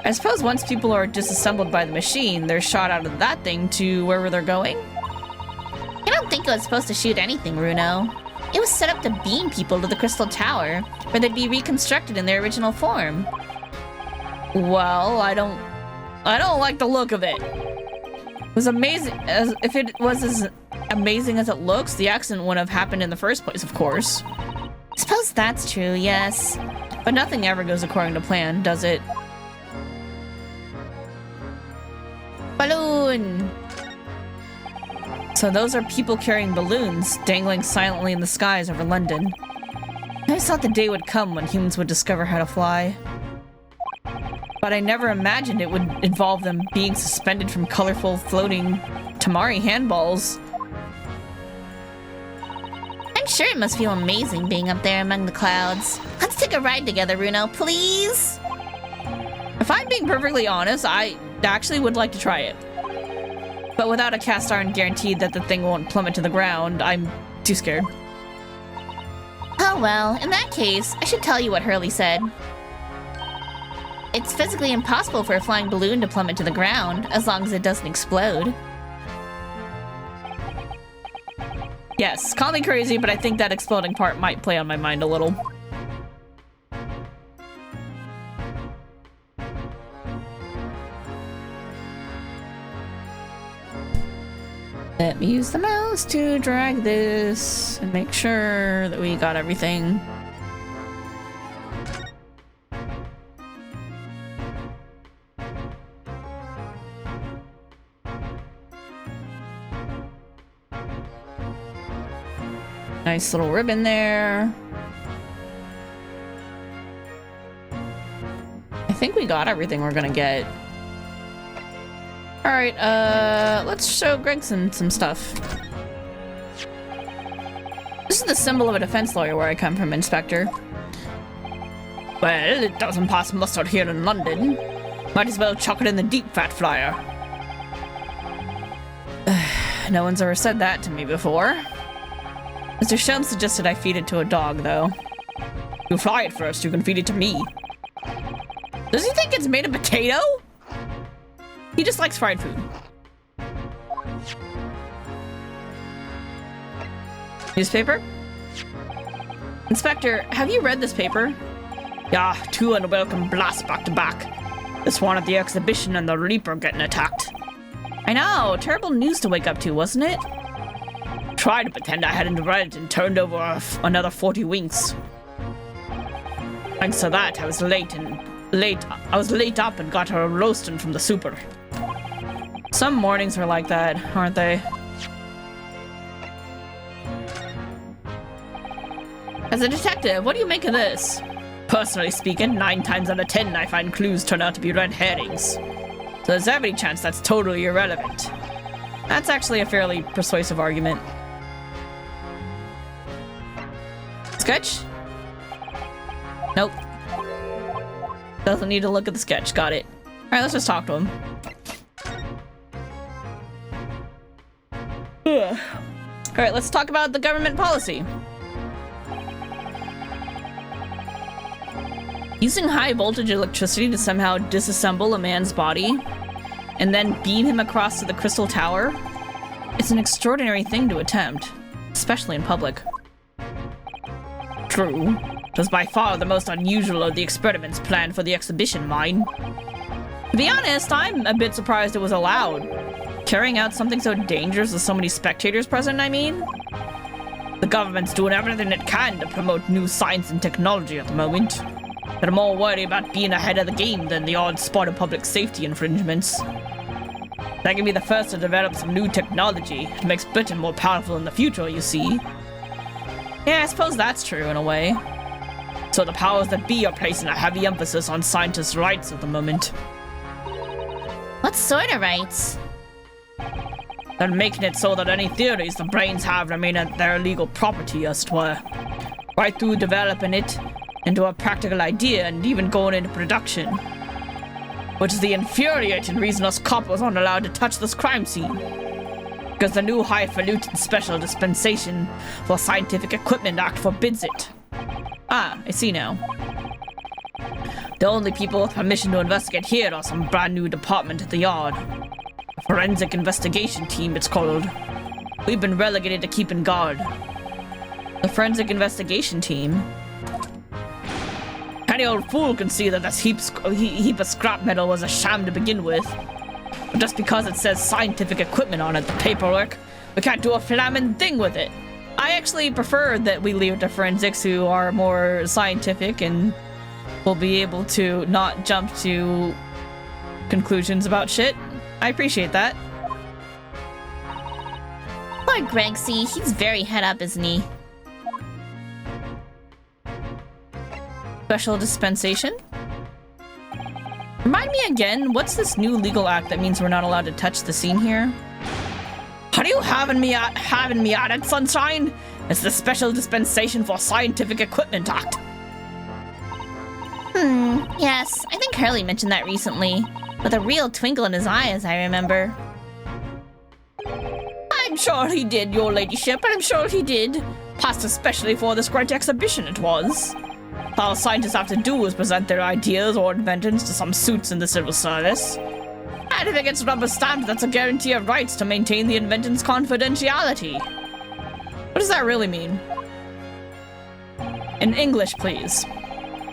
I suppose once people are disassembled by the machine, they're shot out of that thing to wherever they're going? I don't think it was supposed to shoot anything, Runo. It was set up to beam people to the Crystal Tower, where they'd be reconstructed in their original form. Well, I don't like the look of it. It was amazing. If it was as amazing as it looks, the accident wouldn't have happened in the first place, of course. I suppose that's true, yes. But nothing ever goes according to plan, does it? Balloon! So those are people carrying balloons, dangling silently in the skies over London. I always thought the day would come when humans would discover how to fly. But I never imagined it would involve them being suspended from colorful floating Tamari handballs. I'm sure it must feel amazing being up there among the clouds. Let's take a ride together, Runo, please? If I'm being perfectly honest, I actually would like to try it. But without a cast iron guarantee that the thing won't plummet to the ground, I'm too scared. Oh well, in that case, I should tell you what Hurley said. It's physically impossible for a flying balloon to plummet to the ground, as long as it doesn't explode. Yes, call me crazy, but I think that exploding part might play on my mind a little. Let me use the mouse to drag this and make sure that we got everything. Nice little ribbon there. I think we got everything we're gonna get. Alright, let's show Gregson some stuff. This is the symbol of a defense lawyer where I come from, Inspector. Well, it doesn't pass muster here in London. Might as well chuck it in the deep, fat flyer. No one's ever said that to me before. Mr. Shelm suggested I feed it to a dog, though. You fly it first, you can feed it to me. Does he think it's made of potato? He just likes fried food. Newspaper? Inspector, have you read this paper? Yeah, two unwelcome blasts back to back. This one at the exhibition and the Reaper getting attacked. I know, terrible news to wake up to, wasn't it? Tried to pretend I hadn't read it and turned over another 40 winks. Thanks to that, I was late up and got her roasting from the super. Some mornings are like that, aren't they? As a detective, what do you make of this? Personally speaking, 9 times out of 10 I find clues turn out to be red herrings. So there's every chance that's totally irrelevant. That's actually a fairly persuasive argument. Sketch? Nope. Doesn't need to look at the sketch. Got it. Alright, let's just talk to him. Alright, let's talk about the government policy. Using high voltage electricity to somehow disassemble a man's body and then beam him across to the Crystal Tower, it's an extraordinary thing to attempt, especially in public. True. It was by far the most unusual of the experiments planned for the exhibition, mine. To be honest, I'm a bit surprised it was allowed. Carrying out something so dangerous with so many spectators present, I mean? The government's doing everything it can to promote new science and technology at the moment. They're more worried about being ahead of the game than the odd spot of public safety infringements. They can be the first to develop some new technology. It makes Britain more powerful in the future, you see. Yeah, I suppose that's true in a way. So the powers that be are placing a heavy emphasis on scientists' rights at the moment. What sort of rights? They're making it so that any theories the brains have remain at their legal property, as it were. Right through developing it into a practical idea and even going into production. Which is the infuriating reason us coppers aren't allowed to touch this crime scene. Because the new highfalutin special dispensation for Scientific Equipment Act forbids it. Ah, I see now. The only people with permission to investigate here are some brand new department at the yard. A forensic investigation team, it's called. We've been relegated to keeping guard. The forensic investigation team? Any old fool can see that this heap of scrap metal was a sham to begin with. But just because it says scientific equipment on it, the paperwork, we can't do a flaming thing with it. I actually prefer that we leave it to forensics who are more scientific and will be able to not jump to conclusions about shit. I appreciate that. Poor Gregsy, he's very head up, isn't he? Special dispensation? Remind me again, what's this new legal act that means we're not allowed to touch the scene here? Are you having me at it, Sunshine? It's the Special Dispensation for Scientific Equipment Act. Yes, I think Hurley mentioned that recently. With a real twinkle in his eye, as I remember. I'm sure he did, your ladyship, I'm sure he did. Passed especially for this great exhibition it was. All scientists have to do is present their ideas or inventions to some suits in the civil service. And if it gets rubber stamped, that's a guarantee of rights to maintain the invention's confidentiality. What does that really mean? In English, please.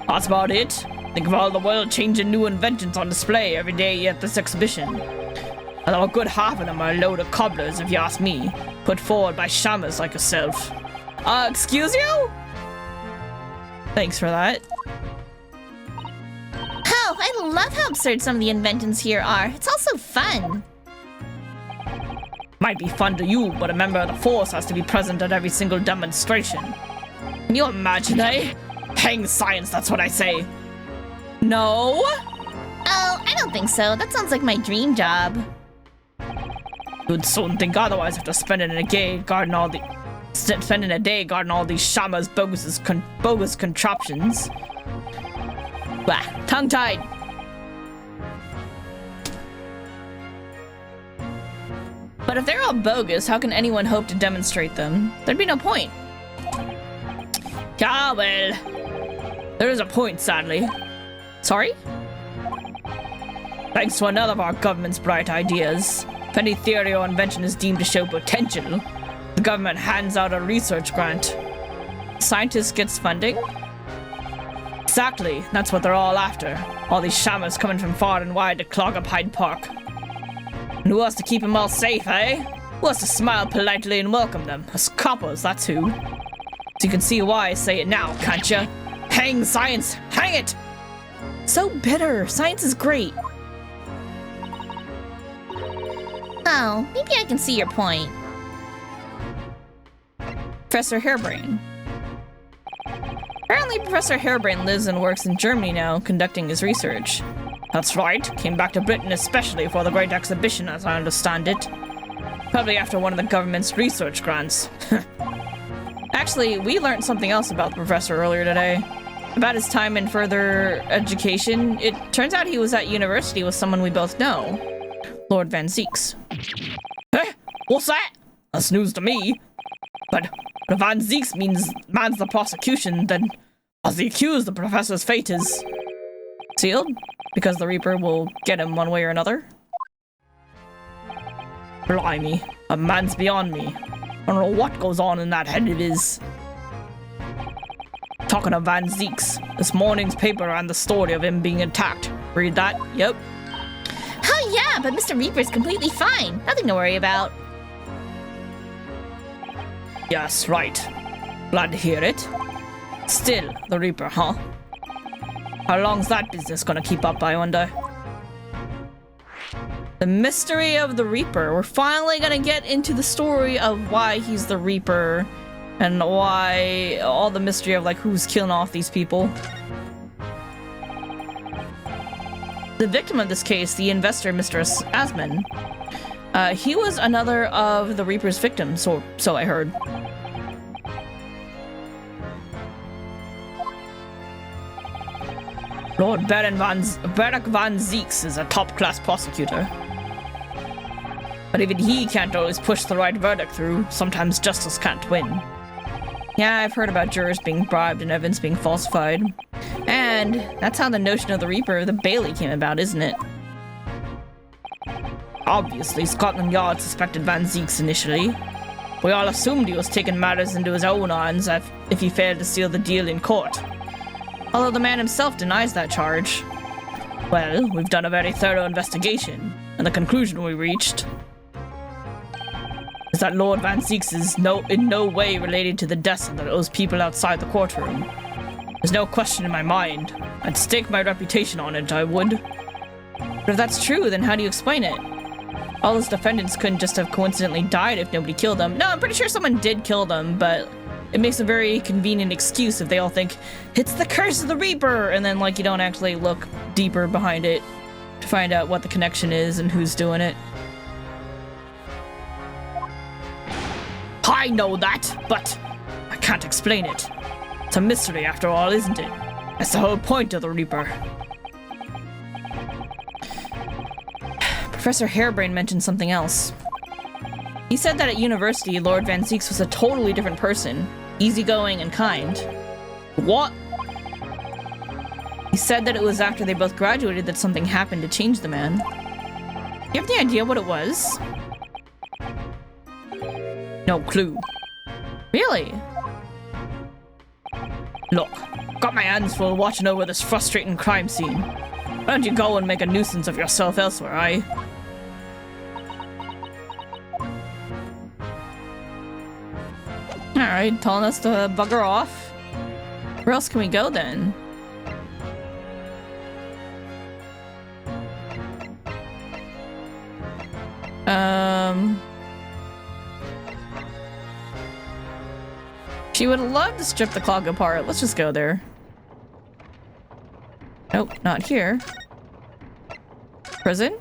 That's about it. Think of all the world-changing new inventions on display every day at this exhibition. Although a good half of them are a load of cobblers, if you ask me, put forward by shammers like yourself. Excuse you? Thanks for that. Oh, I love how absurd some of the inventions here are. It's also fun. Might be fun to you, but a member of the force has to be present at every single demonstration. Can you imagine, eh? Hang science, that's what I say. No? Oh, I don't think so. That sounds like my dream job. You'd soon think otherwise after spending a day guarding all these shammers' bogus contraptions. Bah, tongue-tied. But if they're all bogus, how can anyone hope to demonstrate them? There'd be no point. Ah, well. There is a point, sadly. Sorry? Thanks to another of our government's bright ideas, if any theory or invention is deemed to show potential, the government hands out a research grant. Scientist gets funding? Exactly, that's what they're all after. All these shammers coming from far and wide to clog up Hyde Park. And who has to keep them all safe, eh? Who has to smile politely and welcome them? Us coppers, that's who. So you can see why I say it now, can't you? Hang science! Hang it! So bitter. Science is great. Oh, maybe I can see your point. Professor Harebrain. Apparently Professor Harebrain lives and works in Germany now, conducting his research. That's right. Came back to Britain especially for the Great Exhibition, as I understand it. Probably after one of the government's research grants. Actually, we learned something else about the professor earlier today. About his time in further education. It turns out he was at university with someone we both know. Lord Van Zeeks. Eh? What's that? That's news to me. But if Van Zeeks mans the prosecution, then as the accused, the professor's fate is sealed? Because the Reaper will get him one way or another? Blimey, a man's beyond me. I don't know what goes on in that head of his. Talking of Van Zeeks, this morning's paper ran the story of him being attacked. Read that? Yep. Oh yeah, but Mr. Reaper's completely fine. Nothing to worry about. Yes, right. Glad to hear it. Still, the Reaper, huh? How long's that business gonna keep up, I wonder? The mystery of the Reaper. We're finally gonna get into the story of why he's the Reaper and why all the mystery of like who's killing off these people. The victim of this case, the investor Mr. Asman, He was another of the Reaper's victims, so I heard. Lord Baron Barak van Zeeks is a top-class prosecutor. But even he can't always push the right verdict through. Sometimes justice can't win. Yeah, I've heard about jurors being bribed and evidence being falsified. And that's how the notion of the Reaper, the Bailey, came about, isn't it? Obviously, Scotland Yard suspected Van Zeeks initially. We all assumed he was taking matters into his own hands if he failed to seal the deal in court. Although the man himself denies that charge. Well, we've done a very thorough investigation, and the conclusion we reached is that Lord Van Zeeks is in no way related to the deaths of those people outside the courtroom. There's no question in my mind. I'd stake my reputation on it, I would. But if that's true, then how do you explain it? All those defendants couldn't just have coincidentally died if nobody killed them. No, I'm pretty sure someone did kill them, but it makes a very convenient excuse if they all think, it's the curse of the Reaper, and then, like, you don't actually look deeper behind it to find out what the connection is and who's doing it. I know that, but I can't explain it. It's a mystery after all, isn't it? That's the whole point of the Reaper. Professor Harebrain mentioned something else. He said that at university, Lord Van Zeeks was a totally different person, easygoing and kind. What? He said that it was after they both graduated that something happened to change the man. Do you have any idea what it was? No clue. Really? Look, got my hands full watching over this frustrating crime scene. Why don't you go and make a nuisance of yourself elsewhere, eh? Alright, telling us to bugger off. Where else can we go then? She would love to strip the clock apart. Let's just go there. Nope, not here. Prison?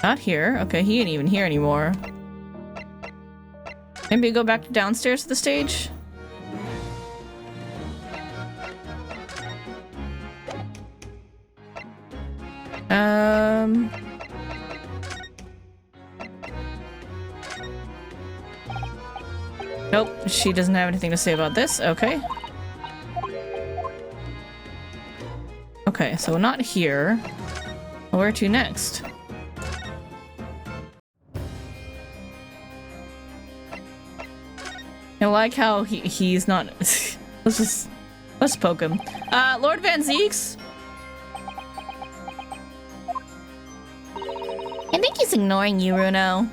Not here. Okay, he ain't even here anymore. Maybe go back downstairs to the stage? Nope, she doesn't have anything to say about this. Okay. Okay, so not here. Where to next? I like how he's not... let's poke him. Lord Van Zeeks? I think he's ignoring you, Runo.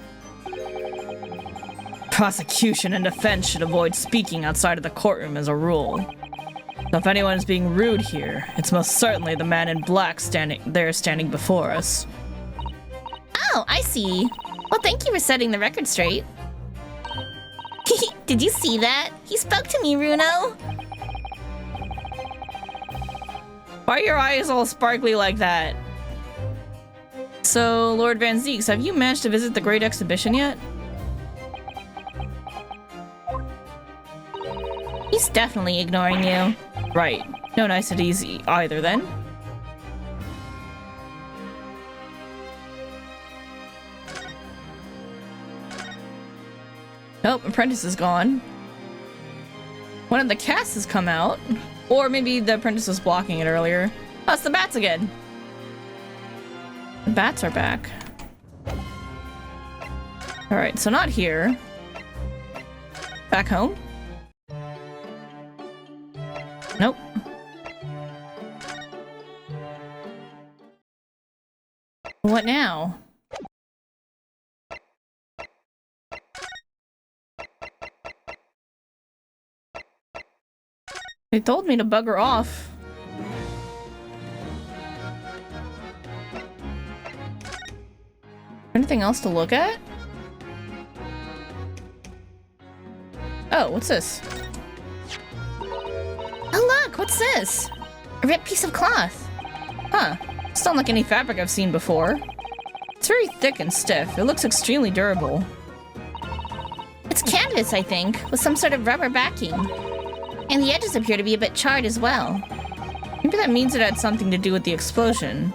Prosecution and defense should avoid speaking outside of the courtroom as a rule. So if anyone is being rude here, it's most certainly the man in black standing before us. Oh, I see. Well, thank you for setting the record straight. Did you see that? He spoke to me, Runo. Why are your eyes all sparkly like that? So, Lord Van Zeeks, have you managed to visit the Great Exhibition yet? He's definitely ignoring you. Right. No niceties either, then. Nope, Apprentice is gone. One of the casts has come out. Or maybe the Apprentice was blocking it earlier. Oh, it's the bats again. The bats are back. Alright, so not here. Back home? Nope. What now? They told me to bugger off. Anything else to look at? Oh, what's this? Oh, look, what's this? A ripped piece of cloth. Huh. It's not like any fabric I've seen before. It's very thick and stiff. It looks extremely durable. It's canvas, I think, with some sort of rubber backing. And the edges appear to be a bit charred as well. Maybe that means it had something to do with the explosion.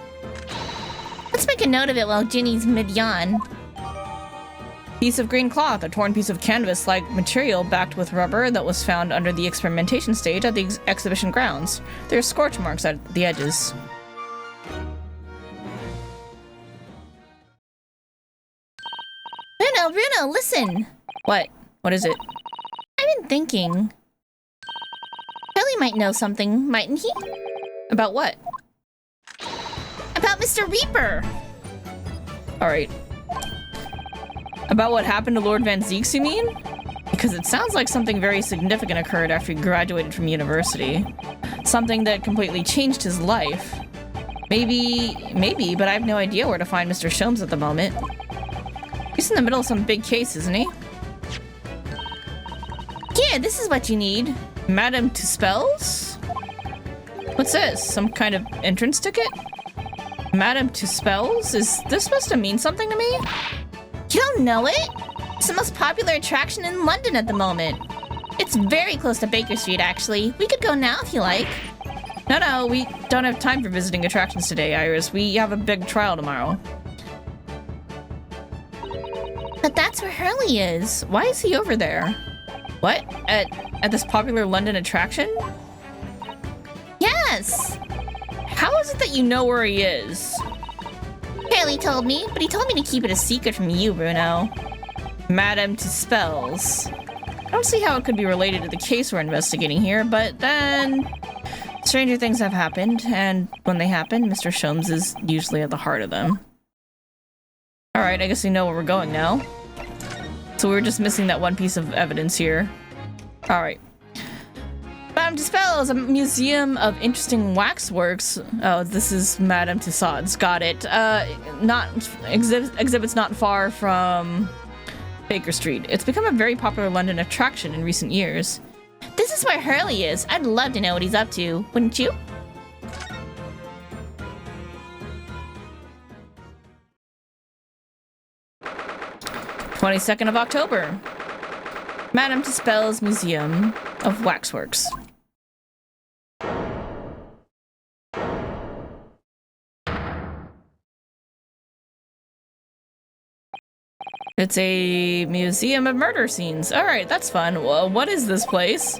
Let's make a note of it while Ginny's mid-yawn. Piece of green cloth, a torn piece of canvas-like material backed with rubber that was found under the experimentation stage at the exhibition grounds. There are scorch marks at the edges. Bruno, listen! What? What is it? I've been thinking. Hurley might know something, mightn't he? About what? About Mr. Reaper! Alright. About what happened to Lord Van Zeeks, you mean? Because it sounds like something very significant occurred after he graduated from university. Something that completely changed his life. Maybe, but I have no idea where to find Mr. Sholmes at the moment. He's in the middle of some big case, isn't he? Yeah, this is what you need. Madame Tuspells? What's this? Some kind of entrance ticket? Madame Tuspells? Is this supposed to mean something to me? You don't know it? It's the most popular attraction in London at the moment. It's very close to Baker Street, actually. We could go now if you like. No, we don't have time for visiting attractions today, Iris. We have a big trial tomorrow. But that's where Hurley is. Why is he over there? What? At this popular London attraction? Yes! How is it that you know where he is? Hurley told me, but he told me to keep it a secret from you, Bruno. Madame Tuspells. I don't see how it could be related to the case we're investigating here, but then... stranger things have happened, and when they happen, Mr. Sholmes is usually at the heart of them. Alright, I guess we know where we're going now. So we're just missing that one piece of evidence here. Alright. Madame Tuspells, a museum of interesting waxworks. Oh, this is Madame Tussauds. Got it. Exhibits not far from Baker Street. It's become a very popular London attraction in recent years. This is where Hurley is. I'd love to know what he's up to, wouldn't you? (22nd of October). Madame Tuspells Museum of Waxworks. It's a museum of murder scenes. Alright, that's fun. Well, what is this place?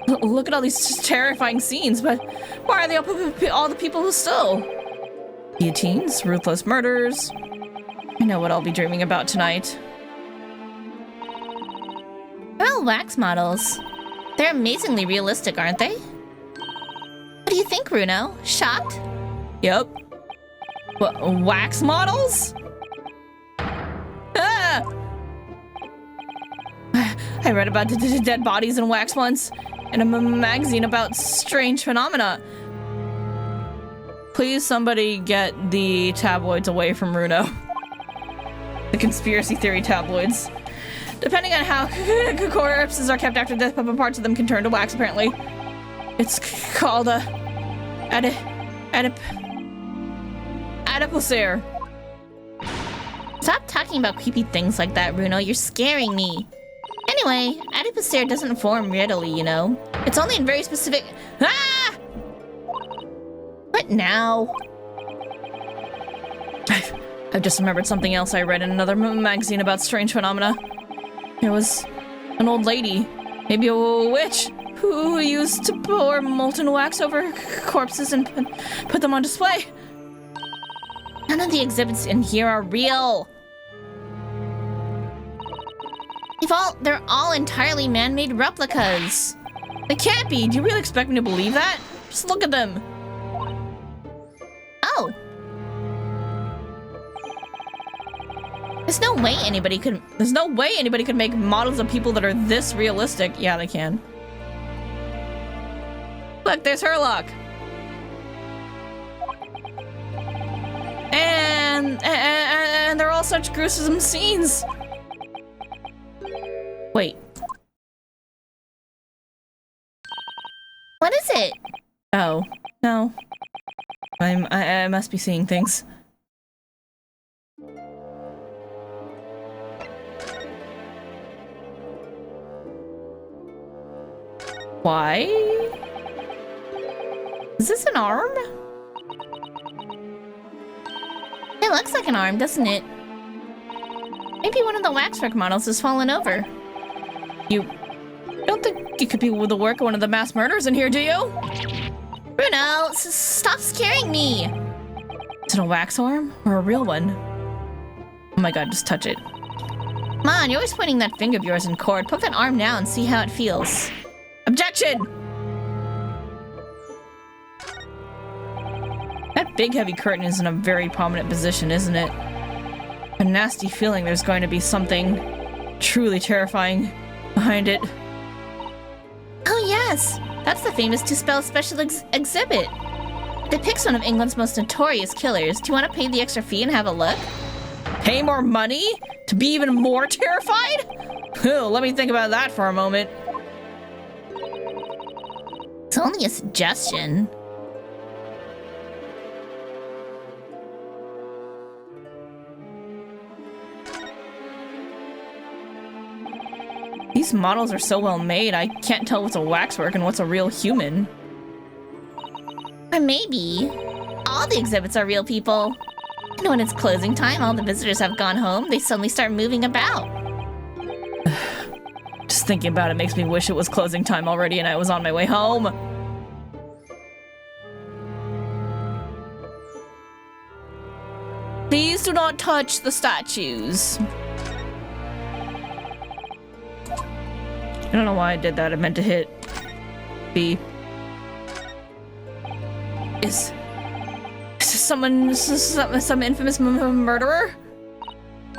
Look at all these terrifying scenes, but why are they all the people who still? Guillotines, ruthless murders. I know what I'll be dreaming about tonight. They're all wax models. They're amazingly realistic, aren't they? What do you think, Bruno? Shocked? Yep. Wax models? Ah! I read about dead bodies and wax once in a magazine about strange phenomena. Please, somebody get the tabloids away from Bruno. The conspiracy theory tabloids. Depending on how corpses are kept after death, parts of them can turn to wax, apparently. It's called a... adipocere. Stop talking about creepy things like that, Bruno. You're scaring me. Anyway, adipocere doesn't form readily, you know. It's only in very specific... Ah! What now? I've just remembered something else I read in another magazine about strange phenomena. There was an old lady, maybe a witch, who used to pour molten wax over corpses and put them on display. None of the exhibits in here are real. They're all entirely man-made replicas. They can't be. Do you really expect me to believe that? Just look at them. Oh. There's no way anybody could make models of people that are this realistic. Yeah, they can. Look, there's Herlock. And they're all such gruesome scenes. Wait. What is it? Oh, no. I must be seeing things. Why? Is this an arm? It looks like an arm, doesn't it? Maybe one of the waxwork models has fallen over. You don't think it could be the work of one of the mass murderers in here, do you? Bruno, stop scaring me! Is it a wax arm or a real one? Oh my god, just touch it. Come on, you're always pointing that finger of yours in court. Put that arm down and see how it feels. Objection! That big heavy curtain is in a very prominent position, isn't it? A nasty feeling there's going to be something truly terrifying behind it. Oh yes, that's the famous two-spell special exhibit. It depicts one of England's most notorious killers. Do you want to pay the extra fee and have a look? Pay more money? To be even more terrified? Let me think about that for a moment. It's only a suggestion. These models are so well made, I can't tell what's a waxwork and what's a real human. Or maybe all the exhibits are real people. And when it's closing time, all the visitors have gone home, they suddenly start moving about. Just thinking about it makes me wish it was closing time already and I was on my way home. Please do not touch the statues. I don't know why I did that. I meant to hit B. Is this some infamous murderer?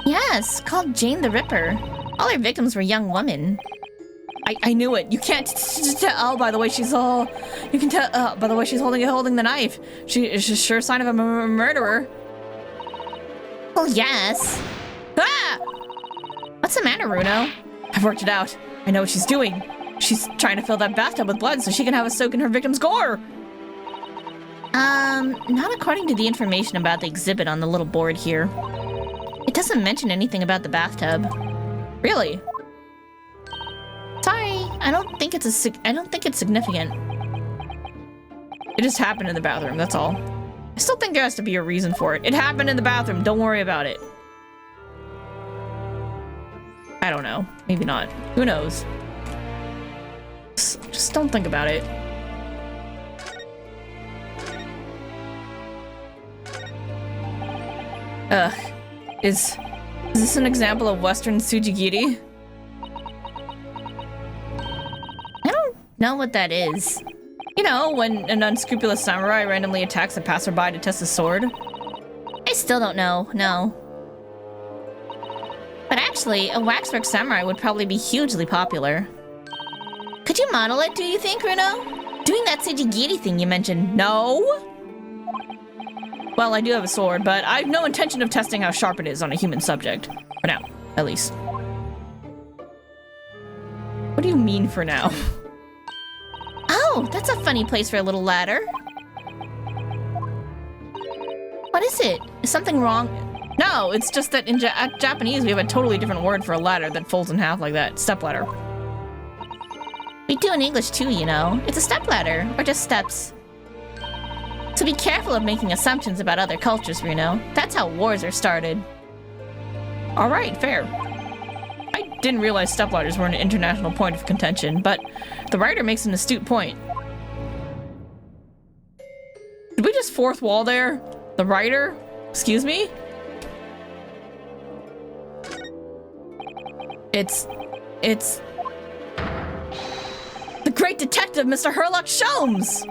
Yes, called Jane the Ripper. All her victims were young women. I knew it. You can't tell. Oh, by the way, she's all. You can tell. By the way, she's holding the knife. She is a sure sign of a murderer. Well, yes. Ah! What's the matter, Bruno? I've worked it out. I know what she's doing. She's trying to fill that bathtub with blood so she can have a soak in her victim's gore. Not according to the information about the exhibit on the little board here. It doesn't mention anything about the bathtub. Really? Sorry, I don't think it's significant. It just happened in the bathroom, that's all. I still think there has to be a reason for it. It happened in the bathroom, don't worry about it. I don't know. Maybe not. Who knows? Just don't think about it. Ugh. Is this an example of Western Tsujigiri? I don't know what that is. You know, when an unscrupulous samurai randomly attacks a passerby to test his sword. I still don't know, no. But actually, a waxwork samurai would probably be hugely popular. Could you model it, do you think, Bruno? Doing that Tsujigiri thing you mentioned. No! Well, I do have a sword, but I have no intention of testing how sharp it is on a human subject. For now, at least. What do you mean for now? Oh, that's a funny place for a little ladder. What is it? Is something wrong? No, it's just that in Japanese we have a totally different word for a ladder that folds in half like that. Stepladder. We do in English too, you know. It's a stepladder, or just steps. So be careful of making assumptions about other cultures, Bruno. That's how wars are started. Alright, fair. I didn't realize stepladders were an international point of contention, but the writer makes an astute point. Did we just fourth wall there? The writer? Excuse me? It's the great detective, Mr. Herlock Sholmes!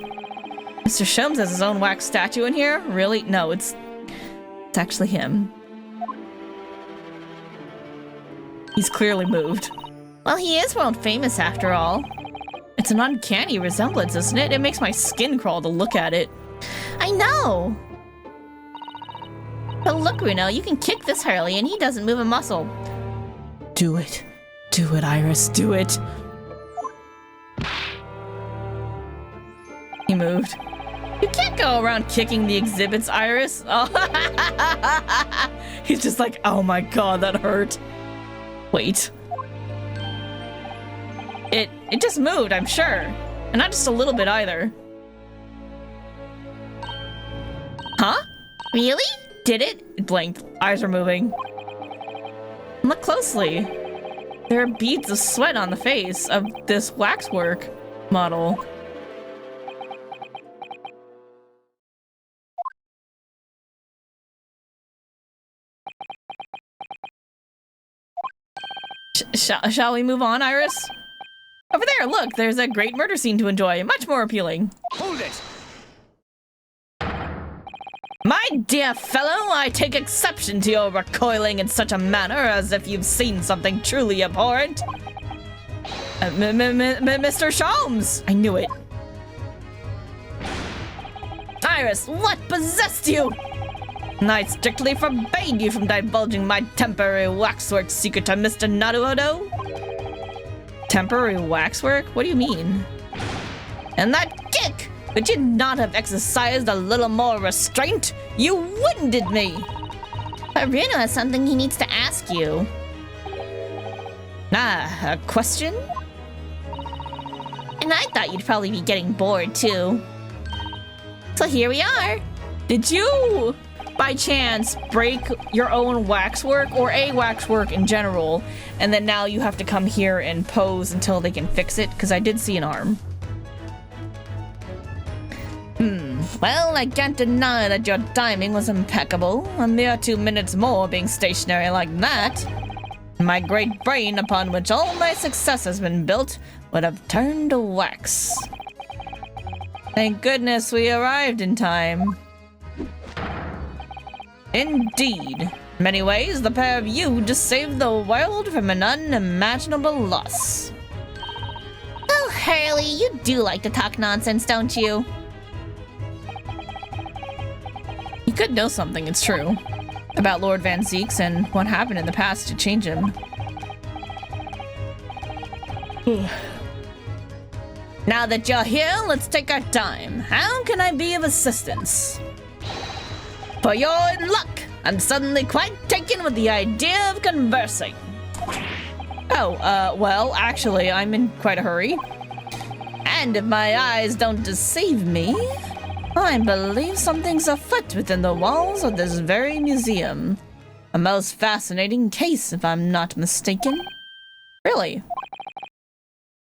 Mr. Sholmes has his own wax statue in here? Really? No, it's actually him. He's clearly moved. Well, he is world famous after all. It's an uncanny resemblance, isn't it? It makes my skin crawl to look at it. I know! But look, Bruno, you can kick this Hurley and he doesn't move a muscle. Do it. Do it, Iris. Do it. He moved. You can't go around kicking the exhibits, Iris. Oh. He's just like, oh my god, that hurt. Wait. It just moved, I'm sure. And not just a little bit either. Huh? Really? Did it? It blinked. Eyes are moving. Look closely. There are beads of sweat on the face of this waxwork model. Shall we move on, Iris? Over there, look, there's a great murder scene to enjoy. Much more appealing. Hold it! My dear fellow, I take exception to your recoiling in such a manner as if you've seen something truly abhorrent. Mr. Sholmes! I knew it. Iris, what possessed you? I strictly forbade you from divulging my temporary waxwork secret to Mr. Naruhodo. Temporary waxwork? What do you mean? And that kick! Could you not have exercised a little more restraint? You wounded me! But Reno has something he needs to ask you. Ah, a question? And I thought you'd probably be getting bored too. So here we are. Did you, by chance, break your own waxwork or a waxwork in general, and then now you have to come here and pose until they can fix it? Because I did see an arm. Well, I can't deny that your timing was impeccable. A mere 2 minutes more being stationary like that. My great brain, upon which all my success has been built, would have turned to wax. Thank goodness we arrived in time. Indeed. In many ways, the pair of you just saved the world from an unimaginable loss. Oh, Hurley, you do like to talk nonsense, don't you? You could know something, it's true, about Lord Van Zeeks and what happened in the past to change him. Now that you're here, let's take our time. How can I be of assistance? For your luck, I'm suddenly quite taken with the idea of conversing. Oh, well, actually, I'm in quite a hurry. And if my eyes don't deceive me, I believe something's afoot within the walls of this very museum. A most fascinating case, if I'm not mistaken. Really?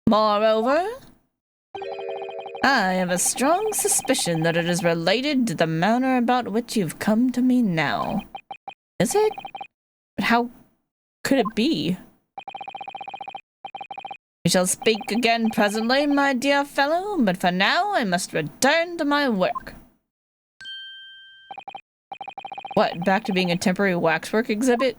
Moreover, I have a strong suspicion that it is related to the manner about which you've come to me now. Is it? But how could it be? We shall speak again presently, my dear fellow, but for now I must return to my work. What, back to being a temporary waxwork exhibit?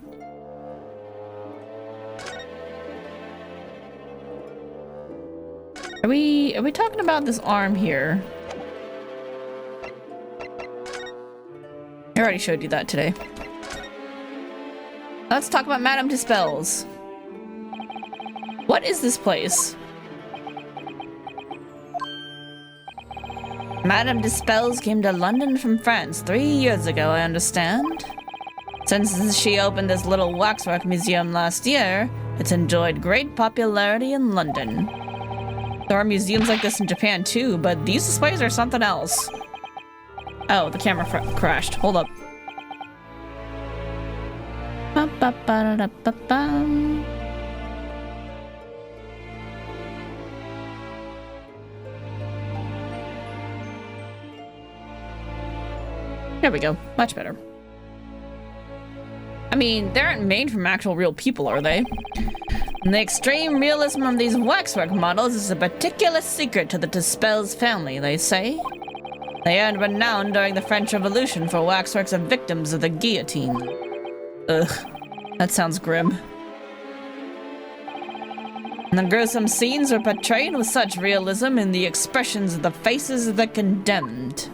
Are we talking about this arm here? I already showed you that today. Let's talk about Madame Dispels. What is this place? Madame Dispels came to London from France 3 years ago, I understand. Since she opened this little waxwork museum last year, it's enjoyed great popularity in London. There are museums like this in Japan too, but these displays are something else. Oh, the camera crashed. Hold up. There we go. Much better. I mean, they aren't made from actual real people, are they? And the extreme realism of these waxwork models is a particular secret to the Dispels family, they say. They earned renown during the French Revolution for waxworks of victims of the guillotine. Ugh, that sounds grim. And the gruesome scenes were portrayed with such realism in the expressions of the faces of the condemned.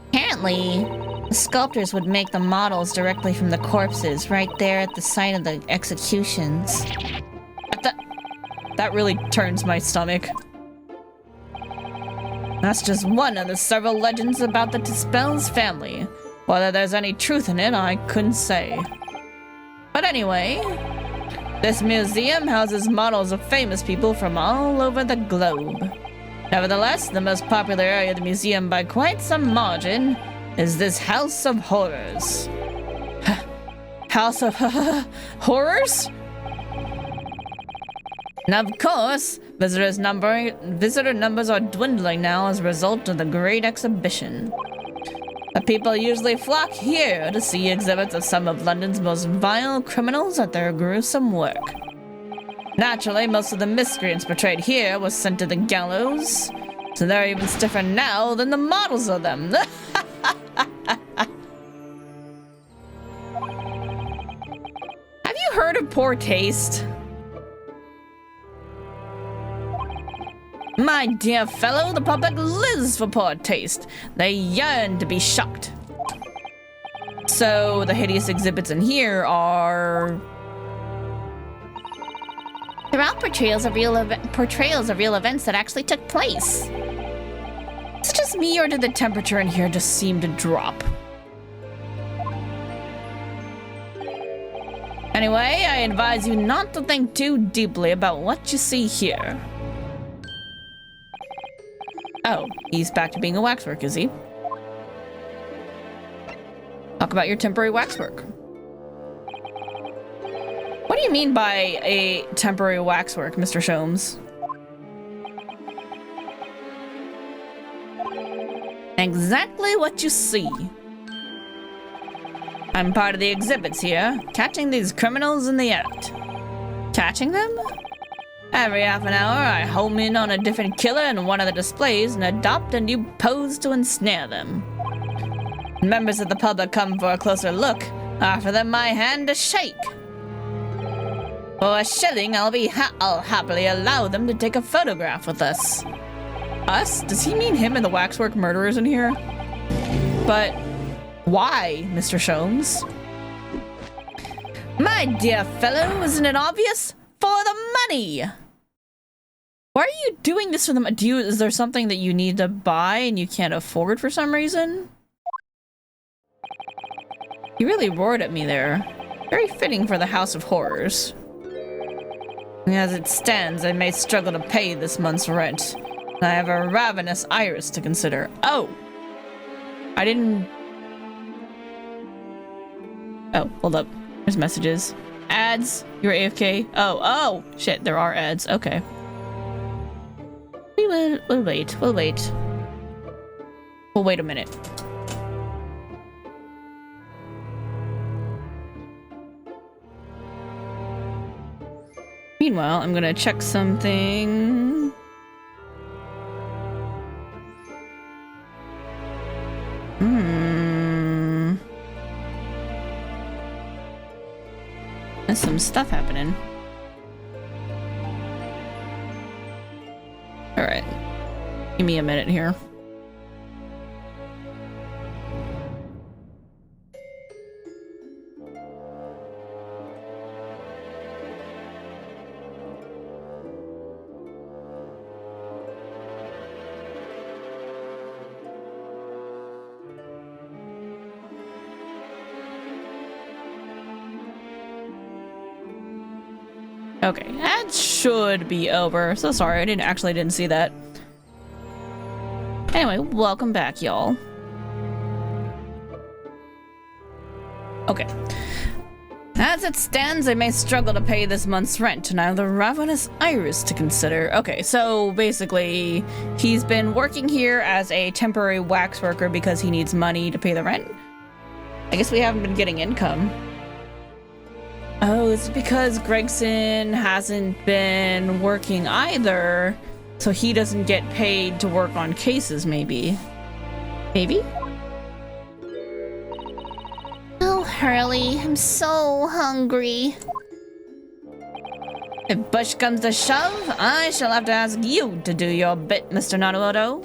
Apparently, the sculptors would make the models directly from the corpses right there at the site of the executions. That really turns my stomach. That's just one of the several legends about the Dispels family. Whether there's any truth in it, I couldn't say. But anyway, this museum houses models of famous people from all over the globe. Nevertheless, the most popular area of the museum by quite some margin is this House of Horrors. House of Horrors? And of course, visitor numbers are dwindling now as a result of the Great Exhibition. The people usually flock here to see exhibits of some of London's most vile criminals at their gruesome work. Naturally, most of the miscreants portrayed here were sent to the gallows, so they're even stiffer now than the models of them. Have you heard of poor taste? My dear fellow, the public lives for poor taste. They yearn to be shocked. So, the hideous exhibits in here are... They're all portrayals of real events that actually took place. Is it just me, or did the temperature in here just seem to drop? Anyway, I advise you not to think too deeply about what you see here. Oh, he's back to being a waxwork, is he? Talk about your temporary waxwork. What do you mean by a temporary waxwork, Mr. Sholmes? Exactly what you see. I'm part of the exhibits here, catching these criminals in the act. Catching them? Every half an hour, I home in on a different killer in one of the displays and adopt a new pose to ensnare them. Members of the public come for a closer look, offer them my hand to shake. For a shilling, I'll happily allow them to take a photograph with us. Us? Does he mean him and the waxwork murderers in here? But why, Mr. Sholmes? My dear fellow, isn't it obvious? For the money! Why are you doing this for them? Is there something that you need to buy and you can't afford for some reason? You really roared at me there. Very fitting for the House of Horrors. As it stands, I may struggle to pay this month's rent. And I have a ravenous iris to consider. Oh! I didn't... Oh, hold up. There's messages. Ads? You're AFK? Oh, shit, there are ads. Okay. We'll wait. We'll wait a minute. Meanwhile, I'm gonna check something. There's some stuff happening. Alright. Give me a minute here. Okay, that should be over. So sorry, I didn't see that. Anyway, welcome back, y'all. Okay. As it stands, I may struggle to pay this month's rent, and I have the ravenous iris to consider. Okay, so basically, he's been working here as a temporary wax worker because he needs money to pay the rent. I guess we haven't been getting income. Oh, it's because Gregson hasn't been working either, so he doesn't get paid to work on cases, maybe. Maybe? Oh, Hurley, I'm so hungry. If push comes to shove, I shall have to ask you to do your bit, Mr. Naruto.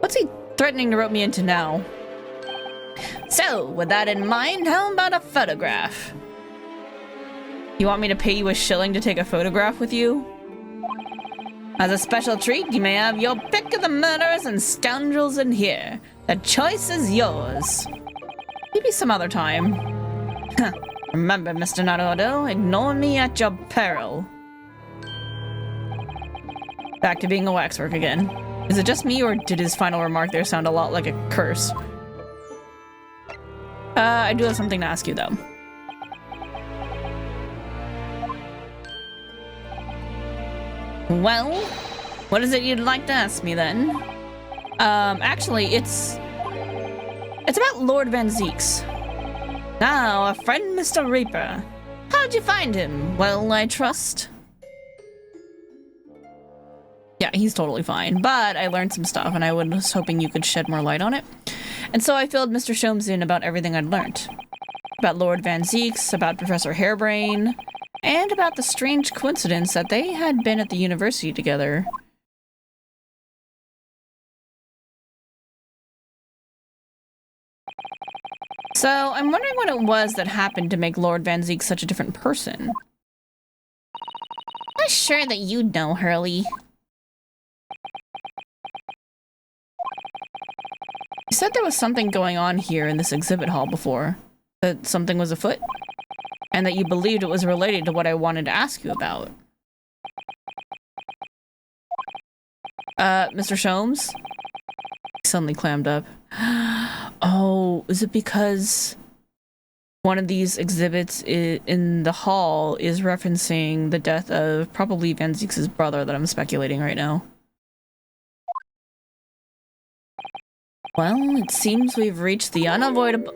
What's he threatening to rope me into now? So, with that in mind, how about a photograph? You want me to pay you a shilling to take a photograph with you? As a special treat, you may have your pick of the murderers and scoundrels in here. The choice is yours. Maybe some other time. Remember, Mr. Naruto, ignore me at your peril. Back to being a waxwork again. Is it just me, or did his final remark there sound a lot like a curse? I do have something to ask you, though. Well, what is it you'd like to ask me, then? Actually, it's about Lord Van Zeeks. Now, a friend, Mr. Reaper. How'd you find him? Well, I trust. Yeah, he's totally fine, but I learned some stuff, and I was hoping you could shed more light on it. And so I filled Mr. Sholmes in about everything I'd learned. About Lord Van Zeeks, about Professor Harebrain, and about the strange coincidence that they had been at the university together. So, I'm wondering what it was that happened to make Lord Van Zeek such a different person. I'm sure that you'd know, Hurley. You said there was something going on here in this exhibit hall before. That something was afoot? And that you believed it was related to what I wanted to ask you about. Mr. Sholmes? He suddenly clammed up. Oh, is it because one of these exhibits in the hall is referencing the death of probably Van Zeeks' brother that I'm speculating right now? Well, it seems we've reached the unavoidable...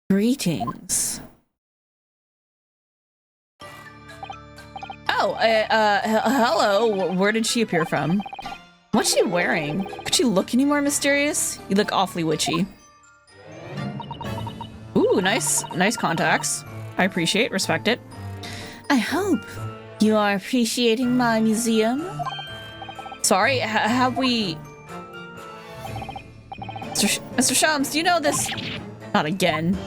Greetings. Oh, hello. Where did she appear from? What's she wearing? Could she look any more mysterious? You look awfully witchy. Ooh, nice contacts. I appreciate, respect it. I hope you are appreciating my museum. Sorry, have we... Mr. Sholmes, do you know this? Not again.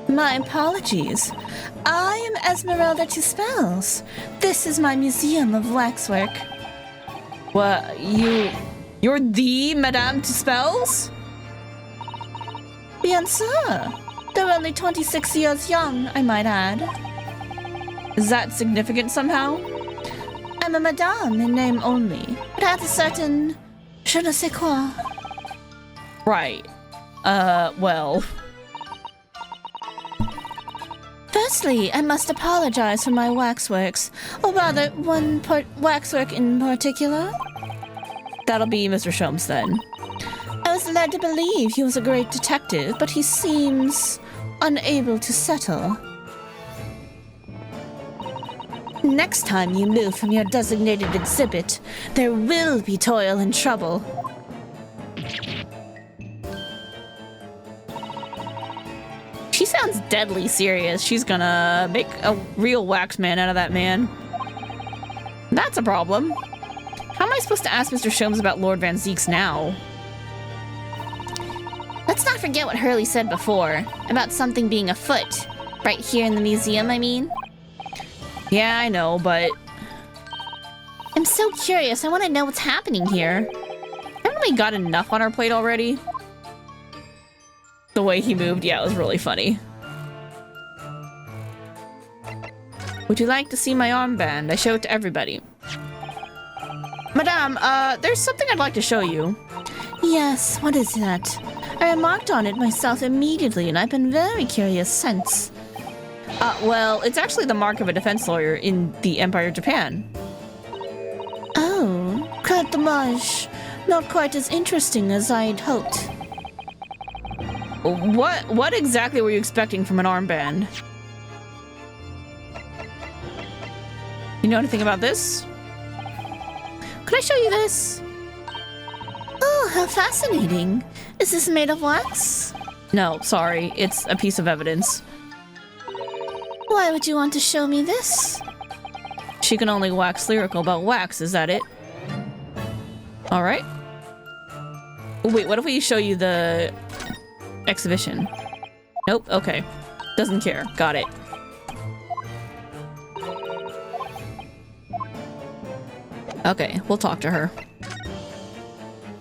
My apologies. I am Esmeralda to Spells. This is my museum of waxwork. What, you're the Madame to Spells? Bien sûr. They're only 26 years young, I might add. Is that significant somehow? I'm a madame in name only, but has a certain je ne sais quoi. Right. Well... Firstly, I must apologize for my waxworks, or rather, one waxwork in particular. That'll be Mr. Sholmes then. I was led to believe he was a great detective, but he seems unable to settle. Next time you move from your designated exhibit, there will be toil and trouble. She sounds deadly serious. She's gonna make a real wax man out of that man. That's a problem. How am I supposed to ask Mr. Sholmes about Lord Van Zeeks now? Let's not forget what Hurley said before, about something being afoot. Right here in the museum, I mean. Yeah, I know, but... I'm so curious, I want to know what's happening here. Haven't we got enough on our plate already? The way he moved, yeah, it was really funny. Would you like to see my armband? I show it to everybody. Madame, there's something I'd like to show you. Yes, what is that? I remarked on it myself immediately, and I've been very curious since. Well, it's actually the mark of a defense lawyer in the Empire of Japan. Oh, carte dommage. Not quite as interesting as I'd hoped. What exactly were you expecting from an armband? You know anything about this? Could I show you this? Oh, how fascinating. Is this made of wax? No, sorry. It's a piece of evidence. Why would you want to show me this? She can only wax lyrical about wax, is that it? Alright. Wait, what if we show you the exhibition? Nope, okay. Doesn't care. Got it. Okay, we'll talk to her.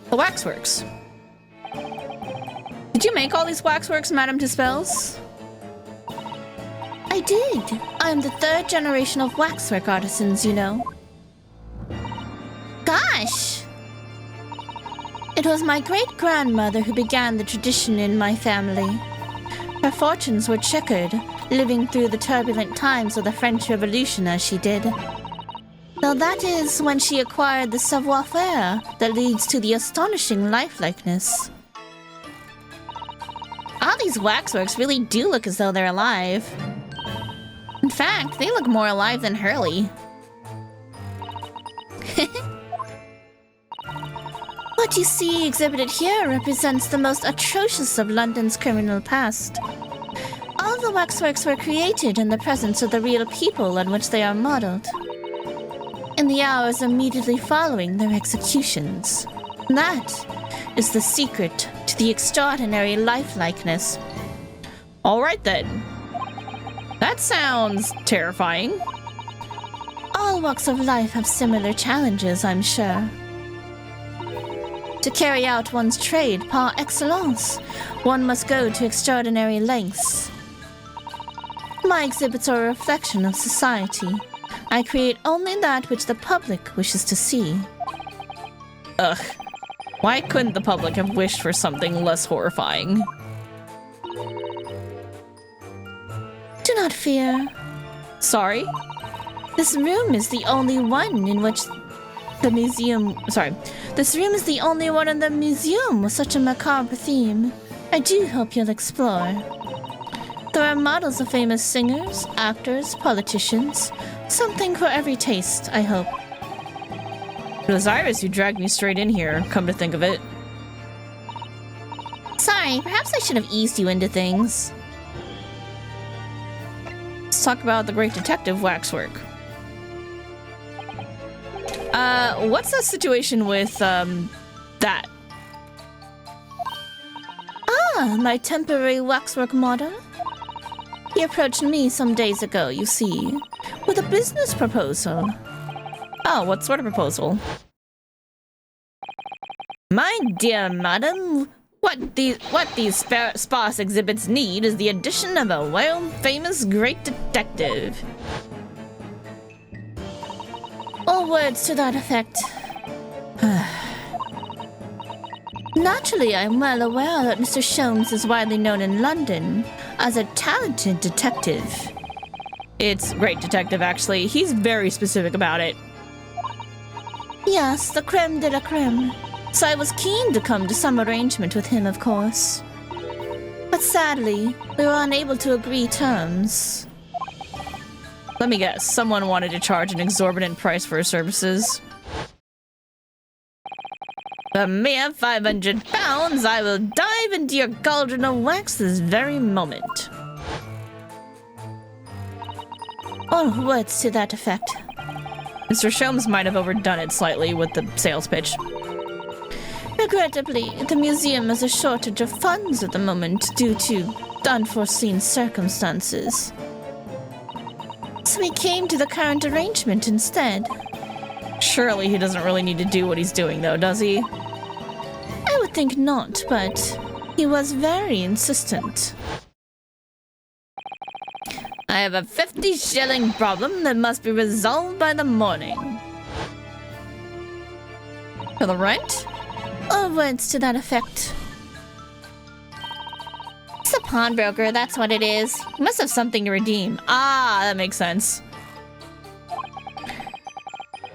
The waxworks. Did you make all these waxworks, Madame Dispels? I did. I'm the 3rd generation of waxwork artisans, you know. Gosh! It was my great-grandmother who began the tradition in my family. Her fortunes were checkered, living through the turbulent times of the French Revolution as she did. Now that is when she acquired the savoir-faire that leads to the astonishing lifelikeness. All these waxworks really do look as though they're alive. In fact, they look more alive than Hurley. What you see exhibited here represents the most atrocious of London's criminal past. All the waxworks were created in the presence of the real people on which they are modeled. In the hours immediately following their executions. That is the secret to the extraordinary lifelikeness. Alright then. That sounds terrifying. All walks of life have similar challenges, I'm sure. To carry out one's trade par excellence, one must go to extraordinary lengths. My exhibits are a reflection of society. I create only that which the public wishes to see. Ugh. Why couldn't the public have wished for something less horrifying? Do not fear. Sorry? This room is the only one in which the museum... Sorry. This room is the only one in the museum with such a macabre theme. I do hope you'll explore. There are models of famous singers, actors, politicians. Something for every taste, I hope. It was Iris who dragged me straight in here, come to think of it. Sorry, perhaps I should have eased you into things. Let's talk about the Great Detective waxwork. What's the situation with, that? Ah, my temporary waxwork model? He approached me some days ago, you see, with a business proposal. Oh, what sort of proposal? My dear madam, what these sparse exhibits need is the addition of a world-famous great detective. Or words to that effect. Naturally, I'm well aware that Mr. Sholmes is widely known in London as a talented detective. It's Great Detective, actually. He's very specific about it. Yes, the creme de la creme. So I was keen to come to some arrangement with him, of course. But sadly, we were unable to agree terms. Let me guess, someone wanted to charge an exorbitant price for his services. A mere 500 pounds, I will dive into your cauldron of wax this very moment. Or words to that effect. Mr. Sholmes might have overdone it slightly with the sales pitch. Regrettably, the museum has a shortage of funds at the moment due to unforeseen circumstances. So we came to the current arrangement instead. Surely he doesn't really need to do what he's doing, though, does he? I would think not, but he was very insistent. I have a 50-shilling problem that must be resolved by the morning. For the rent? Or words to that effect. It's a pawnbroker, that's what it is. He must have something to redeem. Ah, that makes sense.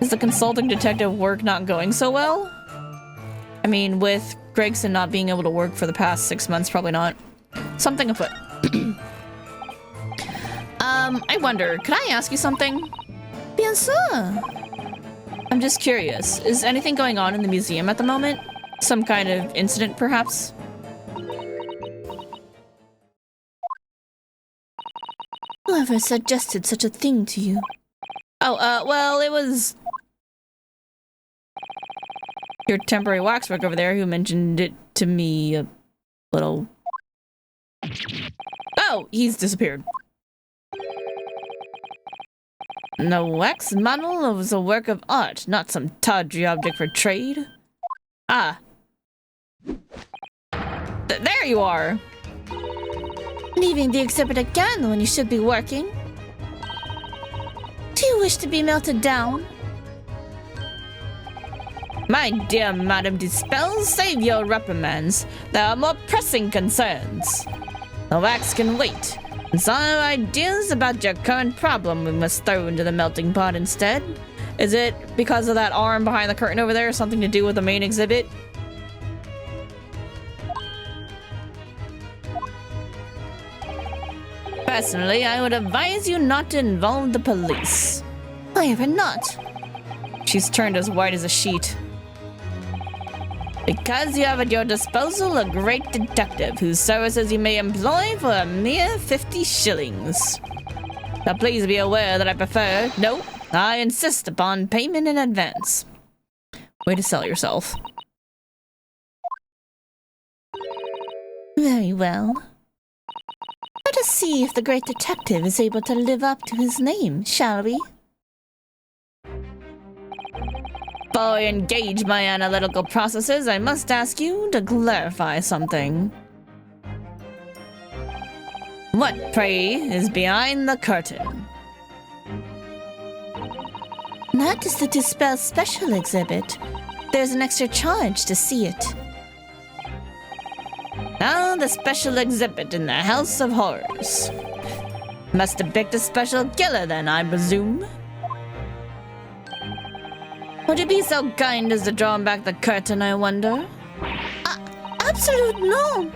Is the consulting detective work not going so well? I mean, with Gregson not being able to work for the past 6 months, probably not. Something afoot. I wonder, could I ask you something? Bien sûr. I'm just curious, is anything going on in the museum at the moment? Some kind of incident, perhaps? Whoever suggested such a thing to you? Oh, well, it was your temporary waxwork over there who mentioned it to me a little... Oh, he's disappeared. The wax model was a work of art, not some tawdry object for trade. Ah. There you are! Leaving the exhibit again when you should be working. Do you wish to be melted down? My dear Madame Dispel, save your reprimands. There are more pressing concerns. The wax can wait. And some ideas about your current problem we must throw into the melting pot instead. Is it because of that arm behind the curtain over there? Something to do with the main exhibit? Personally, I would advise you not to involve the police. Why ever not? She's turned as white as a sheet. Because you have at your disposal a great detective whose services you may employ for a mere 50 shillings. Now please be aware that I prefer, no, I insist upon payment in advance. Way to sell yourself. Very well. Let us see if the great detective is able to live up to his name, shall we? Before I engage my analytical processes, I must ask you to clarify something. What, pray, is behind the curtain? That is the Dispel Special exhibit. There's an extra charge to see it. Ah, the special exhibit in the House of Horrors. Must depict a special killer then, I presume. Would you be so kind as to draw back the curtain, I wonder? Absolute no!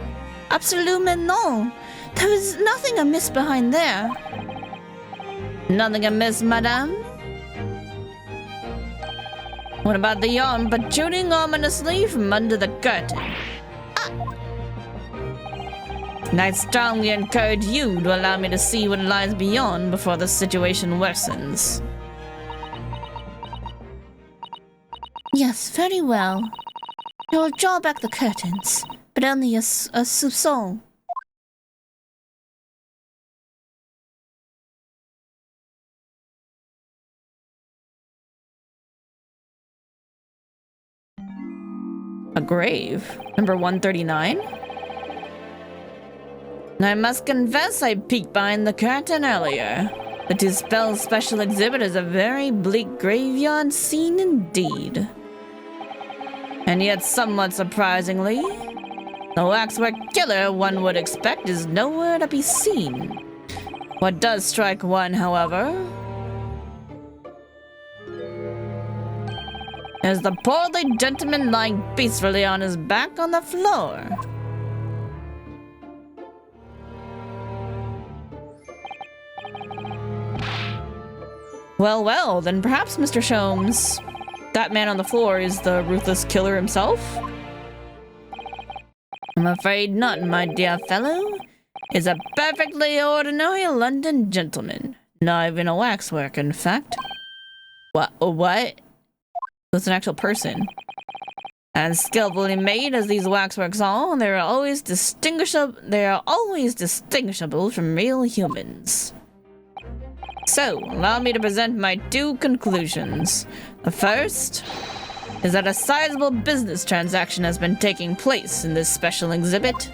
Absolutely no! There is nothing amiss behind there. Nothing amiss, madame? What about the arm protruding ominously from under the curtain? I strongly encourage you to allow me to see what lies beyond before the situation worsens. Yes, very well. I will draw back the curtains, but only a soupçon. A grave? Number 139? I must confess I peeked behind the curtain earlier. The Dispel Special exhibit is a very bleak graveyard scene indeed. And yet, somewhat surprisingly, the waxwork killer one would expect is nowhere to be seen. What does strike one, however, is the portly gentleman lying peacefully on his back on the floor. Well, well, then perhaps, Mr. Sholmes, that man on the floor is the ruthless killer himself? I'm afraid not, my dear fellow. He's a perfectly ordinary London gentleman. Not even a waxwork, in fact. What? It's an actual person. As skillfully made as these waxworks are, they are always distinguishable from real humans. So, allow me to present my two conclusions. The first is that a sizable business transaction has been taking place in this special exhibit.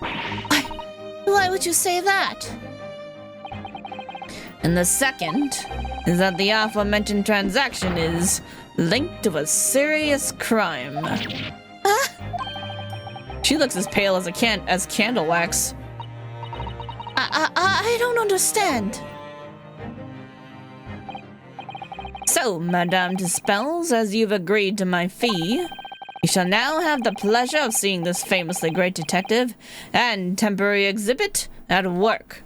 Why would you say that? And the second is that the aforementioned transaction is linked to a serious crime. She looks as pale as candle wax. I don't understand. So, Madame Dispels, as you've agreed to my fee, you shall now have the pleasure of seeing this famously great detective and temporary exhibit at work.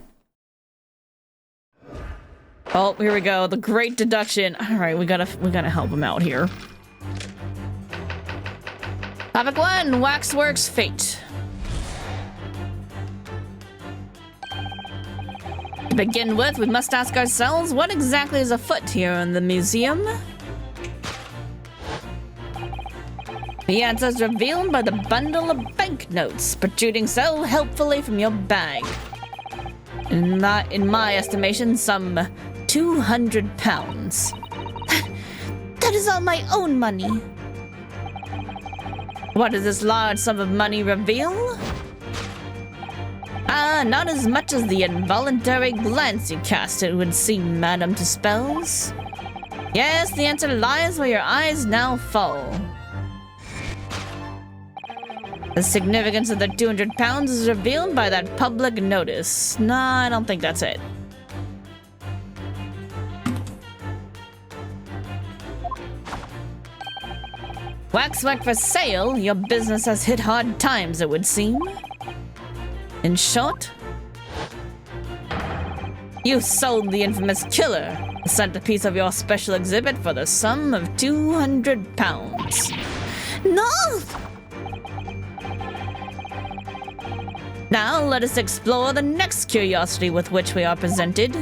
Oh, here we go. The great deduction. All right, we gotta help him out here. Topic 1, Waxworks Fate. To begin with, we must ask ourselves, what exactly is afoot here in the museum? The answer is revealed by the bundle of banknotes protruding so helpfully from your bag. In my estimation, some £200. That is all my own money. What does this large sum of money reveal? Ah, not as much as the involuntary glance you cast, it would seem, Madam to Spells. Yes, the answer lies where your eyes now fall. The significance of the £200 is revealed by that public notice. Nah, I don't think that's it. Waxwork for sale? Your business has hit hard times, it would seem. In short, you sold the infamous killer, the centerpiece of your special exhibit, for the sum of £200. No! Now let us explore the next curiosity with which we are presented.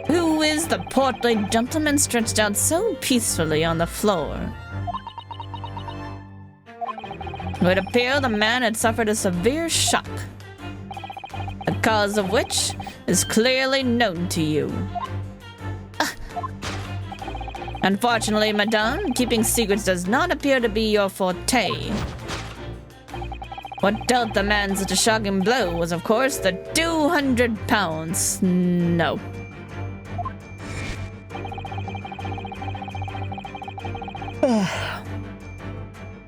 Who is the portly gentleman stretched out so peacefully on the floor? It would appear the man had suffered a severe shock, the cause of which is clearly known to you. Unfortunately, madame, keeping secrets does not appear to be your forte. What dealt the man such a shocking blow was, of course, the £200. No.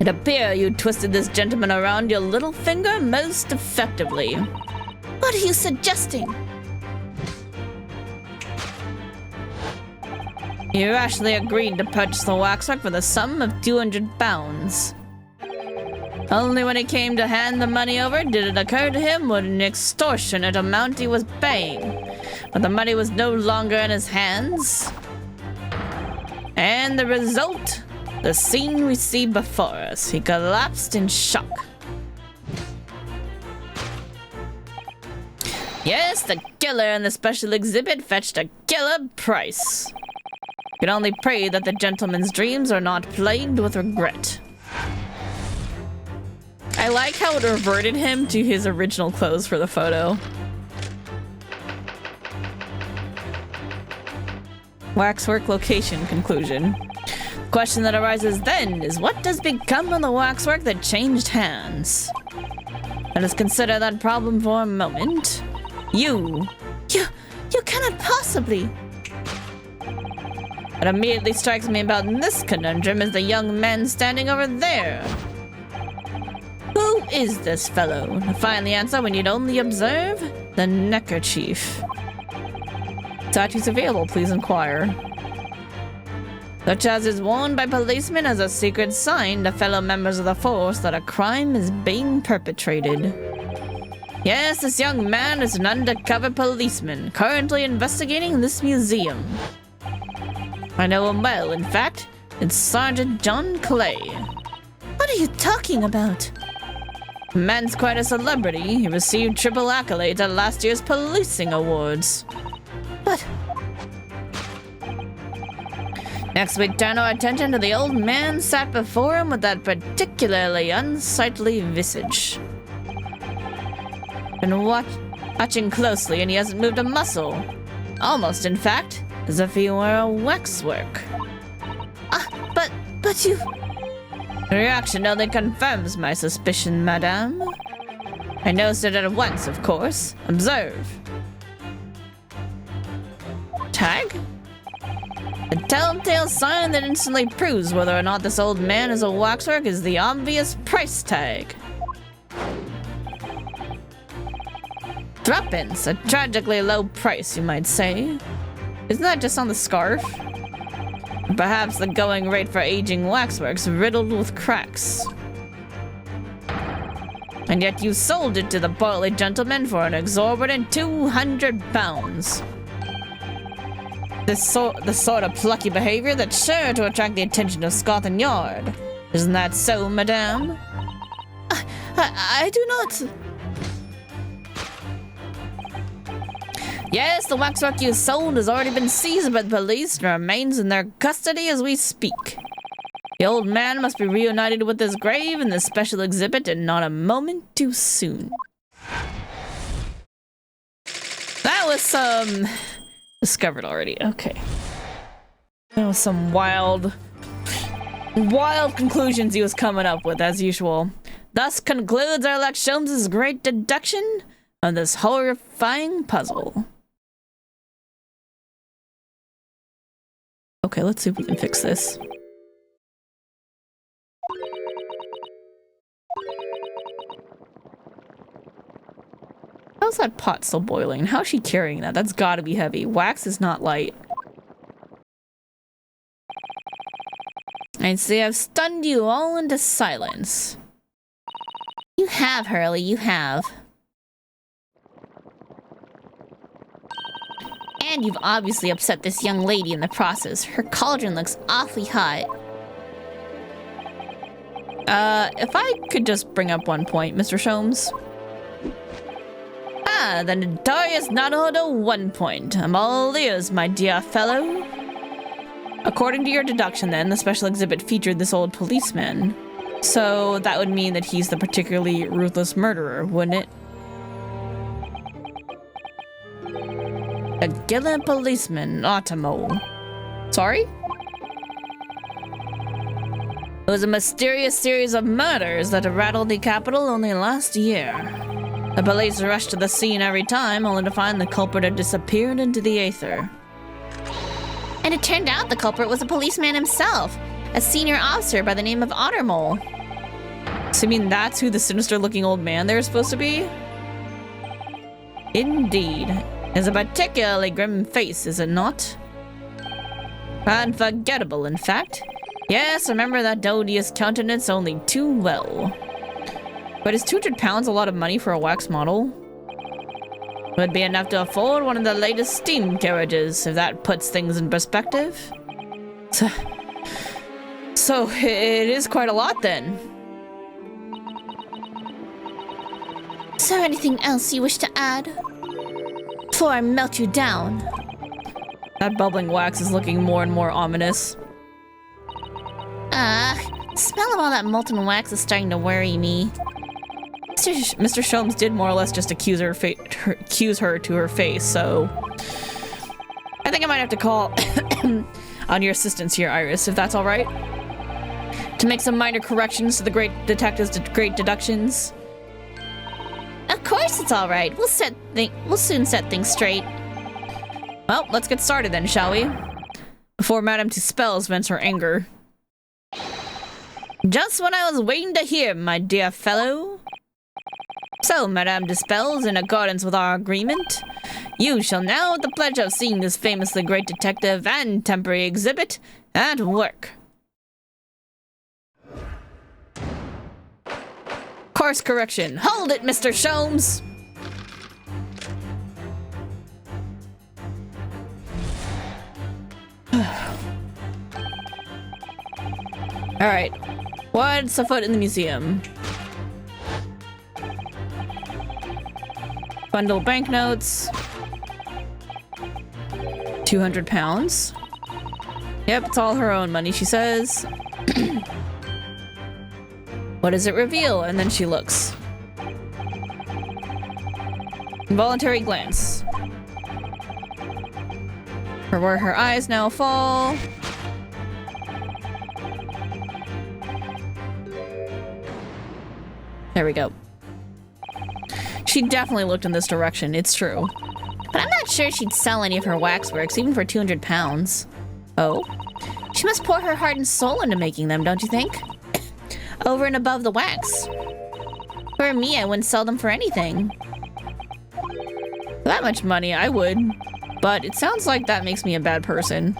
It appears you twisted this gentleman around your little finger most effectively. What are you suggesting? You rashly agreed to purchase the waxwork for the sum of £200. Only when he came to hand the money over did it occur to him what an extortionate amount he was paying. But the money was no longer in his hands. And the result? The scene we see before us. He collapsed in shock. Yes, the killer in the special exhibit fetched a killer price. You can only pray that the gentleman's dreams are not plagued with regret. I like how it reverted him to his original clothes for the photo. Waxwork location conclusion. The question that arises then is, what does become of the waxwork that changed hands? Let us consider that problem for a moment. You cannot possibly. What immediately strikes me about this conundrum is the young man standing over there. Who is this fellow? To find the answer, we need only observe the neckerchief. Statues available, please inquire. Such as is worn by policemen as a secret sign to fellow members of the force that a crime is being perpetrated. Yes, this young man is an undercover policeman, currently investigating this museum. I know him well, in fact. It's Sergeant John Clay. What are you talking about? The man's quite a celebrity. He received triple accolades at last year's policing awards. But... Next, we turn our attention to the old man sat before him with that particularly unsightly visage. Been watching closely, and he hasn't moved a muscle. Almost, in fact, as if he were a waxwork. But you... The reaction only confirms my suspicion, madame. I noticed it at once, of course. Observe. Tag? The telltale sign that instantly proves whether or not this old man is a waxwork is the obvious price tag. Threepence, a tragically low price, you might say. Isn't that just on the scarf? Perhaps the going rate for aging waxworks riddled with cracks. And yet you sold it to the portly gentleman for an exorbitant £200. The sort of plucky behavior that's sure to attract the attention of Scotland Yard. Isn't that so, madame? I do not... Yes, the waxwork you sold has already been seized by the police and remains in their custody as we speak. The old man must be reunited with his grave in this special exhibit, and not a moment too soon. That was Discovered already. Okay. That was some wild conclusions he was coming up with, as usual. Thus concludes our Lex Sholmes' great deduction of this horrifying puzzle. Okay, let's see if we can fix this. How's that pot still boiling? How's she carrying that? That's gotta be heavy. Wax is not light. I'd say I've stunned you all into silence. You have, Hurley, you have. And you've obviously upset this young lady in the process. Her cauldron looks awfully hot. If I could just bring up one point, Mr. Sholmes. Ah, the notorious Naruhodo 1 point. I'm all ears, my dear fellow. According to your deduction, then, the special exhibit featured this old policeman. So that would mean that he's the particularly ruthless murderer, wouldn't it? A gallant policeman, Automo. Sorry? It was a mysterious series of murders that rattled the capital only last year. The police rushed to the scene every time, only to find the culprit had disappeared into the aether. And it turned out the culprit was a policeman himself, a senior officer by the name of Ottermole. So you mean that's who the sinister-looking old man there is supposed to be? Indeed. It's a particularly grim face, is it not? Unforgettable, in fact. Yes, remember that odious countenance only too well. But is 200 pounds a lot of money for a wax model? Would be enough to afford one of the latest steam carriages, if that puts things in perspective. So it is quite a lot then. Is there anything else you wish to add? Before I melt you down. That bubbling wax is looking more and more ominous. The smell of all that molten wax is starting to worry me. Mr. Sholmes did more or less just accuse her to her face, so I think I might have to call on your assistance here, Iris, if that's all right, to make some minor corrections to the great detective's great deductions. Of course, it's all right. We'll soon set things straight. Well, let's get started then, shall we? Before Madame Tuspels vents her anger. Just when I was waiting to hear, my dear fellow. So, Madame Tuspels, in accordance with our agreement, you shall now have the pleasure of seeing this famously great detective and temporary exhibit at work. Course correction. Hold it, Mr. Sholmes! Alright. What's afoot in the museum? Bundle banknotes. 200 pounds. Yep, it's all her own money, she says. What does it reveal? And then she looks. Involuntary glance. Where her eyes now fall. There we go. She definitely looked in this direction, it's true. But I'm not sure she'd sell any of her waxworks, even for 200 pounds. Oh? She must pour her heart and soul into making them, don't you think? Over and above the wax. For me, I wouldn't sell them for anything. For that much money, I would. But it sounds like that makes me a bad person.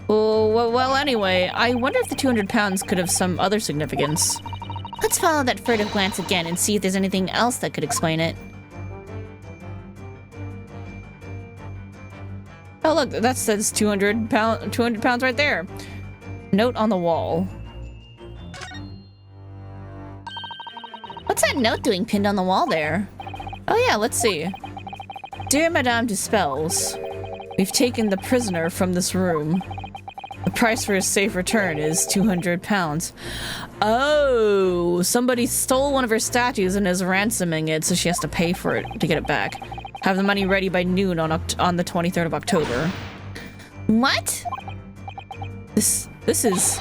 Well, anyway, I wonder if the 200 pounds could have some other significance. Let's follow that furtive glance again and see if there's anything else that could explain it. Oh, look, that says 200 pounds right there. Note on the wall. What's that note doing pinned on the wall there? Oh yeah, let's see. Dear Madame Tuspels, we've taken the prisoner from this room. The price for his safe return is 200 pounds. Oh, somebody stole one of her statues and is ransoming it, so she has to pay for it to get it back. Have the money ready by noon on the 23rd of October. What? This is...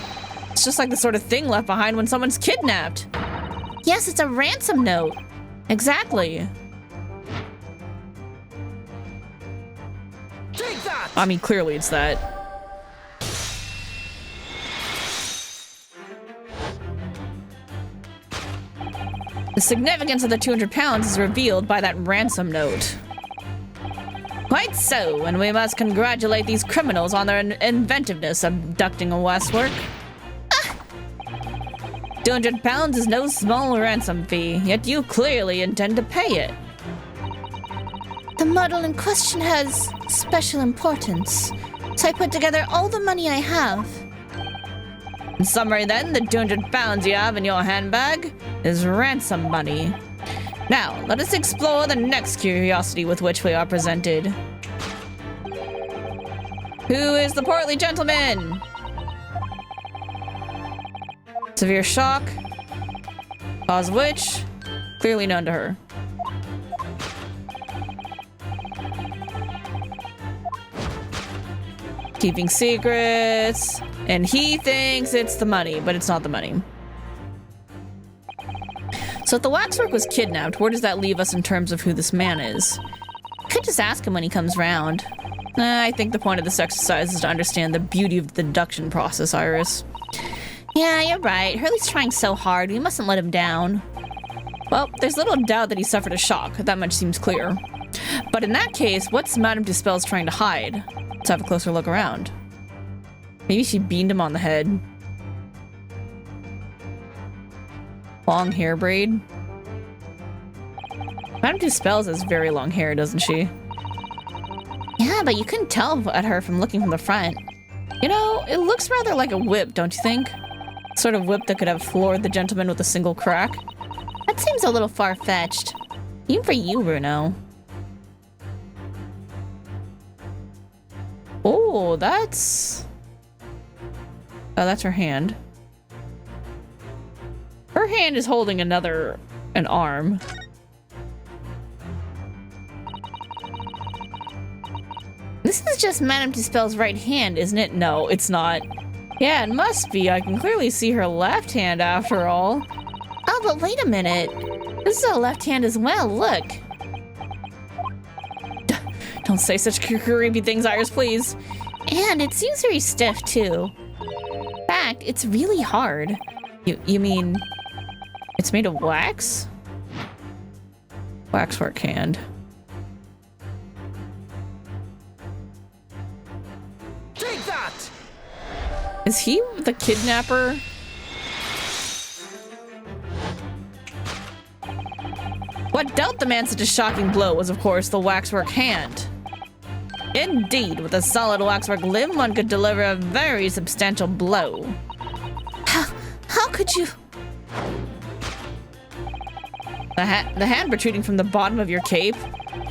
It's just like the sort of thing left behind when someone's kidnapped. Yes, it's a ransom note. Exactly. Take that! I mean, clearly it's that. The significance of the 200 pounds is revealed by that ransom note. Quite so, and we must congratulate these criminals on their inventiveness abducting a Westwork. 200 pounds is no small ransom fee, yet you clearly intend to pay it. The model in question has special importance, so I put together all the money I have. In summary then, the 200 pounds you have in your handbag is ransom money. Now, let us explore the next curiosity with which we are presented. Who is the portly gentleman? Severe shock. Cause which? Clearly known to her. Keeping secrets. And he thinks it's the money, but it's not the money. So if the waxwork was kidnapped, where does that leave us in terms of who this man is? Could just ask him when he comes round. I think the point of this exercise is to understand the beauty of the deduction process, Iris. Yeah, you're right. Hurley's trying so hard. We mustn't let him down. Well, there's little doubt that he suffered a shock. That much seems clear. But in that case, what's Madame Dispel's trying to hide? Let's have a closer look around. Maybe she beamed him on the head. Long hair braid. Madame Dispels has very long hair, doesn't she? Yeah, but you couldn't tell at her from looking from the front. You know, it looks rather like a whip, don't you think? Sort of whip that could have floored the gentleman with a single crack. That seems a little far-fetched. Even for you, Bruno. Oh, that's... Oh, that's her hand. Her hand is holding an arm. This is just Madame Dispel's right hand, isn't it? No, it's not. Yeah, it must be. I can clearly see her left hand after all. Oh, but wait a minute. This is a left hand as well, look. Don't say such creepy things, Iris, please. And it seems very stiff, too. In fact, it's really hard. You mean... It's made of wax? Waxwork hand. Take that! Is he the kidnapper? What dealt the man such a shocking blow was, of course, the waxwork hand. Indeed, with a solid waxwork limb, one could deliver a very substantial blow. How could you... The hand protruding from the bottom of your cape?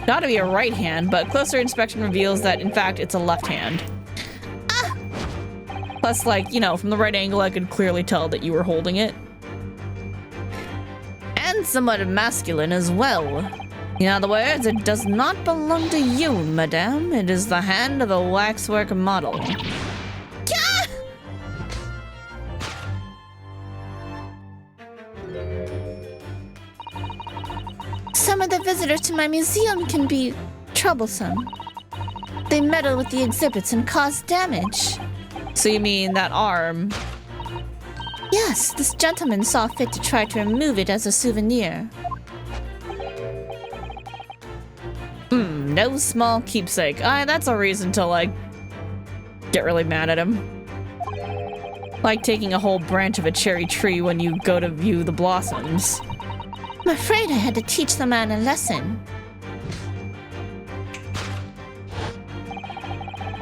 Not to be a right hand, but closer inspection reveals that, in fact, it's a left hand. Plus, like, you know, from the right angle, I could clearly tell that you were holding it. And somewhat masculine as well. In other words, it does not belong to you, madame. It is the hand of a waxwork model. Some of the visitors to my museum can be troublesome. They meddle with the exhibits and cause damage. So you mean that arm? Yes, this gentleman saw fit to try to remove it as a souvenir. No small keepsake. That's a reason to, like, get really mad at him. Like taking a whole branch of a cherry tree when you go to view the blossoms. I'm afraid I had to teach the man a lesson.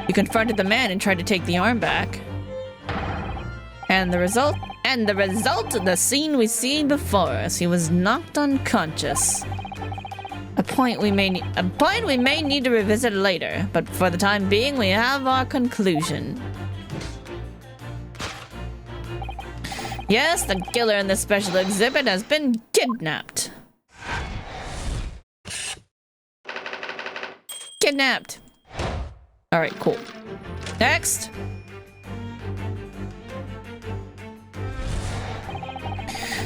You confronted the man and tried to take the arm back. And the result, the scene we see before us. He was knocked unconscious. A point we may need to revisit later, but for the time being, we have our conclusion. Yes, the killer in this special exhibit has been kidnapped. kidnapped. All right, cool. Next.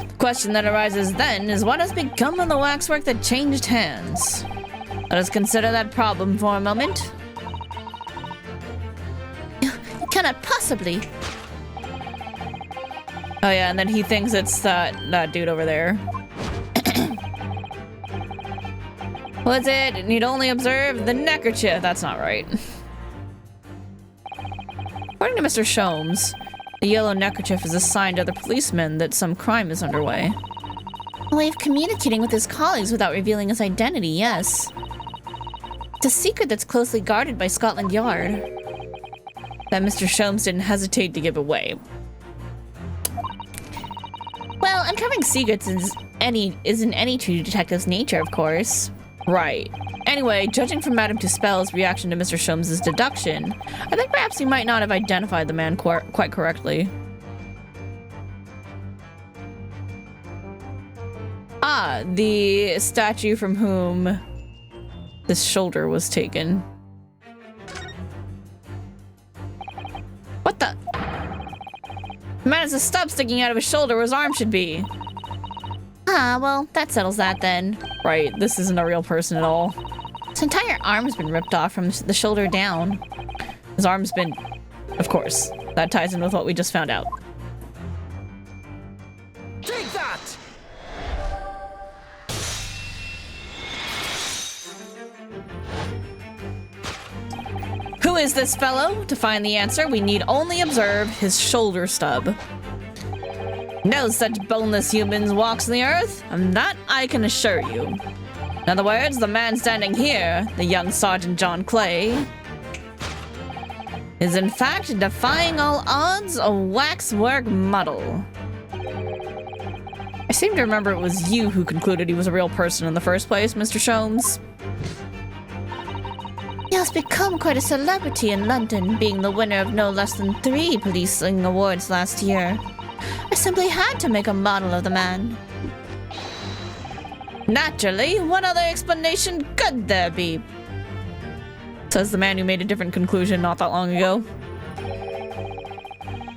The question that arises then is what has become of the waxwork that changed hands? Let us consider that problem for a moment. You cannot possibly. Oh yeah, and then he thinks it's that dude over there. Was it? You'd only observe the neckerchief. That's not right. According to Mr. Sholmes, the yellow neckerchief is a sign to other policemen that some crime is underway. A way of communicating with his colleagues without revealing his identity, yes. It's a secret that's closely guarded by Scotland Yard. That Mr. Sholmes didn't hesitate to give away. Well, uncovering secrets isn't any true detective's nature, of course. Right. Anyway, judging from Madame Tuspel's reaction to Mr. Sholmes' deduction, I think perhaps he might not have identified the man quite correctly. Ah, the statue from whom this shoulder was taken. What the? The man has a stub sticking out of his shoulder where his arm should be. Ah, well, that settles that then. Right, this isn't a real person at all. His entire arm has been ripped off from the shoulder down. His arm's been... Of course. That ties in with what we just found out. Take that! Who is this fellow? To find the answer, we need only observe his shoulder stub. No such boneless humans walks the earth, and that I can assure you. In other words, the man standing here, the young Sergeant John Clay, is in fact, defying all odds, a waxwork model. I seem to remember it was you who concluded he was a real person in the first place, Mr. Sholmes. He has become quite a celebrity in London, being the winner of no less than 3 policing awards last year. I simply had to make a model of the man. Naturally, what other explanation could there be? Says the man who made a different conclusion not that long ago.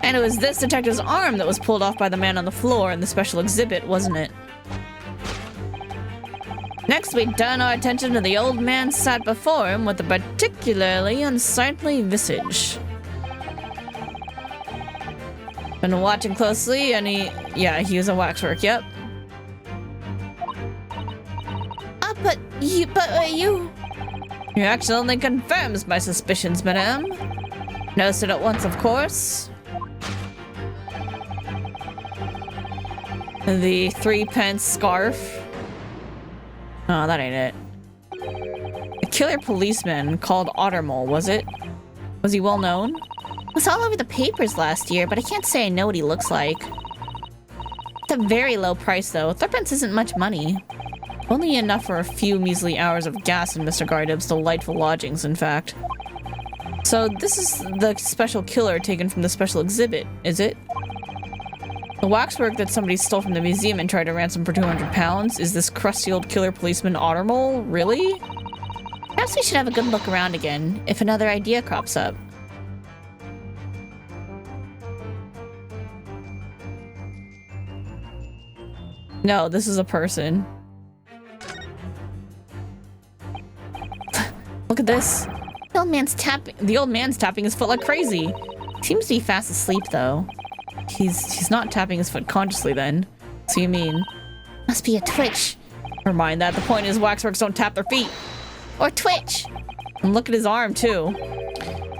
And it was this detective's arm that was pulled off by the man on the floor in the special exhibit, wasn't it? Next, we turn our attention to the old man sat before him with a particularly unsightly visage. Been watching closely, and he was a waxwork, yep. But you... Your action only confirms my suspicions, madame. Noticed it at once, of course. The 3-pence scarf. Oh, that ain't it. A killer policeman called Ottermole, was it? Was he well known? It was all over the papers last year, but I can't say I know what he looks like. It's a very low price, though. 3 isn't much money. Only enough for a few measly hours of gas in Mr. Gardib's delightful lodgings, in fact. So this is the special killer taken from the special exhibit, is it? The waxwork that somebody stole from the museum and tried to ransom for 200 pounds? Is this crusty old killer policeman Ottermole? Really? Perhaps we should have a good look around again, if another idea crops up. No, this is a person. Look at this. The old man's tapping his foot like crazy. Seems to be fast asleep, though. He's not tapping his foot consciously then. So you mean? Must be a twitch. Never mind that. The point is waxworks don't tap their feet. Or twitch. And look at his arm, too.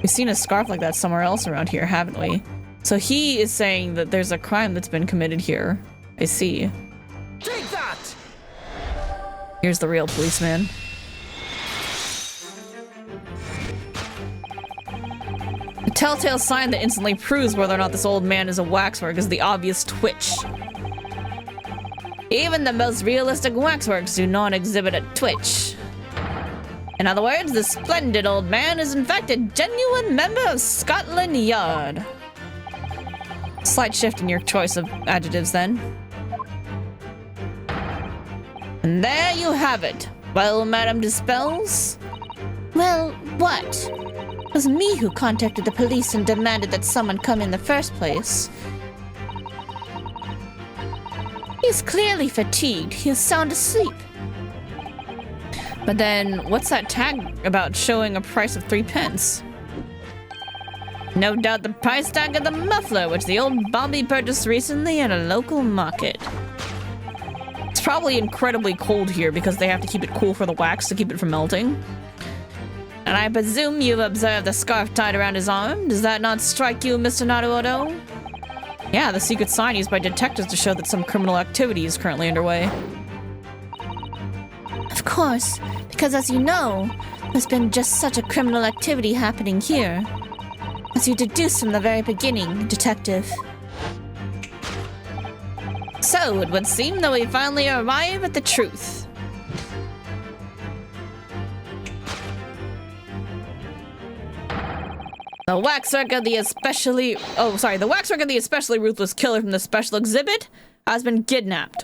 We've seen a scarf like that somewhere else around here, haven't we? So he is saying that there's a crime that's been committed here. I see. Take that! Here's the real policeman. The telltale sign that instantly proves whether or not this old man is a waxwork is the obvious twitch. Even the most realistic waxworks do not exhibit a twitch. In other words, the splendid old man is in fact a genuine member of Scotland Yard. Slight shift in your choice of adjectives then. And there you have it. Well, Madame Dispels, Well, what? It was me who contacted the police and demanded that someone come in the first place. He's clearly fatigued. He is sound asleep. But then, what's that tag about showing a price of 3 pence? No doubt the price tag of the muffler, which the old Bobby purchased recently at a local market. It's probably incredibly cold here because they have to keep it cool for the wax to keep it from melting. And I presume you've observed the scarf tied around his arm. Does that not strike you, Mr. Naruto? Yeah, the secret sign used by detectives to show that some criminal activity is currently underway. Of course, because as you know, there's been just such a criminal activity happening here. As you deduced from the very beginning, Detective. So, it would seem that we finally arrive at the truth. The waxwork of the especially ruthless killer from the special exhibit has been kidnapped.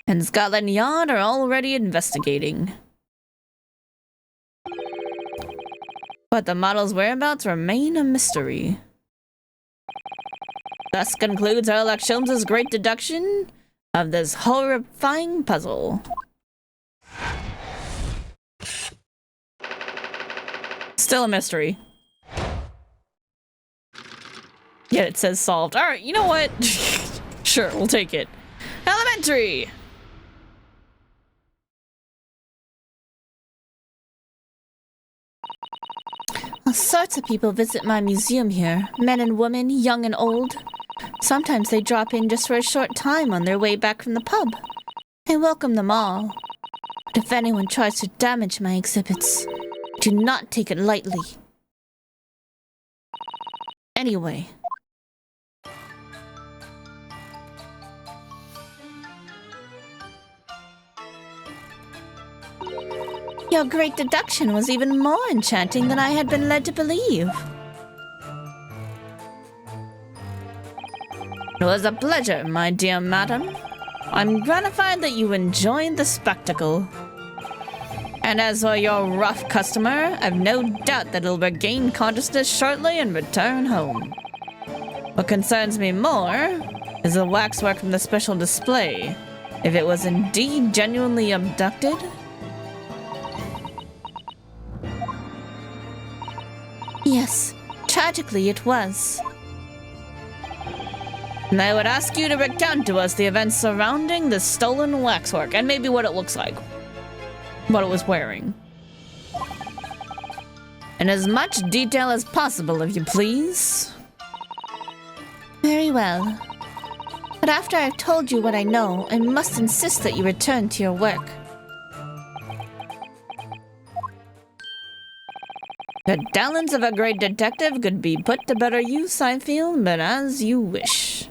And Scotland Yard are already investigating. But the model's whereabouts remain a mystery. Thus concludes Sherlock Holmes' great deduction of this horrifying puzzle. Still a mystery. Yet it says solved. Alright, you know what? Sure, we'll take it. Elementary! All sorts of people visit my museum here. Men and women, young and old. Sometimes they drop in just for a short time on their way back from the pub. I welcome them all. But if anyone tries to damage my exhibits, do not take it lightly. Anyway. Your great deduction was even more enchanting than I had been led to believe. It was a pleasure, my dear madam. I'm gratified that you enjoyed the spectacle. And as for your rough customer, I've no doubt that he'll regain consciousness shortly and return home. What concerns me more is the waxwork from the special display. If it was indeed genuinely abducted... Yes, tragically it was. And I would ask you to recount to us the events surrounding the stolen waxwork, and maybe what it looks like. What it was wearing. In as much detail as possible, if you please. Very well. But after I've told you what I know, I must insist that you return to your work. The talents of a great detective could be put to better use, I feel, but as you wish.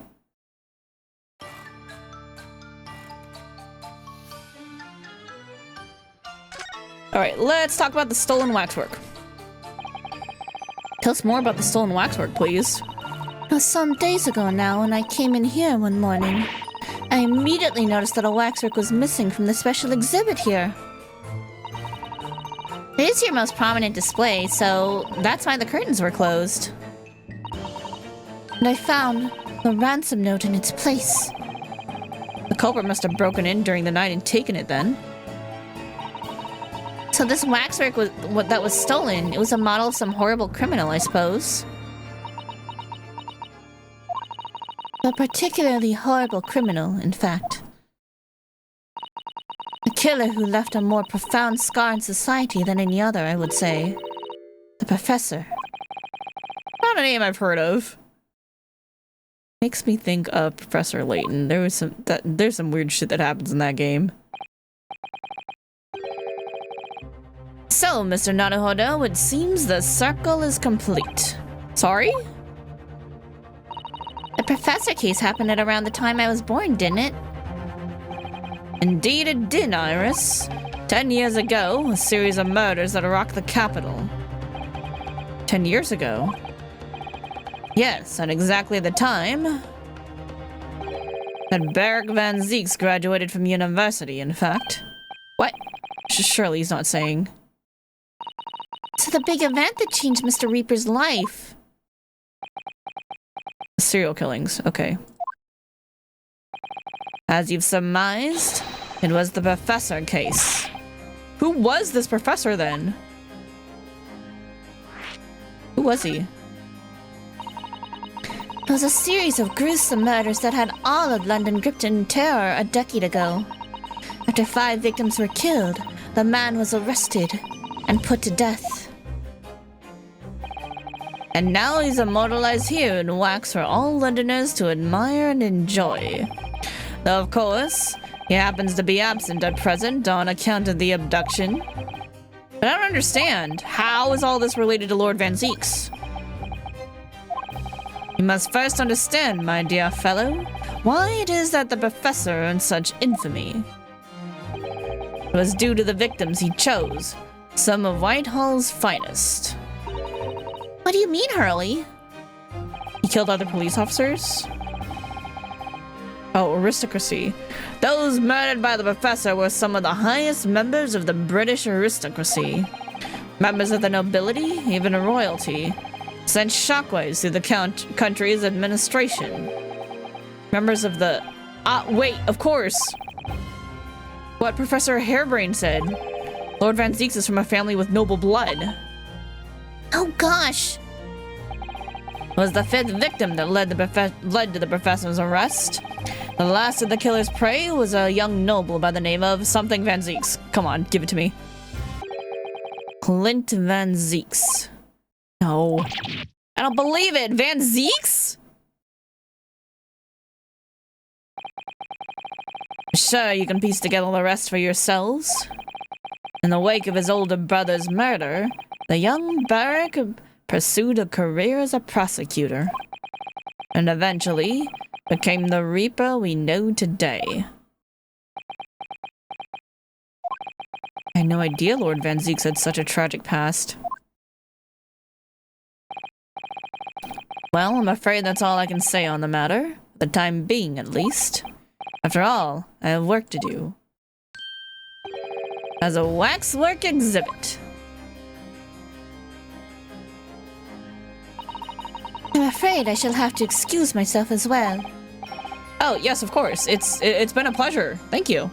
Alright, let's talk about the stolen waxwork. Tell us more about the stolen waxwork, please. It was some days ago now when I came in here one morning. I immediately noticed that a waxwork was missing from the special exhibit here. It is your most prominent display, so that's why the curtains were closed. And I found a ransom note in its place. The culprit must have broken in during the night and taken it then. So this waxwork was that was stolen. It was a model of some horrible criminal, I suppose. A particularly horrible criminal, in fact. A killer who left a more profound scar in society than any other, I would say. The Professor. Not a name I've heard of. Makes me think of Professor Layton. There's some weird shit that happens in that game. So, Mr. Naruhodo, it seems the circle is complete. Sorry? The Professor case happened at around the time I was born, didn't it? Indeed it did, Iris. 10 years ago, a series of murders that rocked the capital. 10 years ago? Yes, at exactly the time that Beric Van Zieks graduated from university, in fact. What? Surely he's not saying. So the big event that changed Mr. Reaper's life. Serial killings, okay. As you've surmised, it was the professor case. Who was this professor then? Who was he? It was a series of gruesome murders that had all of London gripped in terror a decade ago. After 5 victims were killed, the man was arrested and put to death. And now he's immortalized here in wax for all Londoners to admire and enjoy. Though, of course, he happens to be absent at present on account of the abduction. But I don't understand. How is all this related to Lord Van Zeeks? You must first understand, my dear fellow, why it is that the professor earned such infamy. It was due to the victims he chose, some of Whitehall's finest. What do you mean, Hurley? He killed other police officers? Oh, aristocracy. Those murdered by the professor were some of the highest members of the British aristocracy. Members of the nobility, even royalty, sent shockwaves through the country's administration. Members of the... wait, of course! What Professor Harebrain said. Lord Van Zeeks is from a family with noble blood. Oh gosh! It was the 5th victim that led to the professor's arrest. The last of the killer's prey was a young noble by the name of something Van Zeeks. Come on, give it to me. Clint Van Zeeks. No. I don't believe it! Van Zeeks? Sure, you can piece together the rest for yourselves. In the wake of his older brother's murder, the young Barrack pursued a career as a prosecutor, and eventually became the Reaper we know today. I had no idea Lord Van Zeeks had such a tragic past. Well, I'm afraid that's all I can say on the matter, for the time being at least. After all, I have work to do. As a waxwork exhibit. I'm afraid I shall have to excuse myself as well. Oh, yes, of course. It's been a pleasure. Thank you.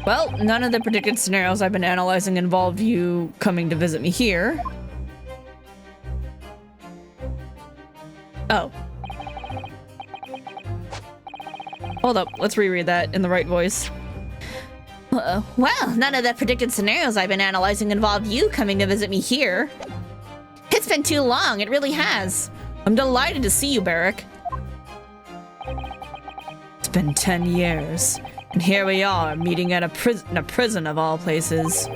Well, none of the predicted scenarios I've been analyzing involved you coming to visit me here. Oh. Hold up, let's reread that in the right voice. Well, none of the predicted scenarios I've been analyzing involved you coming to visit me here. It's been too long, it really has. I'm delighted to see you, Barrack. It's been 10 years, and here we are, meeting at a prison of all places.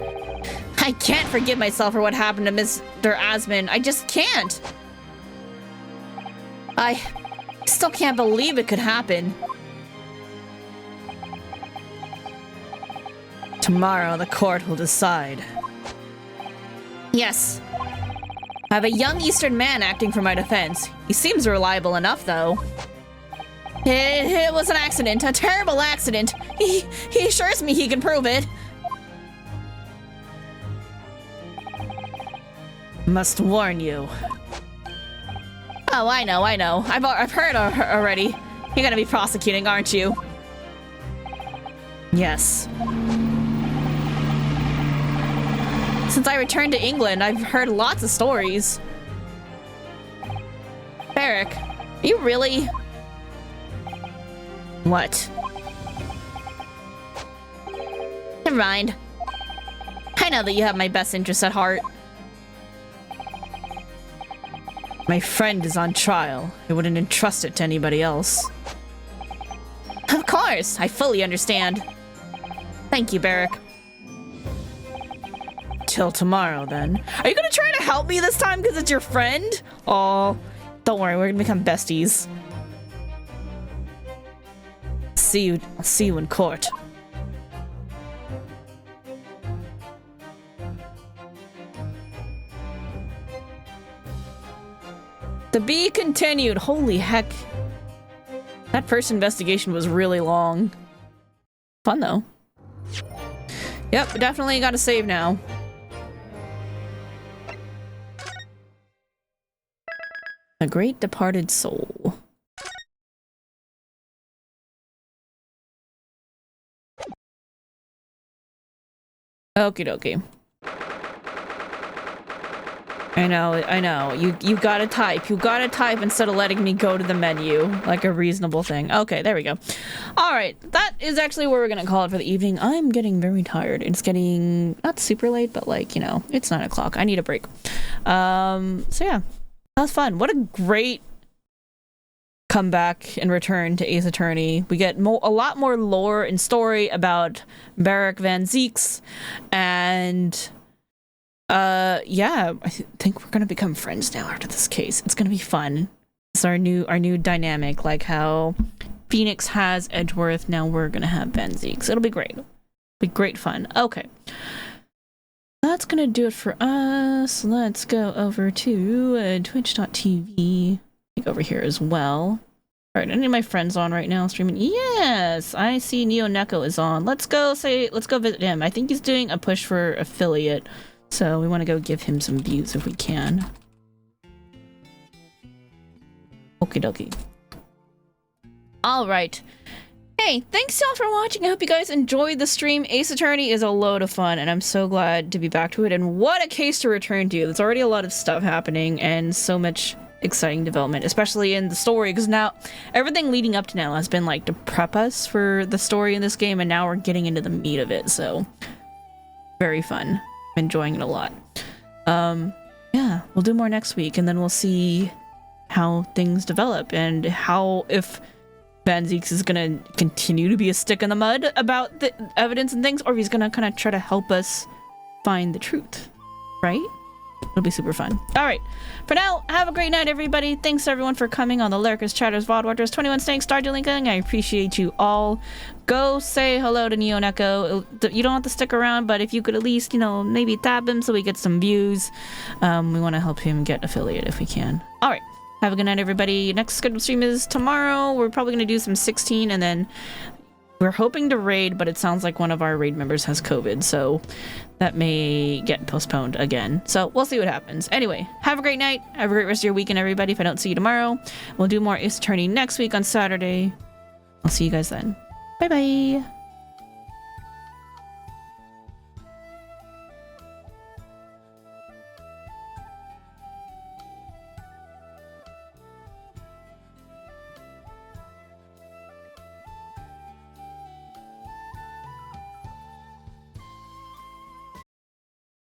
I can't forgive myself for what happened to Mr. Asmund. I just can't. I still can't believe it could happen. Tomorrow, the court will decide. Yes. I have a young Eastern man acting for my defense. He seems reliable enough, though. It was an accident, a terrible accident. He assures me he can prove it. Must warn you. Oh, I know. I've heard already. You're gonna be prosecuting, aren't you? Yes. Since I returned to England, I've heard lots of stories. Barrack, are you really... What? Never mind. I know that you have my best interests at heart. My friend is on trial. I wouldn't entrust it to anybody else. Of course, I fully understand. Thank you, Barrack. Till tomorrow, then. Are you gonna try to help me this time because it's your friend? Oh, don't worry, we're gonna become besties. I'll see you in court. To be continued. Holy heck. That first investigation was really long. Fun though. Yep, definitely gotta save now. A great departed soul. Okie dokie. I know. You gotta type. You gotta type instead of letting me go to the menu like a reasonable thing. Okay, there we go. Alright, that is actually where we're gonna call it for the evening. I'm getting very tired. It's getting not super late, but like, you know, it's 9 o'clock. I need a break. So yeah. That was fun. What a great comeback and return to Ace Attorney. We get a lot more lore and story about Barak Van Zieks, and yeah, I think we're gonna become friends now after this case. It's gonna be fun. It's our new dynamic, like how Phoenix has Edgeworth, now we're gonna have Van Zieks. It'll be great. It'll be great fun. Okay. That's gonna do it for us. Let's go over to twitch.tv. Over here as well. Alright, any of my friends on right now streaming? Yes! I see Neo Neko is on. Let's go visit him. I think he's doing a push for affiliate, so we want to go give him some views if we can. Okie dokie. Alright. Hey, thanks y'all for watching. I hope you guys enjoyed the stream. Ace Attorney is a load of fun, and I'm so glad to be back to it. And what a case to return to. There's already a lot of stuff happening, and so much exciting development, especially in the story, because now everything leading up to now has been like to prep us for the story in this game, and now we're getting into the meat of it. So very fun. I'm enjoying it a lot. Yeah, we'll do more next week, and then we'll see how things develop and how, if Van Zieks is gonna continue to be a stick in the mud about the evidence and things, or if he's gonna kind of try to help us find the truth, right? It'll be super fun. Alright, for now, have a great night, everybody. Thanks, everyone, for coming on the Lurkers, Chatters, VoD Watchers, 21 Snake, Stardew Linking. I appreciate you all. Go say hello to Neo Neko. You don't have to stick around, but if you could at least, you know, maybe tap him so we get some views. We want to help him get affiliate if we can. Alright, have a good night, everybody. Next scheduled stream is tomorrow. We're probably going to do some 16, and then we're hoping to raid, but it sounds like one of our raid members has COVID, so that may get postponed again. So we'll see what happens. Anyway, have a great night. Have a great rest of your weekend, everybody. If I don't see you tomorrow, we'll do more Ace Attorney next week on Saturday. I'll see you guys then. Bye-bye.